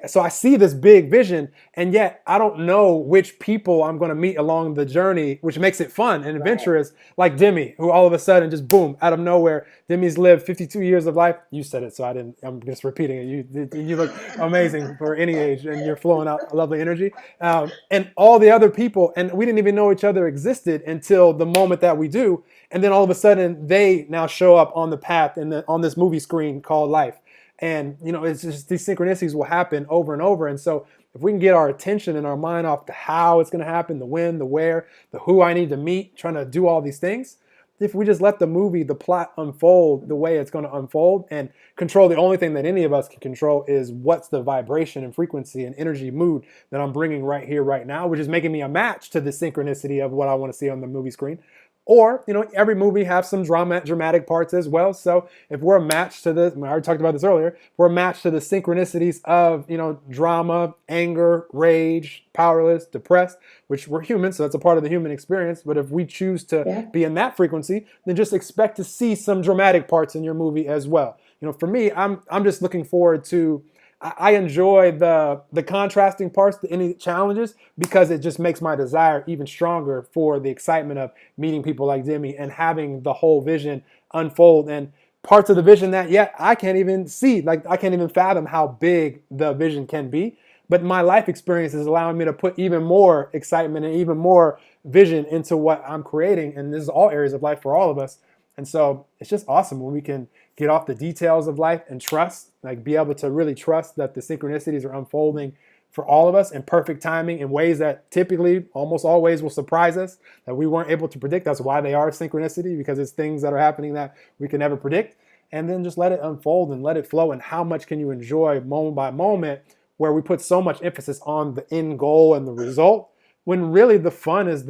so I see this big vision, and yet I don't know which people I'm going to meet along the journey, which makes it fun and adventurous. Like Demi, who all of a sudden just boom, out of nowhere, Demi's lived 52 years of life. You said it, so I'm just repeating it. You look amazing for any age, and you're flowing out lovely energy. And all the other people, and we didn't even know each other existed until the moment that we do. And then all of a sudden, they now show up on the path and on this movie screen called life. And, it's just these synchronicities will happen over and over. And so if we can get our attention and our mind off the how it's going to happen, the when, the where, the who I need to meet, trying to do all these things, if we just let the movie, the plot unfold the way it's going to unfold and control, the only thing that any of us can control is what's the vibration and frequency and energy mood that I'm bringing right here, right now, which is making me a match to the synchronicity of what I want to see on the movie screen. Or, every movie has some dramatic parts as well. So if we're a match to the, I already talked about this earlier, we're a match to the synchronicities of, drama, anger, rage, powerless, depressed, which we're human, so that's a part of the human experience. But if we choose to be in that frequency, then just expect to see some dramatic parts in your movie as well. For me, I'm just looking forward to, I enjoy the contrasting parts, any challenges, because it just makes my desire even stronger for the excitement of meeting people like Demi and having the whole vision unfold, and parts of the vision that yet I can't even see, like I can't even fathom how big the vision can be. But my life experience is allowing me to put even more excitement and even more vision into what I'm creating. And this is all areas of life for all of us. And so it's just awesome when we can get off the details of life and trust, like be able to really trust that the synchronicities are unfolding for all of us in perfect timing in ways that typically almost always will surprise us, that we weren't able to predict. That's why they are synchronicity, because it's things that are happening that we can never predict. And then just let it unfold and let it flow. And how much can you enjoy moment by moment, where we put so much emphasis on the end goal and the result, when really the fun is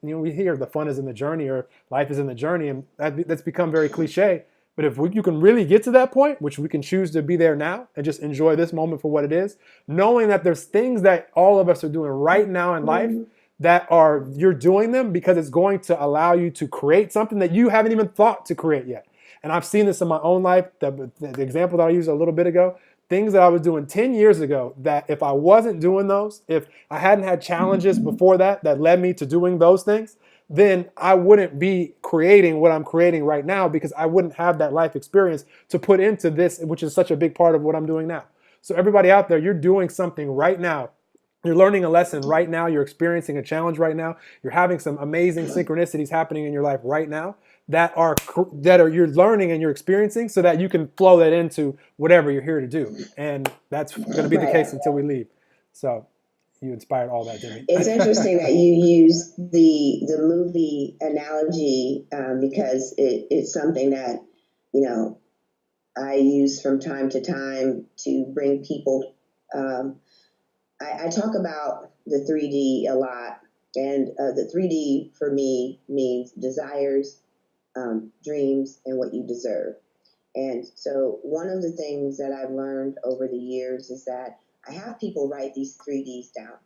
we hear the fun is in the journey, or life is in the journey, and that's become very cliche. But if you can really get to that point, which we can choose to be there now and just enjoy this moment for what it is, knowing that there's things that all of us are doing right now in life that you're doing them because it's going to allow you to create something that you haven't even thought to create yet. And I've seen this in my own life. The example that I used a little bit ago, things that I was doing 10 years ago, that if I wasn't doing those, if I hadn't had challenges before that led me to doing those things, then I wouldn't be creating what I'm creating right now, because I wouldn't have that life experience to put into this, which is such a big part of what I'm doing now. So everybody out there, you're doing something right now. You're learning a lesson right now. You're experiencing a challenge right now. You're having some amazing synchronicities happening in your life right now that are you're learning and you're experiencing, so that you can flow that into whatever you're here to do. And that's going to be the case until we leave. So you inspired all that, Demi. It's interesting that you use the movie analogy, because it's something that I use from time to time to bring people. I talk about the 3D a lot, and the 3D for me means desires, dreams, and what you deserve. And so one of the things that I've learned over the years is that I have people write these 3Ds down.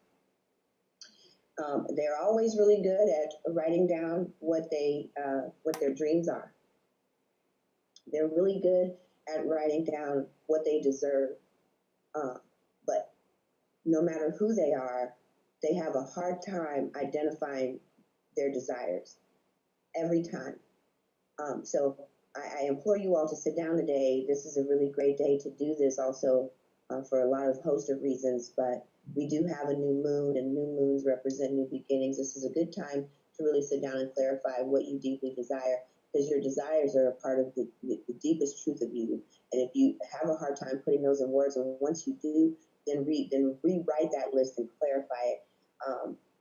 They're always really good at writing down what their dreams are. They're really good at writing down what they deserve. But no matter who they are, they have a hard time identifying their desires every time. So I implore you all to sit down today. This is a really great day to do this also, for a lot of host of reasons, but we do have a new moon, and new moons represent new beginnings. This is a good time to really sit down and clarify what you deeply desire, because your desires are a part of the deepest truth of you. And if you have a hard time putting those in words, and once you do, then rewrite that list and clarify it.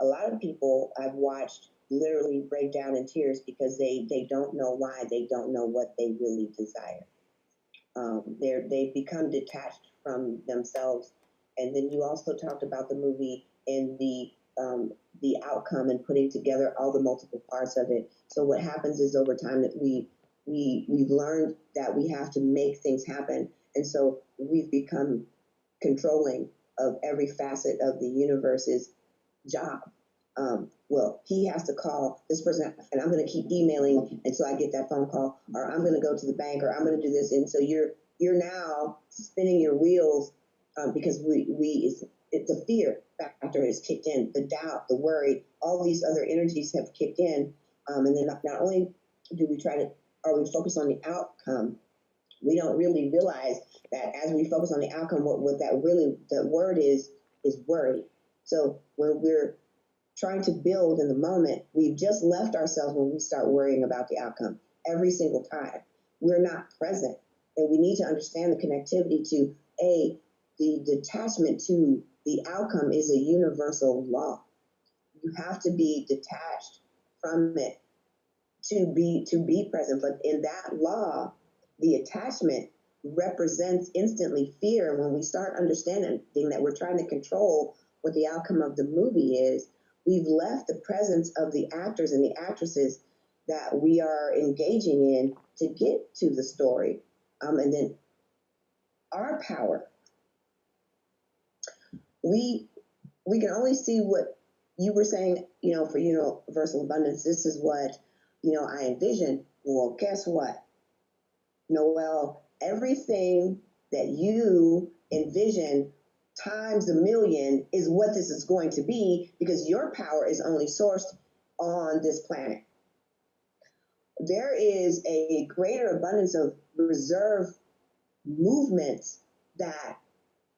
A lot of people I've watched literally break down in tears because they don't know why, they don't know what they really desire. They've become detached from themselves. And then you also talked about the movie and the outcome and putting together all the multiple parts of it. So what happens is, over time, that we've learned that we have to make things happen, and so we've become controlling of every facet of the universe's job. Well, he has to call this person, and I'm going to keep emailing until I get that phone call, or I'm going to go to the bank, or I'm going to do this. And so you're now spinning your wheels, because the fear factor has kicked in, the doubt, the worry, all these other energies have kicked in. And then not only are we focused on the outcome, we don't really realize that as we focus on the outcome, what that really, the word is worry. So when we're trying to build in the moment, we've just left ourselves when we start worrying about the outcome every single time. We're not present And we need to understand the connectivity to the detachment to the outcome is a universal law. You have to be detached from it to be present. But in that law, the attachment represents instantly fear. When we start understanding that we're trying to control what the outcome of the movie is, we've left the presence of the actors and the actresses that we are engaging in to get to the story. And then our power, we can only see what you were saying, for universal abundance. This is what, I envision. Well, guess what? Noel, everything that you envision times a million is what this is going to be, because your power is only sourced on this planet. There is a greater abundance of reserve movements that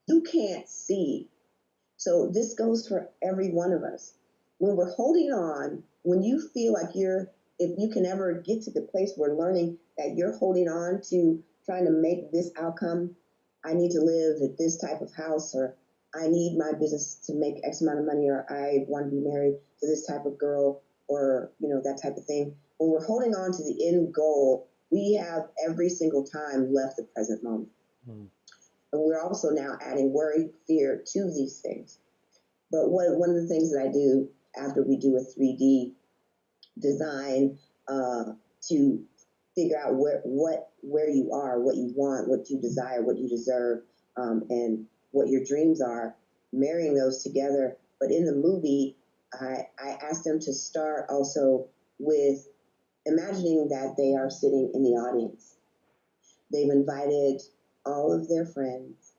you can't see. So this goes for every one of us. When we're holding on, when you feel like if you can ever get to the place where learning that you're holding on to trying to make this outcome, I need to live at this type of house, or I need my business to make X amount of money, or I want to be married to this type of girl, or, that type of thing. When we're holding on to the end goal, we have every single time left the present moment. And we're also now adding worry, fear to these things. But one of the things that I do after we do a 3D design to figure out where you are, what you want, what you desire, what you deserve, and what your dreams are, marrying those together. But in the movie, I asked them to start also with imagining that they are sitting in the audience. They've invited all of their friends.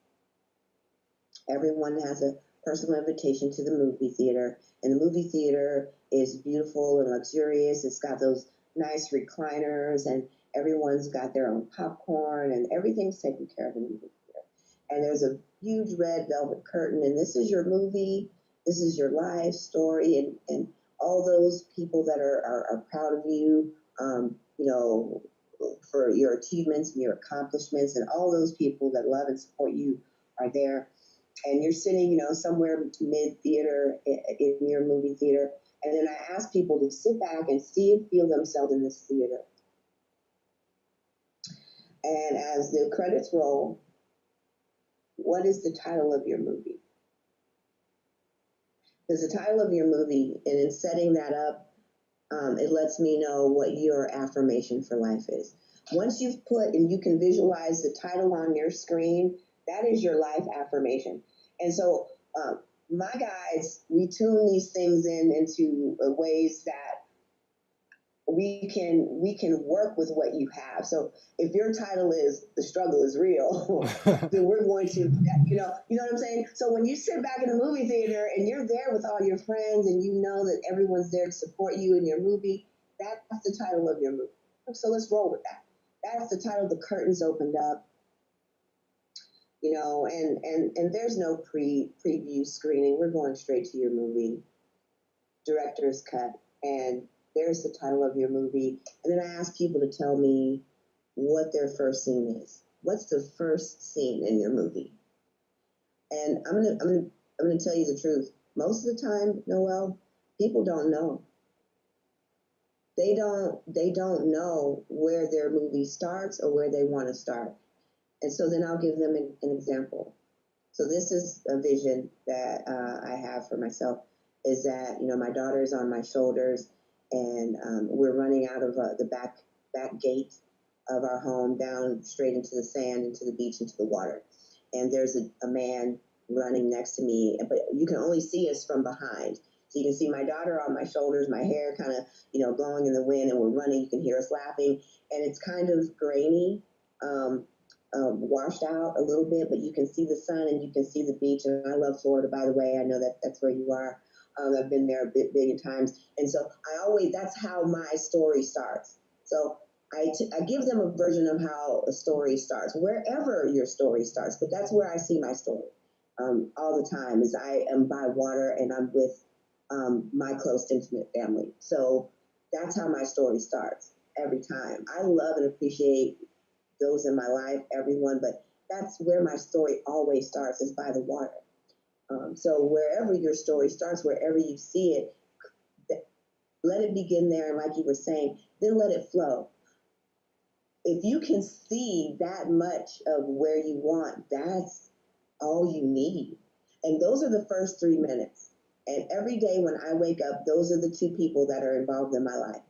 Everyone has a personal invitation to the movie theater, and the movie theater is beautiful and luxurious. It's got those nice recliners, and everyone's got their own popcorn, and everything's taken care of in the movie theater. And there's a huge red velvet curtain, and this is your movie, this is your life story, and all those people that are proud of you, for your achievements and your accomplishments, and all those people that love and support you are there. And you're sitting, somewhere mid-theater in your movie theater. And then I ask people to sit back and see and feel themselves in this theater. And as the credits roll, what is the title of your movie? Because the title of your movie, and in setting that up, it lets me know what your affirmation for life is. Once you've put and you can visualize the title on your screen, that is your life affirmation. And so my guides, we tune these things into ways that we can work with what you have. So if your title is "The Struggle is Real," then we're going to, you know what I'm saying? So when you sit back in a movie theater and you're there with all your friends and you know that everyone's there to support you in your movie, that's the title of your movie. So let's roll with that. That's the title. The curtains opened up. And there's no preview screening. We're going straight to your movie, director's cut, and there's the title of your movie. And then I ask people to tell me what their first scene is. What's the first scene in your movie? And I'm gonna tell you the truth. Most of the time, Noel, people don't know. They don't know where their movie starts or where they want to start. And so then I'll give them an example. So this is a vision that I have for myself, is that, my daughter's on my shoulders, and we're running out of the back gate of our home down straight into the sand, into the beach, into the water. And there's a man running next to me, but you can only see us from behind. So you can see my daughter on my shoulders, my hair kind of, blowing in the wind, and we're running. You can hear us laughing, and it's kind of grainy. Washed out a little bit, but you can see the sun and you can see the beach. And I love Florida, by the way. I know that's where you are. I've been there a billion times. And so that's how my story starts. So I give them a version of how a story starts, wherever your story starts. But that's where I see my story all the time, is I am by water and I'm with my close, intimate family. So that's how my story starts every time. I love and appreciate those in my life, everyone, but that's where my story always starts, is by the water. So wherever your story starts, wherever you see it, let it begin there. And like you were saying, then let it flow. If you can see that much of where you want, that's all you need. And those are the first 3 minutes. And every day when I wake up, those are the two people that are involved in my life.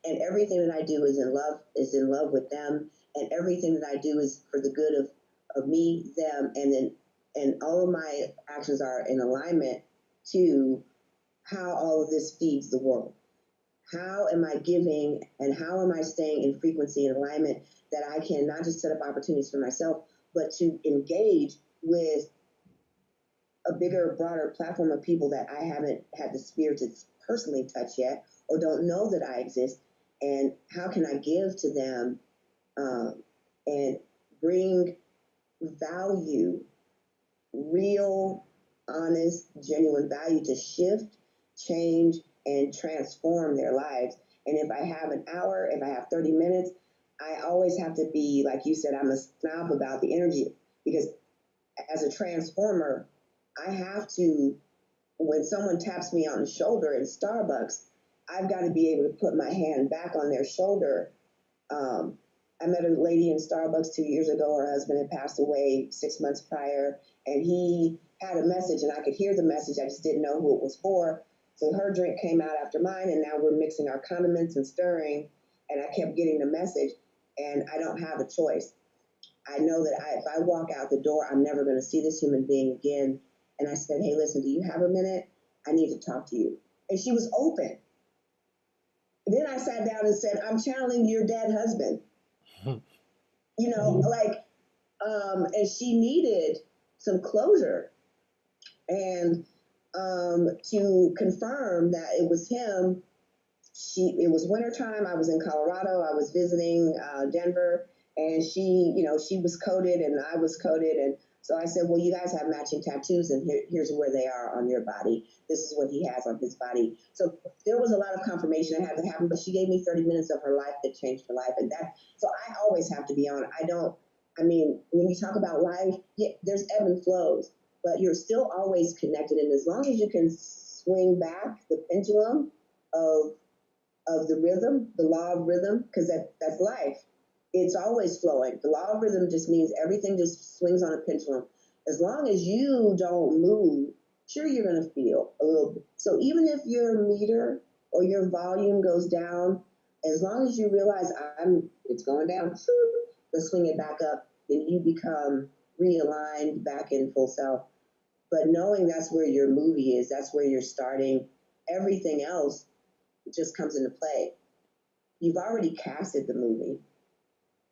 And everything that I do is in love with them. And everything that I do is for the good of me, them, and all of my actions are in alignment to how all of this feeds the world. How am I giving, and how am I staying in frequency and alignment that I can not just set up opportunities for myself, but to engage with a bigger, broader platform of people that I haven't had the spirit to personally touch yet, or don't know that I exist, and how can I give to them and bring value, real, honest, genuine value to shift, change, and transform their lives. And if I have an hour, if I have 30 minutes, I always have to be, like you said, I'm a snob about the energy, because as a transformer, I have to, when someone taps me on the shoulder in Starbucks, I've got to be able to put my hand back on their shoulder. I met a lady in Starbucks 2 years ago. Her husband had passed away 6 months prior, and he had a message, and I could hear the message. I just didn't know who it was for. So her drink came out after mine, and now we're mixing our condiments and stirring, and I kept getting the message, and I don't have a choice. I know that if I walk out the door, I'm never going to see this human being again. And I said, hey, listen, do you have a minute? I need to talk to you. And she was open. Then I sat down and said, I'm channeling your dead husband. And she needed some closure. And to confirm that it was him, it was wintertime. I was in Colorado. I was visiting Denver. And she was coded and I was coded. And so I said, well, you guys have matching tattoos, and here's where they are on your body. This is what he has on his body. So there was a lot of confirmation that had to happen, but she gave me 30 minutes of her life that changed her life. So I always have to be on. When you talk about life, yeah, there's ebb and flows, but you're still always connected. And as long as you can swing back the pendulum of the rhythm, the law of rhythm, because that's life. It's always flowing. The law of rhythm just means everything just swings on a pendulum. As long as you don't move, sure, you're going to feel a little bit. So even if your meter or your volume goes down, as long as you realize it's going down, let's swing it back up, then you become realigned back in full self. But knowing that's where your movie is, that's where you're starting, everything else just comes into play. You've already casted the movie.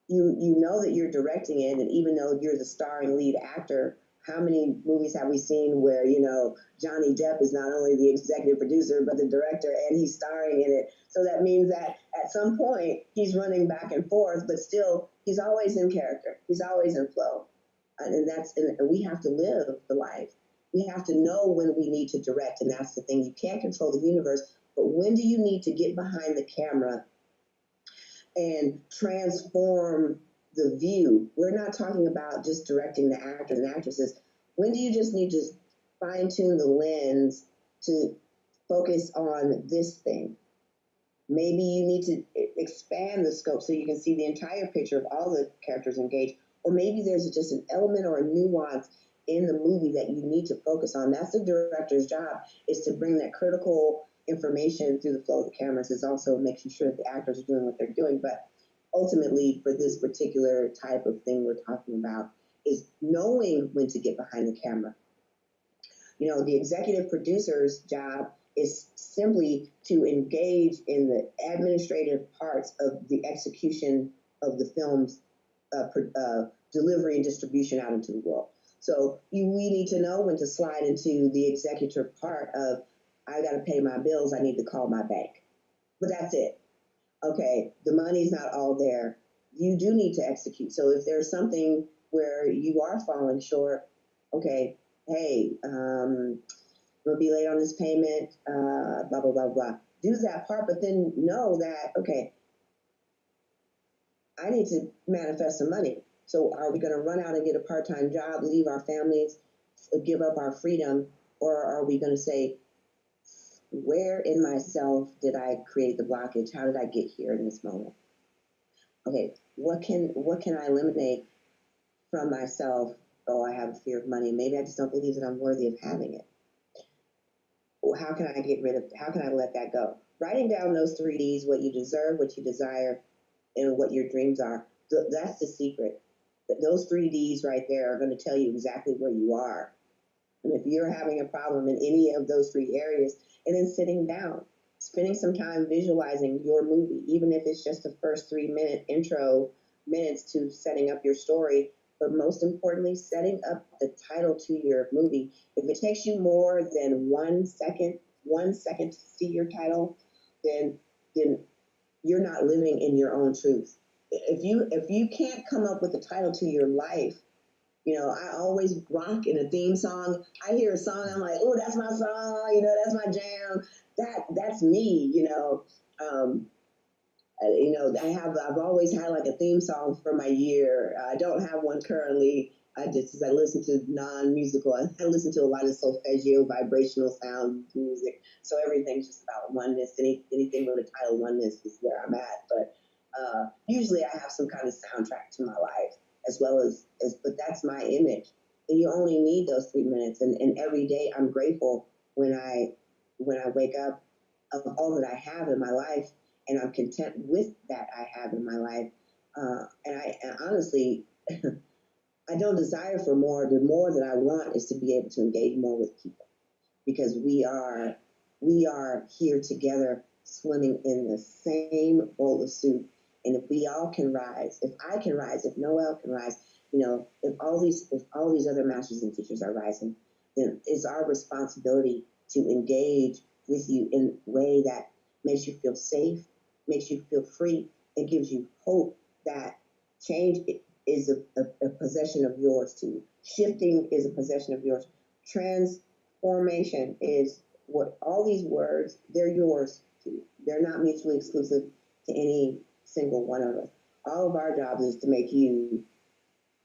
You know that you're directing it, and even though you're the starring lead actor, how many movies have we seen where, Johnny Depp is not only the executive producer, but the director, and he's starring in it. So that means that at some point he's running back and forth, but still he's always in character. He's always in flow. And we have to live the life. We have to know when we need to direct, and that's the thing. You can't control the universe, but when do you need to get behind the camera and transform the view? We're not talking about just directing the actors and actresses. When do you just need to fine tune the lens to focus on this thing? Maybe you need to expand the scope so you can see the entire picture of all the characters engaged. Or maybe there's just an element or a nuance in the movie that you need to focus on. That's the director's job, is to bring that critical information through the flow of the cameras. Is also making sure that the actors are doing what they're doing. But ultimately, for this particular type of thing we're talking about, is knowing when to get behind the camera. The executive producer's job is simply to engage in the administrative parts of the execution of the film's delivery and distribution out into the world. So we need to know when to slide into the executive part of, I got to pay my bills, I need to call my bank. But that's it. Okay, the money's not all there. You do need to execute. So if there's something where you are falling short, okay, hey, we'll be late on this payment, blah, blah, blah, blah. Do that part, but then know that, okay, I need to manifest some money. So are we going to run out and get a part-time job, leave our families, give up our freedom, or are we going to say, where in myself did I create the blockage? How did I get here in this moment? Okay, what can I eliminate from myself? Oh, I have a fear of money. Maybe I just don't believe that I'm worthy of having it. How can I get rid of? How can I let that go? Writing down those 3Ds: what you deserve, what you desire, and what your dreams are. That's the secret. Those 3Ds right there are going to tell you exactly where you are. And if you're having a problem in any of those 3 areas, and then sitting down, spending some time visualizing your movie, even if it's just the first 3-minute intro minutes to setting up your story, but most importantly, setting up the title to your movie. If it takes you more than 1 second to see your title, then you're not living in your own truth. If you can't come up with a title to your life, I always rock in a theme song. I hear a song, I'm like, oh, that's my song, that's my jam. That's me, I've always had like a theme song for my year. I don't have one currently. I listen to non-musical. I listen to a lot of solfeggio, vibrational sound music. So everything's just about oneness. Anything with a title oneness is where I'm at. But usually I have some kind of soundtrack to my life, as well as but that's my image. And you only need those 3 minutes. And every day I'm grateful when I wake up of all that I have in my life, and I'm content with that I have in my life. And honestly, I don't desire for more. The more that I want is to be able to engage more with people, because we are here together, swimming in the same bowl of soup. And if we all can rise, if I can rise, if Noel can rise, if all these other masters and teachers are rising, then it's our responsibility to engage with you in a way that makes you feel safe, makes you feel free, and gives you hope that change is a possession of yours too. Shifting is a possession of yours. Transformation is what all these words, they're yours too. They're not mutually exclusive to any single one of us. All of our jobs is to make you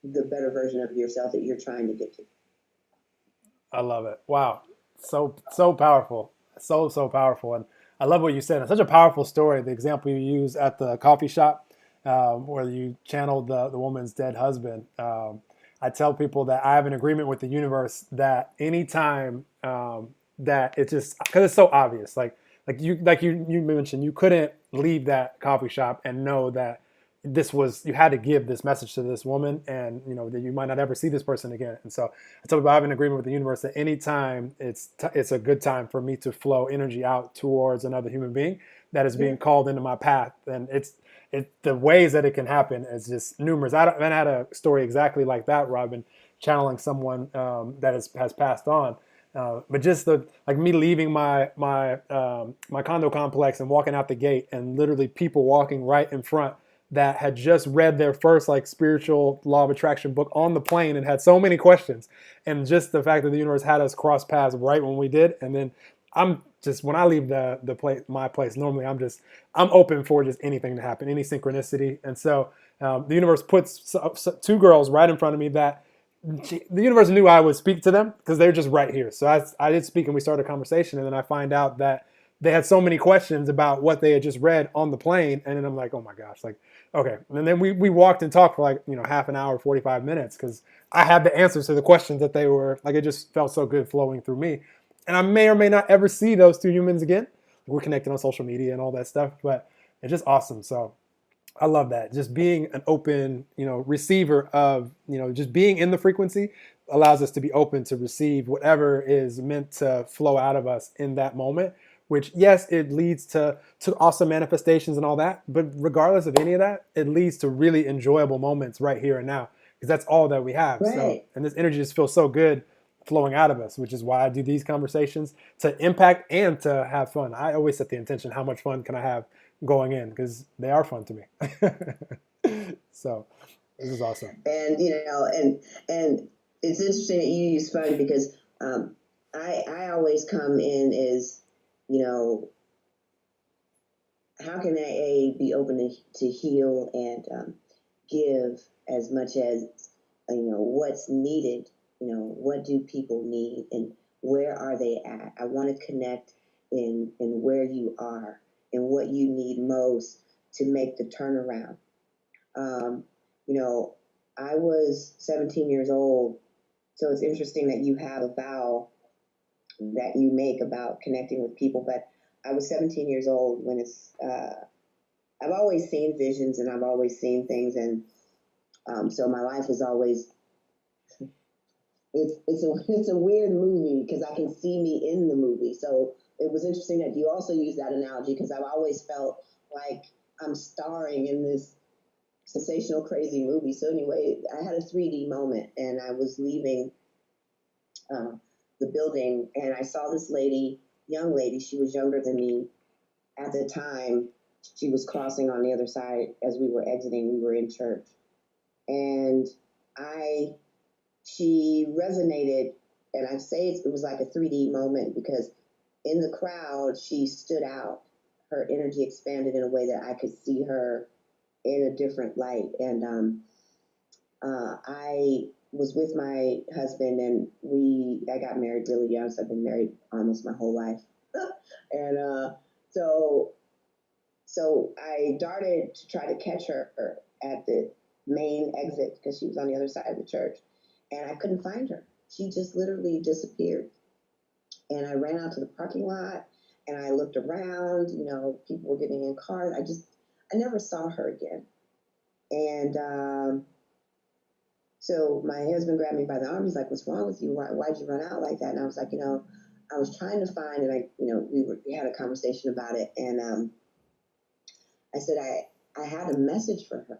the better version of yourself that you're trying to get to. I love it. Wow. So powerful. So powerful. And I love what you said. It's such a powerful story. The example you use at the coffee shop, where you channeled the woman's dead husband. I tell people that I have an agreement with the universe that anytime that it's just because it's so obvious, like you mentioned, you couldn't leave that coffee shop and know that you had to give this message to this woman, and that you might not ever see this person again. And so I tell people I have an agreement with the universe that anytime it's a good time for me to flow energy out towards another human being that is being called into my path. And the ways that it can happen is just numerous. I haven't had a story exactly like that where I've been channeling someone that has passed on. But just like me leaving my condo complex and walking out the gate, and literally people walking right in front that had just read their first like spiritual law of attraction book on the plane and had so many questions, and just the fact that the universe had us cross paths right when we did. And then I'm just, when I leave the place, my place, normally I'm open for just anything to happen, any synchronicity. And so the universe puts two girls right in front of me that the universe knew I would speak to them because they're just right here. So I did speak, and we started a conversation, and then I find out that they had so many questions about what they had just read on the plane. And then I'm like, oh my gosh, like, okay. And then we walked and talked for like, half an hour, 45 minutes, because I had the answers to the questions that they were like, it just felt so good flowing through me. And I may or may not ever see those two humans again. We're connected on social media and all that stuff, but it's just awesome. So I love that. Just being an open, receiver of, just being in the frequency allows us to be open to receive whatever is meant to flow out of us in that moment, which, yes, it leads to awesome manifestations and all that. But regardless of any of that, it leads to really enjoyable moments right here and now, because that's all that we have. Right. So, and this energy just feels so good flowing out of us, which is why I do these conversations, to impact and to have fun. I always set the intention, how much fun can I have going in, because they are fun to me. So this is awesome. And and it's interesting that you use fun, because I always come in as how can AA be open to heal and give as much as what's needed? What do people need, and where are they at? I want to connect in where you are and what you need most to make the turnaround. Um, you know, I was 17 years old, so it's interesting that you have a vow that you make about connecting with people. But I was 17 years old when I've always seen visions and I've always seen things, and so my life is always it's a weird movie because I can see me in the movie. So it was interesting that you also use that analogy because I've always felt like I'm starring in this sensational, crazy movie. So anyway, I had a 3D moment, and I was leaving uh, the building, and I saw this young lady. She was younger than me at the time. She was crossing on the other side as we were exiting. We were in church, and she resonated, and I say it was like a 3D moment because in the crowd she stood out. Her energy expanded in a way that I could see her in a different light, and I was with my husband, and I got married really young, so I've been married almost my whole life, and so I darted to try to catch her at the main exit because she was on the other side of the church, and I couldn't find her. She just literally disappeared. And I ran out to the parking lot, and I looked around. People were getting in cars. I never saw her again. And so my husband grabbed me by the arm. He's like, "What's wrong with you? Why'd you run out like that?" And I was like, I was trying to find, and we had a conversation about it, and I said I had a message for her.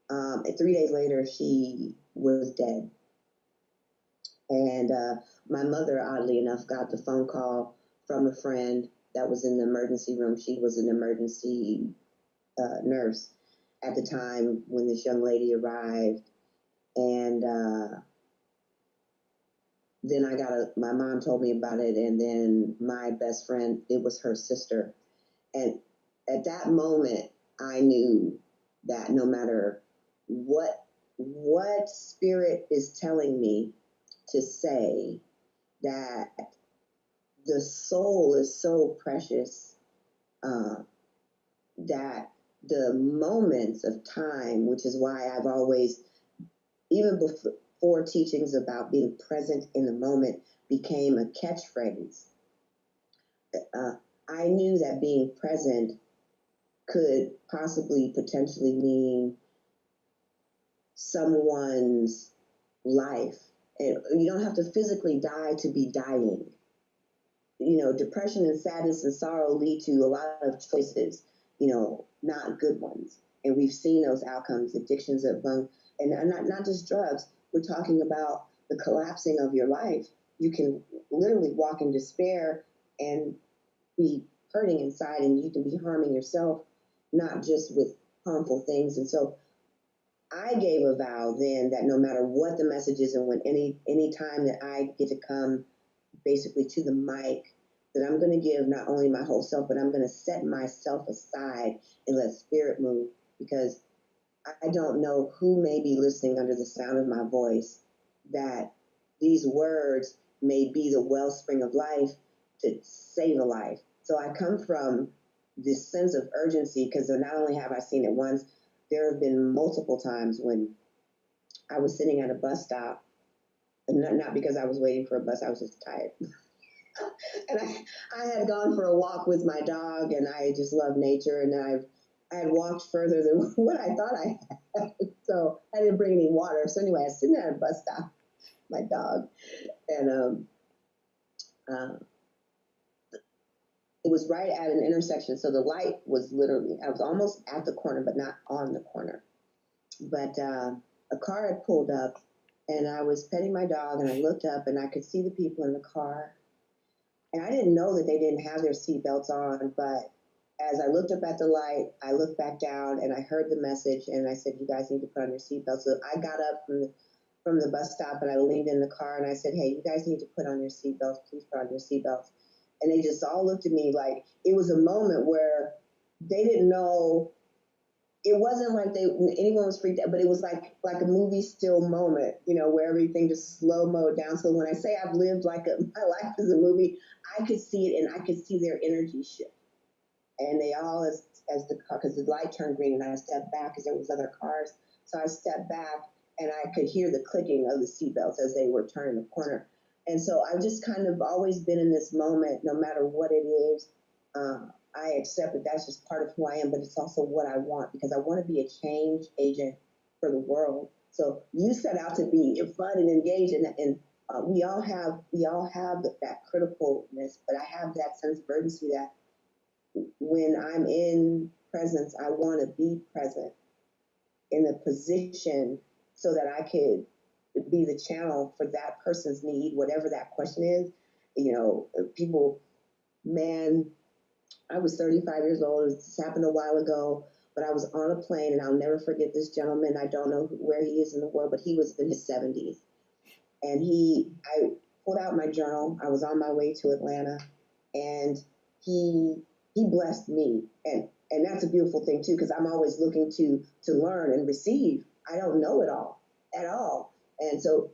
And 3 days later, she was dead. And my mother, oddly enough, got the phone call from a friend that was in the emergency room. She was an emergency nurse at the time when this young lady arrived. And then my mom told me about it, and then my best friend, it was her sister. And at that moment, I knew that no matter what spirit is telling me to say, that the soul is so precious, that the moments of time, which is why I've always, even before teachings about being present in the moment became a catchphrase, I knew that being present could possibly potentially mean someone's life. And you don't have to physically die to be dying. Depression and sadness and sorrow lead to a lot of choices, not good ones. And we've seen those outcomes, addictions and not just drugs. We're talking about the collapsing of your life. You can literally walk in despair and be hurting inside, and you can be harming yourself, not just with harmful things. And so I gave a vow then that no matter what the message is, and when any time that I get to come basically to the mic, that I'm going to give not only my whole self, but I'm going to set myself aside and let spirit move, because I don't know who may be listening under the sound of my voice, that these words may be the wellspring of life to save a life. So I come from this sense of urgency, because not only have I seen it once, there have been multiple times when I was sitting at a bus stop, and not because I was waiting for a bus, I was just tired. And I had gone for a walk with my dog, and I just love nature, and I had walked further than what I thought I had. So I didn't bring any water. So anyway, I was sitting at a bus stop, my dog, and it was right at an intersection. So the light was literally, I was almost at the corner, but not on the corner. But a car had pulled up, and I was petting my dog, and I looked up, and I could see the people in the car. And I didn't know that they didn't have their seatbelts on, but as I looked up at the light, I looked back down, and I heard the message, and I said, "You guys need to put on your seatbelts." So I got up from the bus stop, and I leaned in the car, and I said, "Hey, you guys need to put on your seatbelts. Please put on your seatbelts." And they just all looked at me like it was a moment where they didn't know. It wasn't like anyone was freaked out, but it was like a movie still moment, where everything just slow mode down. So when I say I've lived my life is a movie, I could see it and I could see their energy shift. And they all, as the car, because the light turned green, and I stepped back because there was other cars. So I stepped back and I could hear the clicking of the seatbelts as they were turning the corner. And so I've just kind of always been in this moment, no matter what it is. I accept that that's just part of who I am, but it's also what I want, because I want to be a change agent for the world. So you set out to be fun and engaged, and we all have that criticalness, but I have that sense of urgency that when I'm in presence, I want to be present in a position so that I could be the channel for that person's need, whatever that question is. People, man, I was 35 years old. This happened a while ago, but I was on a plane, and I'll never forget this gentleman. I don't know where he is in the world, but he was in his 70s. And I pulled out my journal. I was on my way to Atlanta, and he blessed me. And that's a beautiful thing too, because I'm always looking to learn and receive. I don't know it all at all. And so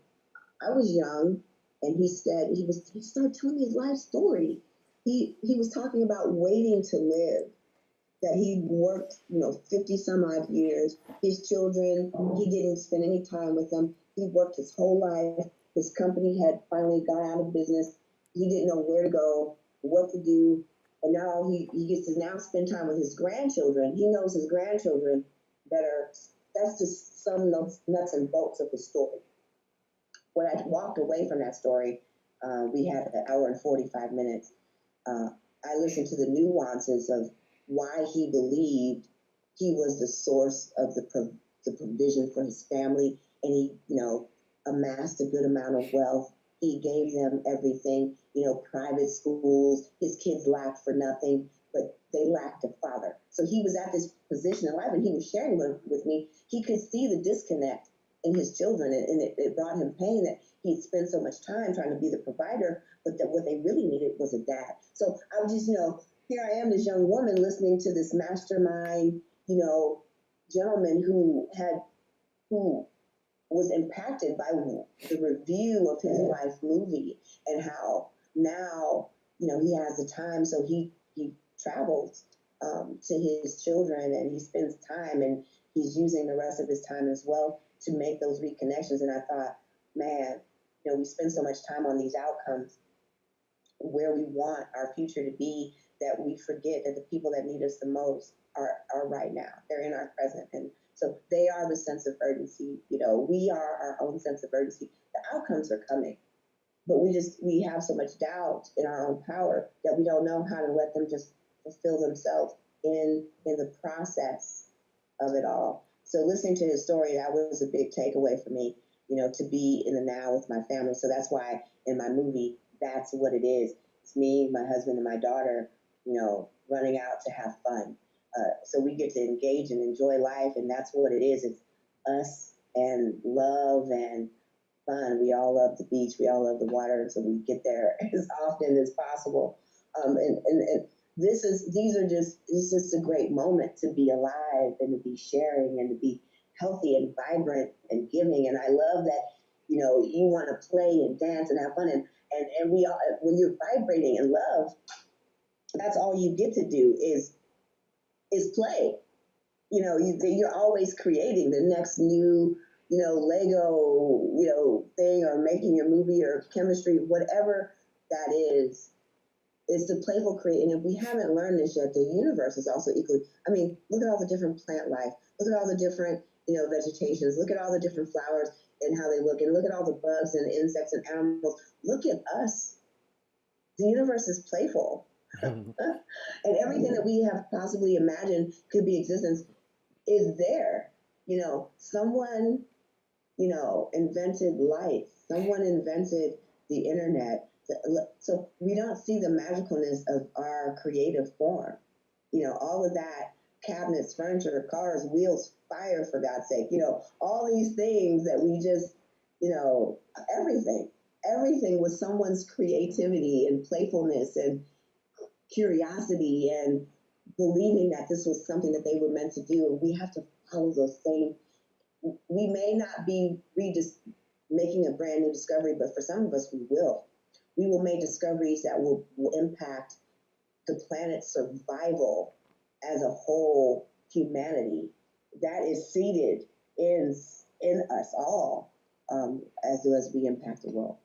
I was young, and he started telling me his life story. He was talking about waiting to live, that he worked, 50 some odd years. His children, he didn't spend any time with them. He worked his whole life. His company had finally got out of business. He didn't know where to go, what to do. And now he gets to now spend time with his grandchildren. He knows his grandchildren better. That's just some nuts and bolts of the story. When I walked away from that story, we had an hour and 45 minutes. I listened to the nuances of why he believed he was the source of the provision for his family, and he, amassed a good amount of wealth. He gave them everything, private schools. His kids lacked for nothing, but they lacked a father. So he was at this position in life, and he was sharing with me. He could see the disconnect in his children, and it brought him pain that he'd spent so much time trying to be the provider, but that what they really needed was a dad. So I was just, here I am, this young woman listening to this mastermind, gentleman who was impacted by the review of his life movie, and how now, he has the time, so he travels to his children, and he spends time, and he's using the rest of his time as well to make those reconnections. And I thought, man, we spend so much time on these outcomes where we want our future to be, that we forget that the people that need us the most are right now. They're in our present. And so they are the sense of urgency. We are our own sense of urgency. The outcomes are coming, but we have so much doubt in our own power that we don't know how to let them just fulfill themselves in the process of it all. So listening to his story, that was a big takeaway for me, to be in the now with my family. So that's why in my movie, that's what it is. It's me, my husband, and my daughter, running out to have fun. So we get to engage and enjoy life, and that's what it is. It's us and love and fun. We all love the beach. We all love the water, so we get there as often as possible. And this is just a great moment to be alive and to be sharing and to be healthy and vibrant and giving. And I love that, you want to play and dance and have fun. And we all, when you're vibrating in love, that's all you get to do is play. You're always creating the next new, Lego, thing, or making your movie or chemistry, whatever that is. It's the playful creating. And if we haven't learned this yet, the universe is also equally. I mean, look at all the different plant life. Look at all the different, vegetations. Look at all the different flowers and how they look. And look at all the bugs and insects and animals. Look at us. The universe is playful. And everything that we have possibly imagined could be existence is there. Someone, invented light. Someone invented the internet. So we don't see the magicalness of our creative form. All of that, cabinets, furniture, cars, wheels, fire, for God's sake, all these things that we just, everything was someone's creativity and playfulness. And curiosity and believing that this was something that they were meant to do. And we have to follow those same. We may not be making a brand new discovery, but for some of us, we will. We will make discoveries that will impact the planet's survival as a whole humanity. That is seated in us all, as we impact the world.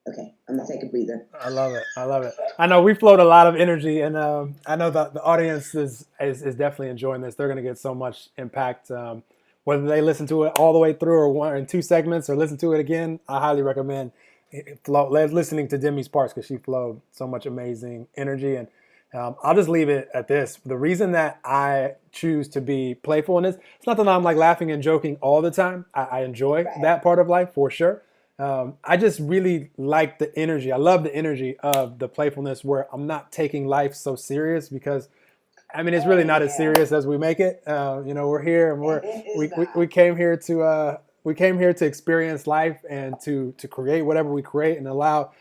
Okay, I'm gonna take a breather. I love it. I love it. I know we float a lot of energy, and I know that the audience is definitely enjoying this. They're going to get so much impact, whether they listen to it all the way through or one in two segments or listen to it again. I highly recommend listening to Demi's parts because she flowed so much amazing energy. And I'll just leave it at this. The reason that I choose to be playful in this, it's not that I'm like laughing and joking all the time. I enjoy that part of life for sure. I just really like the energy. I love the energy of the playfulness where I'm not taking life so serious because, I mean, it's really not as serious as we make it. We're here and we came here to experience life and to create whatever we create and allow,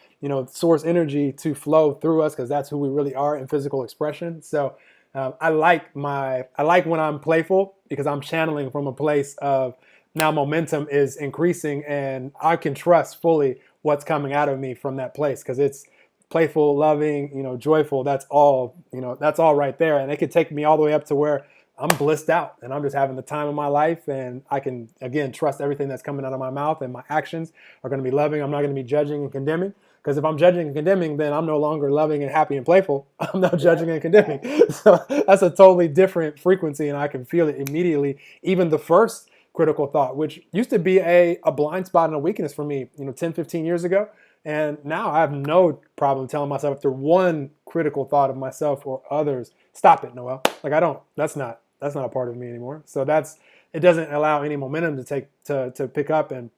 source energy to flow through us because that's who we really are in physical expression. So I like when I'm playful because I'm channeling from a place of now momentum is increasing and I can trust fully what's coming out of me from that place because it's playful, loving, joyful. That's all right there. And it could take me all the way up to where I'm blissed out and I'm just having the time of my life. And I can, again, trust everything that's coming out of my mouth and my actions are going to be loving. I'm not going to be judging and condemning because if I'm judging and condemning, then I'm no longer loving and happy and playful. I'm not judging and condemning. So that's a totally different frequency and I can feel it immediately. Even the first critical thought, which used to be a blind spot and a weakness for me, 10, 15 years ago. And now I have no problem telling myself after one critical thought of myself or others, stop it, Noel. Like that's not a part of me anymore. So it doesn't allow any momentum to pick up. And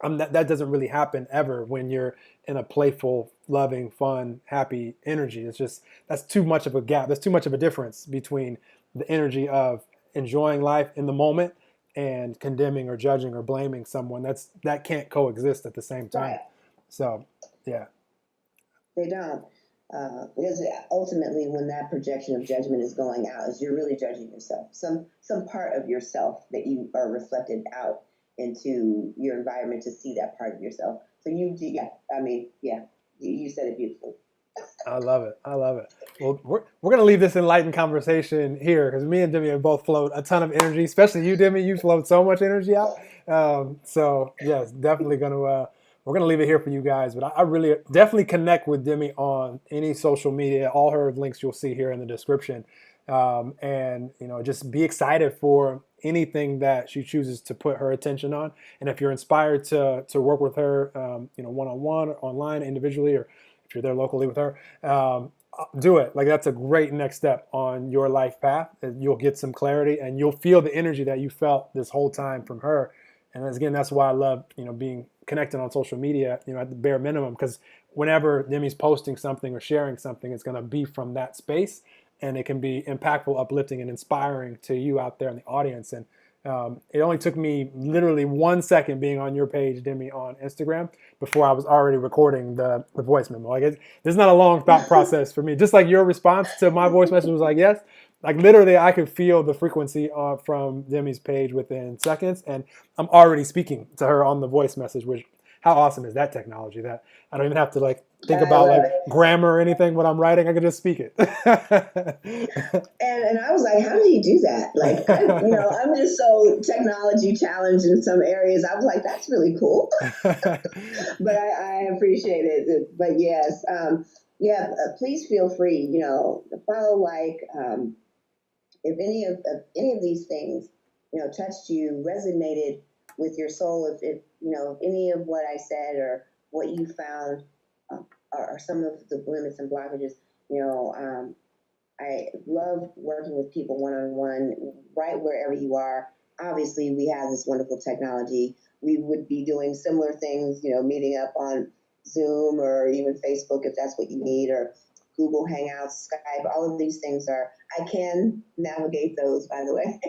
that doesn't really happen ever when you're in a playful, loving, fun, happy energy. It's just, that's too much of a gap. There's too much of a difference between the energy of enjoying life in the moment and condemning or judging or blaming someone. That can't coexist at the same time. Right. So, yeah. They don't. Because ultimately, when that projection of judgment is going out, is you're really judging yourself. Some part of yourself that you are reflected out into your environment to see that part of yourself. So you said it beautifully. I love it. Well, we're going to leave this enlightened conversation here because me and Demi have both flowed a ton of energy, especially you, Demi. You flowed so much energy out. So, yes, definitely going to, we're going to leave it here for you guys. But I really definitely connect with Demi on any social media. All her links you'll see here in the description. And, just be excited for anything that she chooses to put her attention on. And if you're inspired to work with her, one-on-one, online, individually, or if you're there locally with her, do it. Like that's a great next step on your life path. You'll get some clarity and you'll feel the energy that you felt this whole time from her. And again, that's why I love, being connected on social media, at the bare minimum, because whenever Demi's posting something or sharing something, it's going to be from that space and it can be impactful, uplifting, and inspiring to you out there in the audience. And it only took me literally 1 second being on your page, Demi, on Instagram before I was already recording the voice memo. Like this is not a long thought process for me. Just like your response to my voice message was like, yes, like literally I could feel the frequency from Demi's page within seconds. And I'm already speaking to her on the voice message, which how awesome is that technology that I don't even have to like think about like grammar or anything when I'm writing. I can just speak it. and I was like, how did he do that? Like, I'm just so technology challenged in some areas. I was like, that's really cool. But I appreciate it. But yes, please feel free, to follow, if any of these things, touched you, resonated with your soul, if any of what I said or what you found are some of the limits and blockages, I love working with people one-on-one, right wherever you are. Obviously, we have this wonderful technology. We would be doing similar things, meeting up on Zoom or even Facebook if that's what you need, or Google Hangouts, Skype. All of these things I can navigate those, by the way.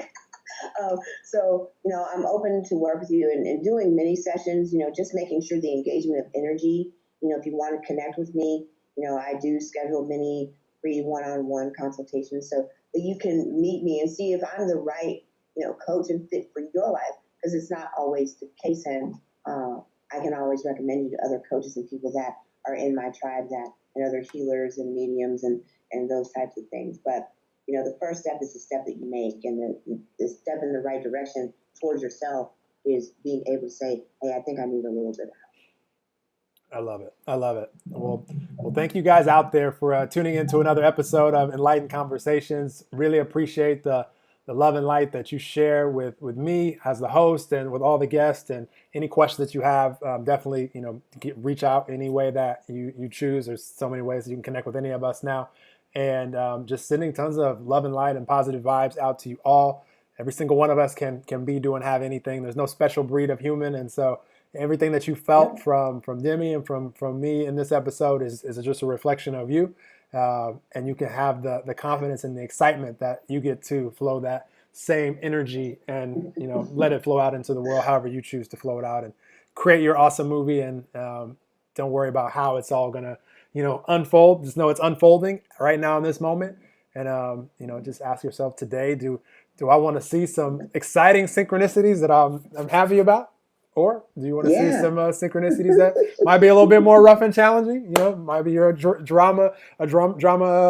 So, I'm open to work with you and doing mini sessions, just making sure the engagement of energy, if you want to connect with me, I do schedule mini free one-on-one consultations so that you can meet me and see if I'm the right, coach and fit for your life. Because it's not always the case, and I can always recommend you to other coaches and people that are in my tribe and other healers and mediums and those types of things. But the first step is the step that you make, and the step in the right direction towards yourself is being able to say, hey, I think I need a little bit of help. I love it. I love it. Well, thank you guys out there for tuning into another episode of Enlightened Conversations. Really appreciate the love and light that you share with me as the host and with all the guests. And any questions that you have, definitely, reach out any way that you choose. There's so many ways that you can connect with any of us now. And just sending tons of love and light and positive vibes out to you all. Every single one of us can be, do, and have anything. There's no special breed of human. And so everything that you felt from Demi and from me in this episode is just a reflection of you. And you can have the confidence and the excitement that you get to flow that same energy and, let it flow out into the world however you choose to flow it out and create your awesome movie. And don't worry about how it's all going to, unfold. Just know it's unfolding right now in this moment. And, just ask yourself today, do I want to see some exciting synchronicities that I'm happy about? Or do you want to see some synchronicities that might be a little bit more rough and challenging? Maybe you're a drama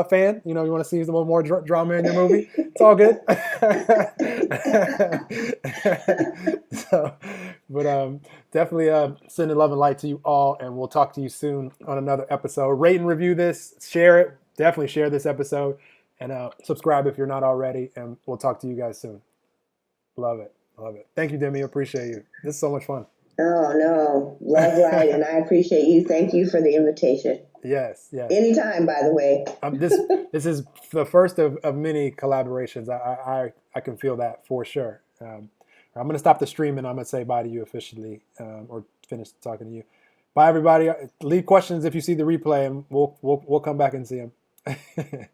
fan. You want to see a little more drama in your movie. It's all good. Definitely sending love and light to you all, and we'll talk to you soon on another episode. Rate and review this. Share it. Definitely share this episode, and subscribe if you're not already. And we'll talk to you guys soon. Love it. Love it. Thank you, Demi. Appreciate you. This is so much fun. Oh, no. Love, light, and I appreciate you. Thank you for the invitation. Yes. Anytime, by the way. This is the first of many collaborations. I can feel that for sure. I'm going to stop the stream and I'm going to say bye to you officially, or finish talking to you. Bye, everybody. Leave questions if you see the replay, and we'll come back and see them.